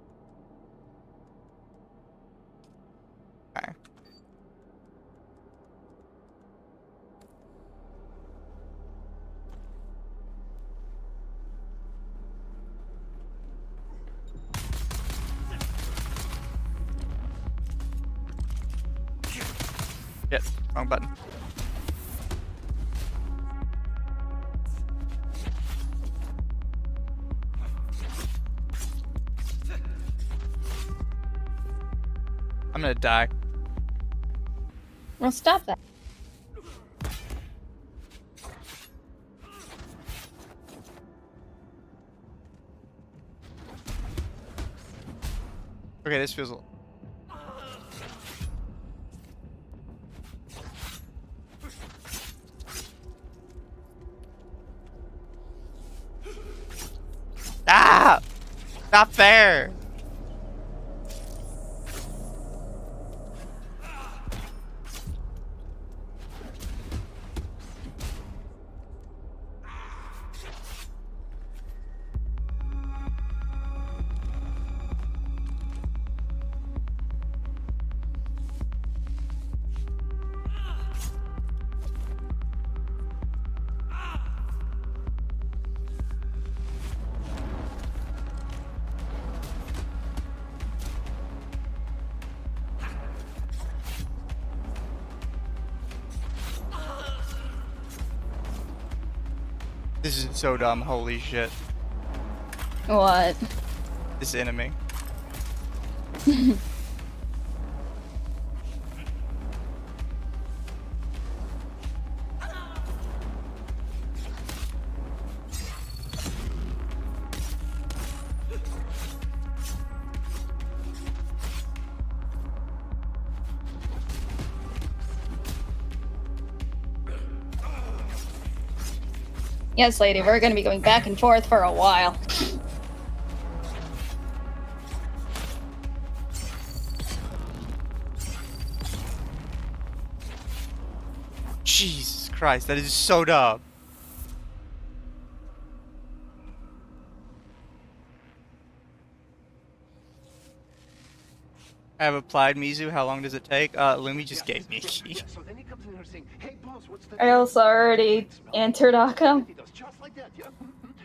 Okay. Shit, wrong button. I'm gonna die. Well, stop that. Okay, this feels... Ah! Not fair! This is so dumb, holy shit. What? This enemy. Yes, lady, we're gonna be going back and forth for a while. Jesus Christ, that is so dumb. I have applied Mizu. How long does it take? Lumi just gave me a key. So then he comes in here saying, "Hey boss, what's the I also already answered Akko. He does just like that, yeah?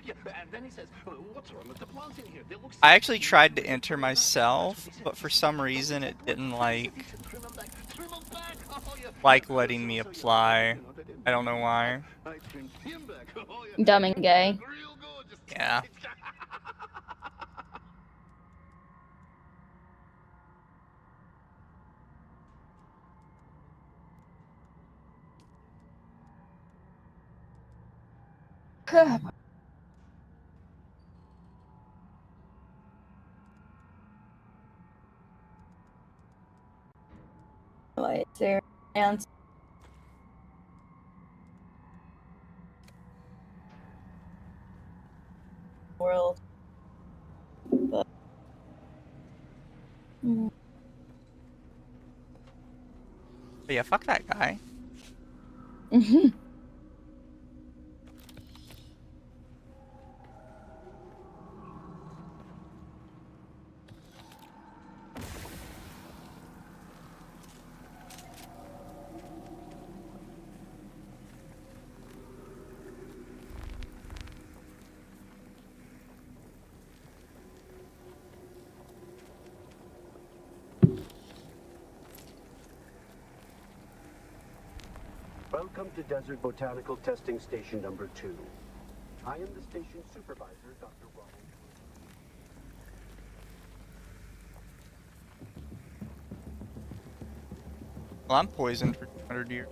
Yeah, and then he says, "What's wrong with the plants in here? They look I actually tried to enter myself, but for some reason it didn't like letting me apply. I don't know why. Dumb and gay. Yeah. Crap. Lights there. And Mm. But yeah, fuck that guy. Welcome to Desert Botanical Testing Station number 2. I am the station supervisor, Dr. Ronald. Well, I'm poisoned for 200 years.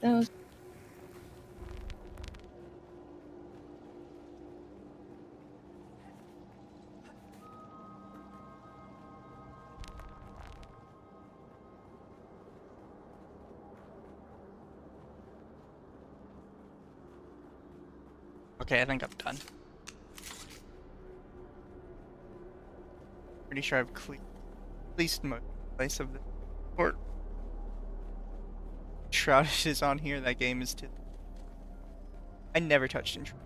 Those. Okay, I think I'm done. Pretty sure I've cleared at least most place of the port. Shrouded is on here. That game is too. I never touched intruder.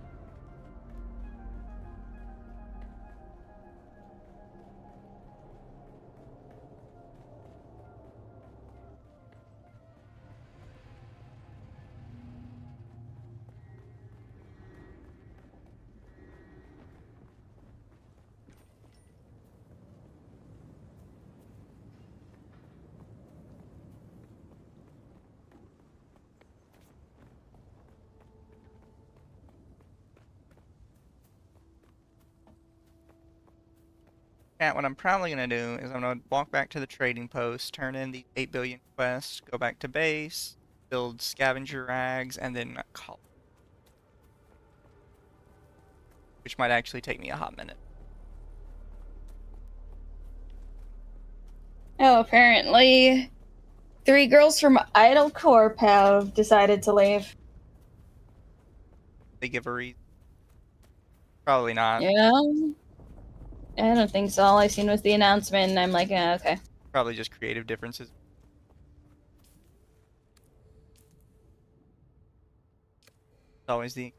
And what I'm probably gonna do is I'm gonna walk back to the trading post, turn in the 8 billion quests, go back to base, build scavenger rags, and then call. Which might actually take me a hot minute. Oh, apparently 3 girls from Idle Corp have decided to leave. They give a reason. Probably not. Yeah. I don't think so. All I seen was the announcement, and I'm like, okay. Probably just creative differences. It's always the.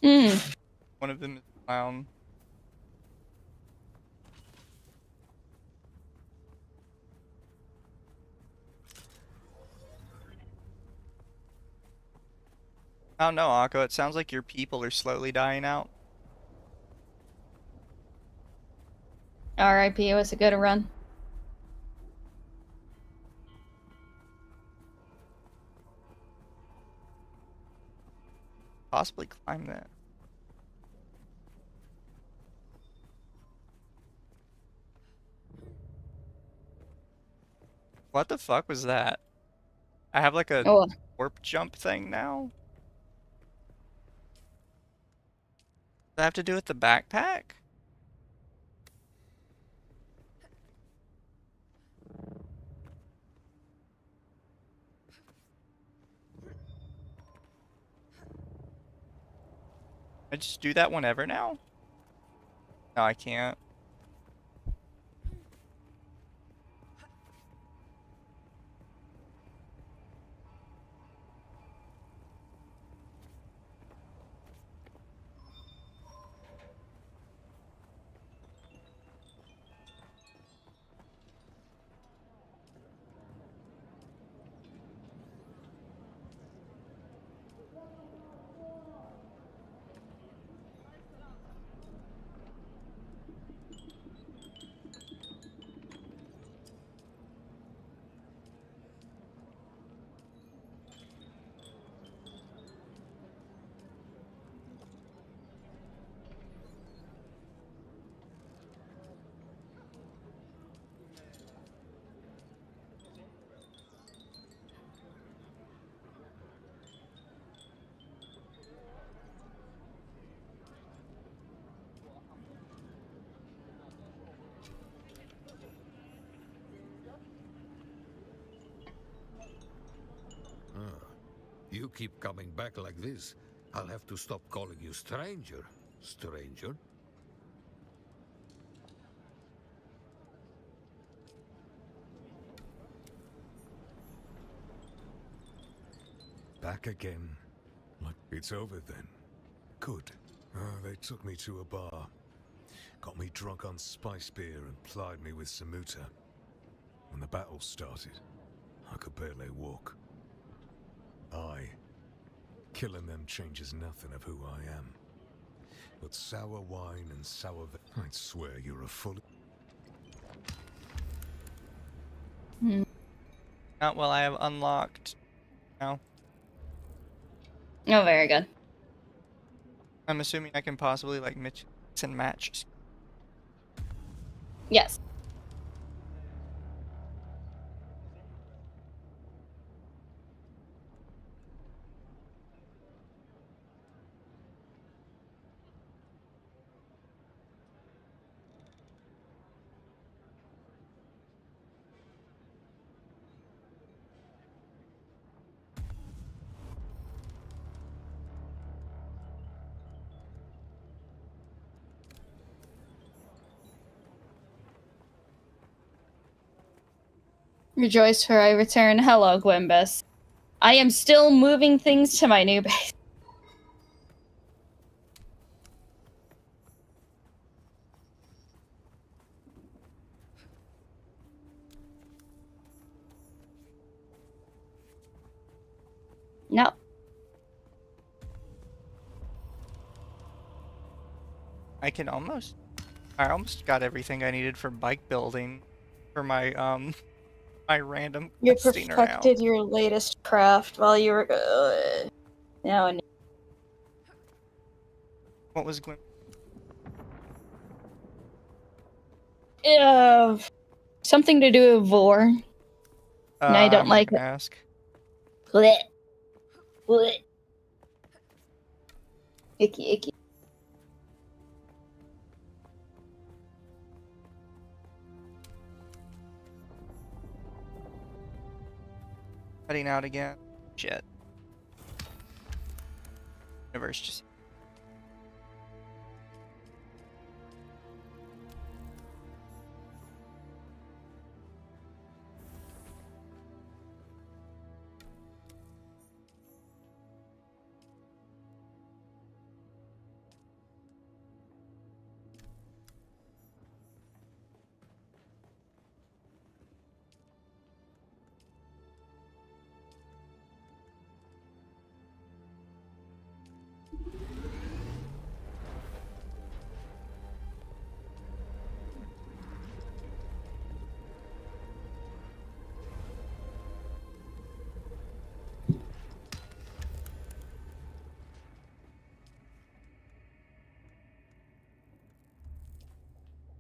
One of them is a clown. Oh no, Akko, it sounds like your people are slowly dying out. R.I.P. It was a good run. Possibly climb that. What the fuck was that? I have like a warp jump thing now? Does that have to do with the backpack? I just do that whenever now? No, I can't. you keep coming back like this, I'll have to stop calling you stranger. Stranger? Back again. Like it's over then. Good. They took me to a bar. Got me drunk on spice beer and plied me with samuta. When the battle started, I could barely walk. Killing them changes nothing of who I am. But sour wine and I'd swear you're a full... Not well, I have unlocked now. Oh, very good. I'm assuming I can possibly, like, mix and match. Yes. Rejoice for I return. Hello, Gwimbus. I am still moving things to my new base. No. I almost got everything I needed for bike building for my my random You questing perfected around. your latest craft while you were now. What was Gwen? Something to do with vor. And I don't I'm like gonna it. ask. Blech. Blech. Icky, icky. Heading out again. Shit. Universe just.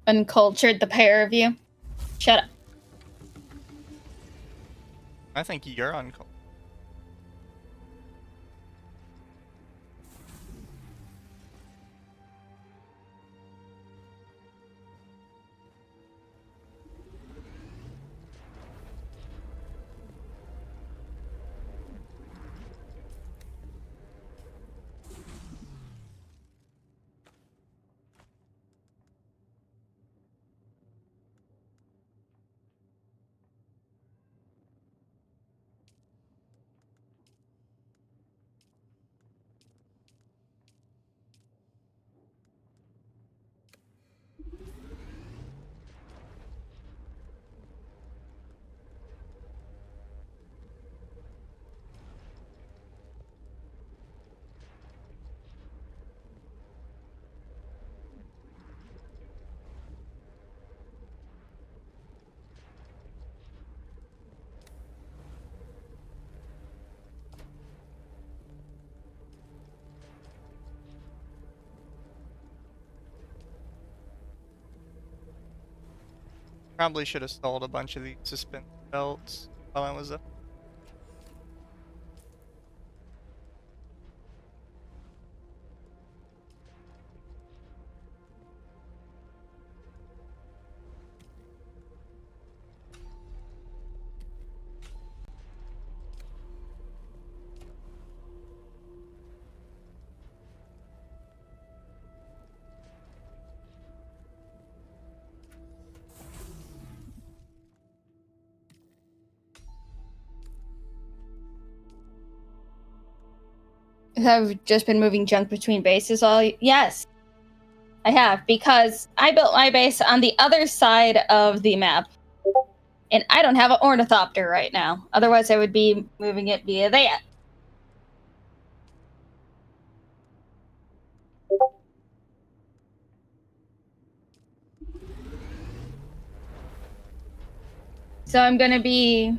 Uncultured, the pair of you. Shut up. I think you're uncultured. Probably should have sold a bunch of these suspended belts while I was up. I've just been moving junk between bases all... Yes, I have, because I built my base on the other side of the map. And I don't have an ornithopter right now. Otherwise, I would be moving it via that. So I'm gonna be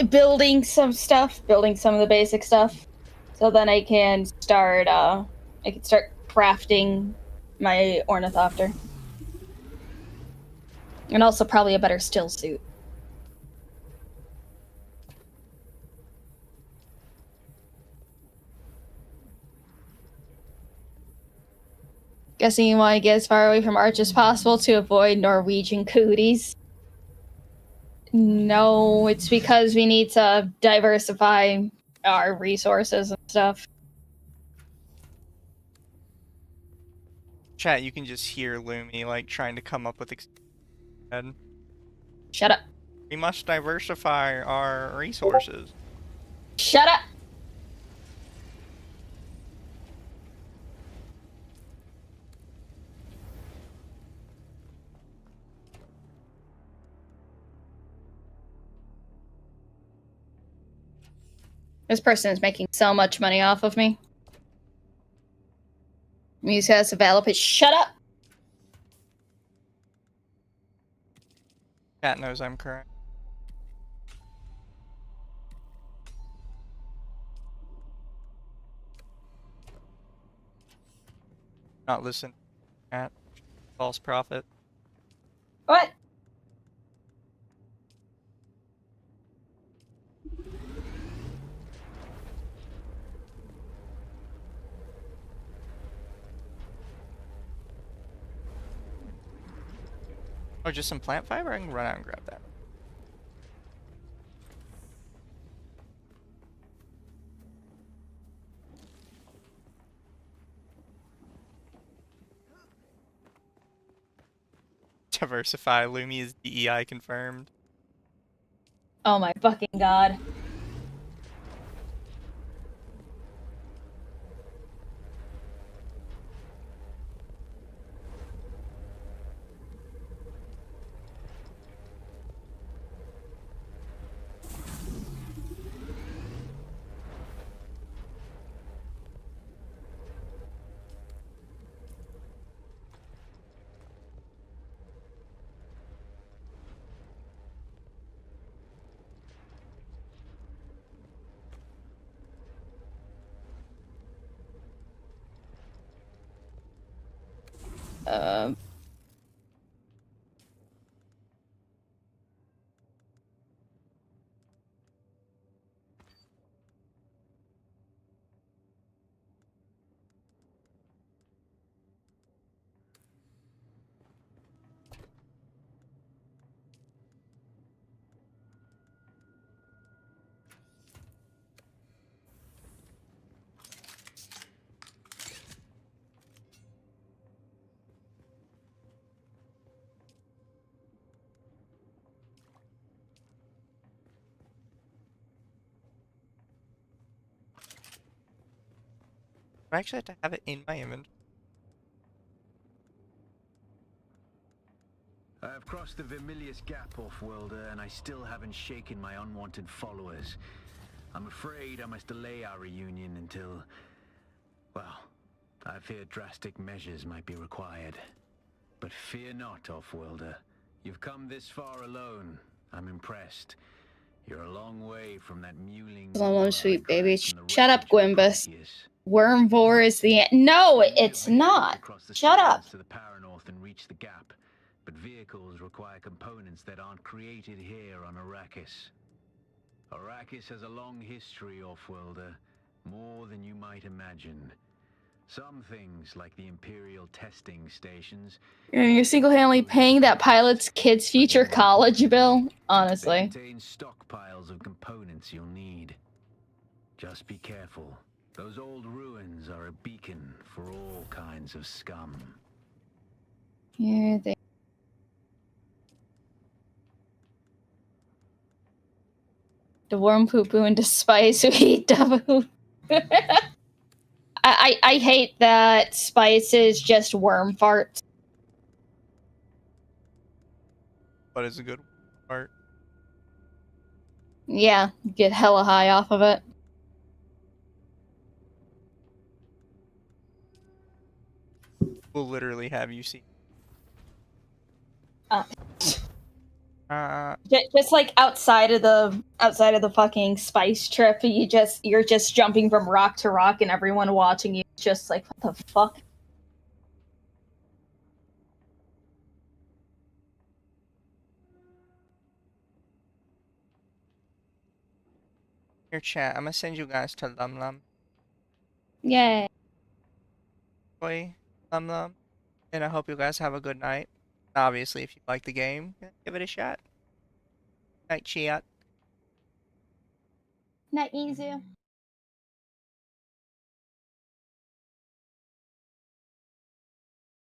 building some stuff, building some of the basic stuff, so then I can start crafting my ornithopter, and also probably a better still suit. Guessing you want to get as far away from Arch as possible to avoid Norwegian cooties. No, it's because we need to diversify our resources and stuff. Chat, you can just hear Lumi, like, trying to come up with... Shut up. We must diversify our resources. Shut up! This person is making so much money off of me. Muse has developed it. Shut up! Cat knows I'm correct. Not listen. Cat. False prophet. What? Oh, just some plant fiber? I can run out and grab that. Diversify. Lumi is DEI confirmed. Oh my fucking god. I actually have to have it in my inventory. I have crossed the Vermilius Gap, off-worlder, and I still haven't shaken my unwanted followers. I'm afraid I must delay our reunion until... well, I fear drastic measures might be required. But fear not, off-worlder. You've come this far alone. I'm impressed. You're a long way from that mewling... Hello, sweet baby. Shut up, Gwimbus. Wormvore is the... No, it's not. Shut up. ...to the Paranorth and reach the gap. But vehicles require components that aren't created here on Arrakis. Arrakis has a long history, off-worlder. More than you might imagine. Some things, like the Imperial testing stations... And you're single-handedly paying that pilot's kid's future college bill? Honestly. They contain stockpiles of components you'll need. Just be careful. Those old ruins are a beacon for all kinds of scum. Yeah, they... The worm poo-poo and the spice who eat Dabu. I hate that spice is just worm farts. But it's a good part. Yeah, get hella high off of it. We'll literally have you see. Just like outside of the fucking spice trip, you're just jumping from rock to rock, and everyone watching you just like, what the fuck? Here, chat. I'm gonna send you guys to Lum Lum. Yay. Boy, Lum Lum. And I hope you guys have a good night. Obviously, if you like the game, give it a shot. Night, chat. Not easy.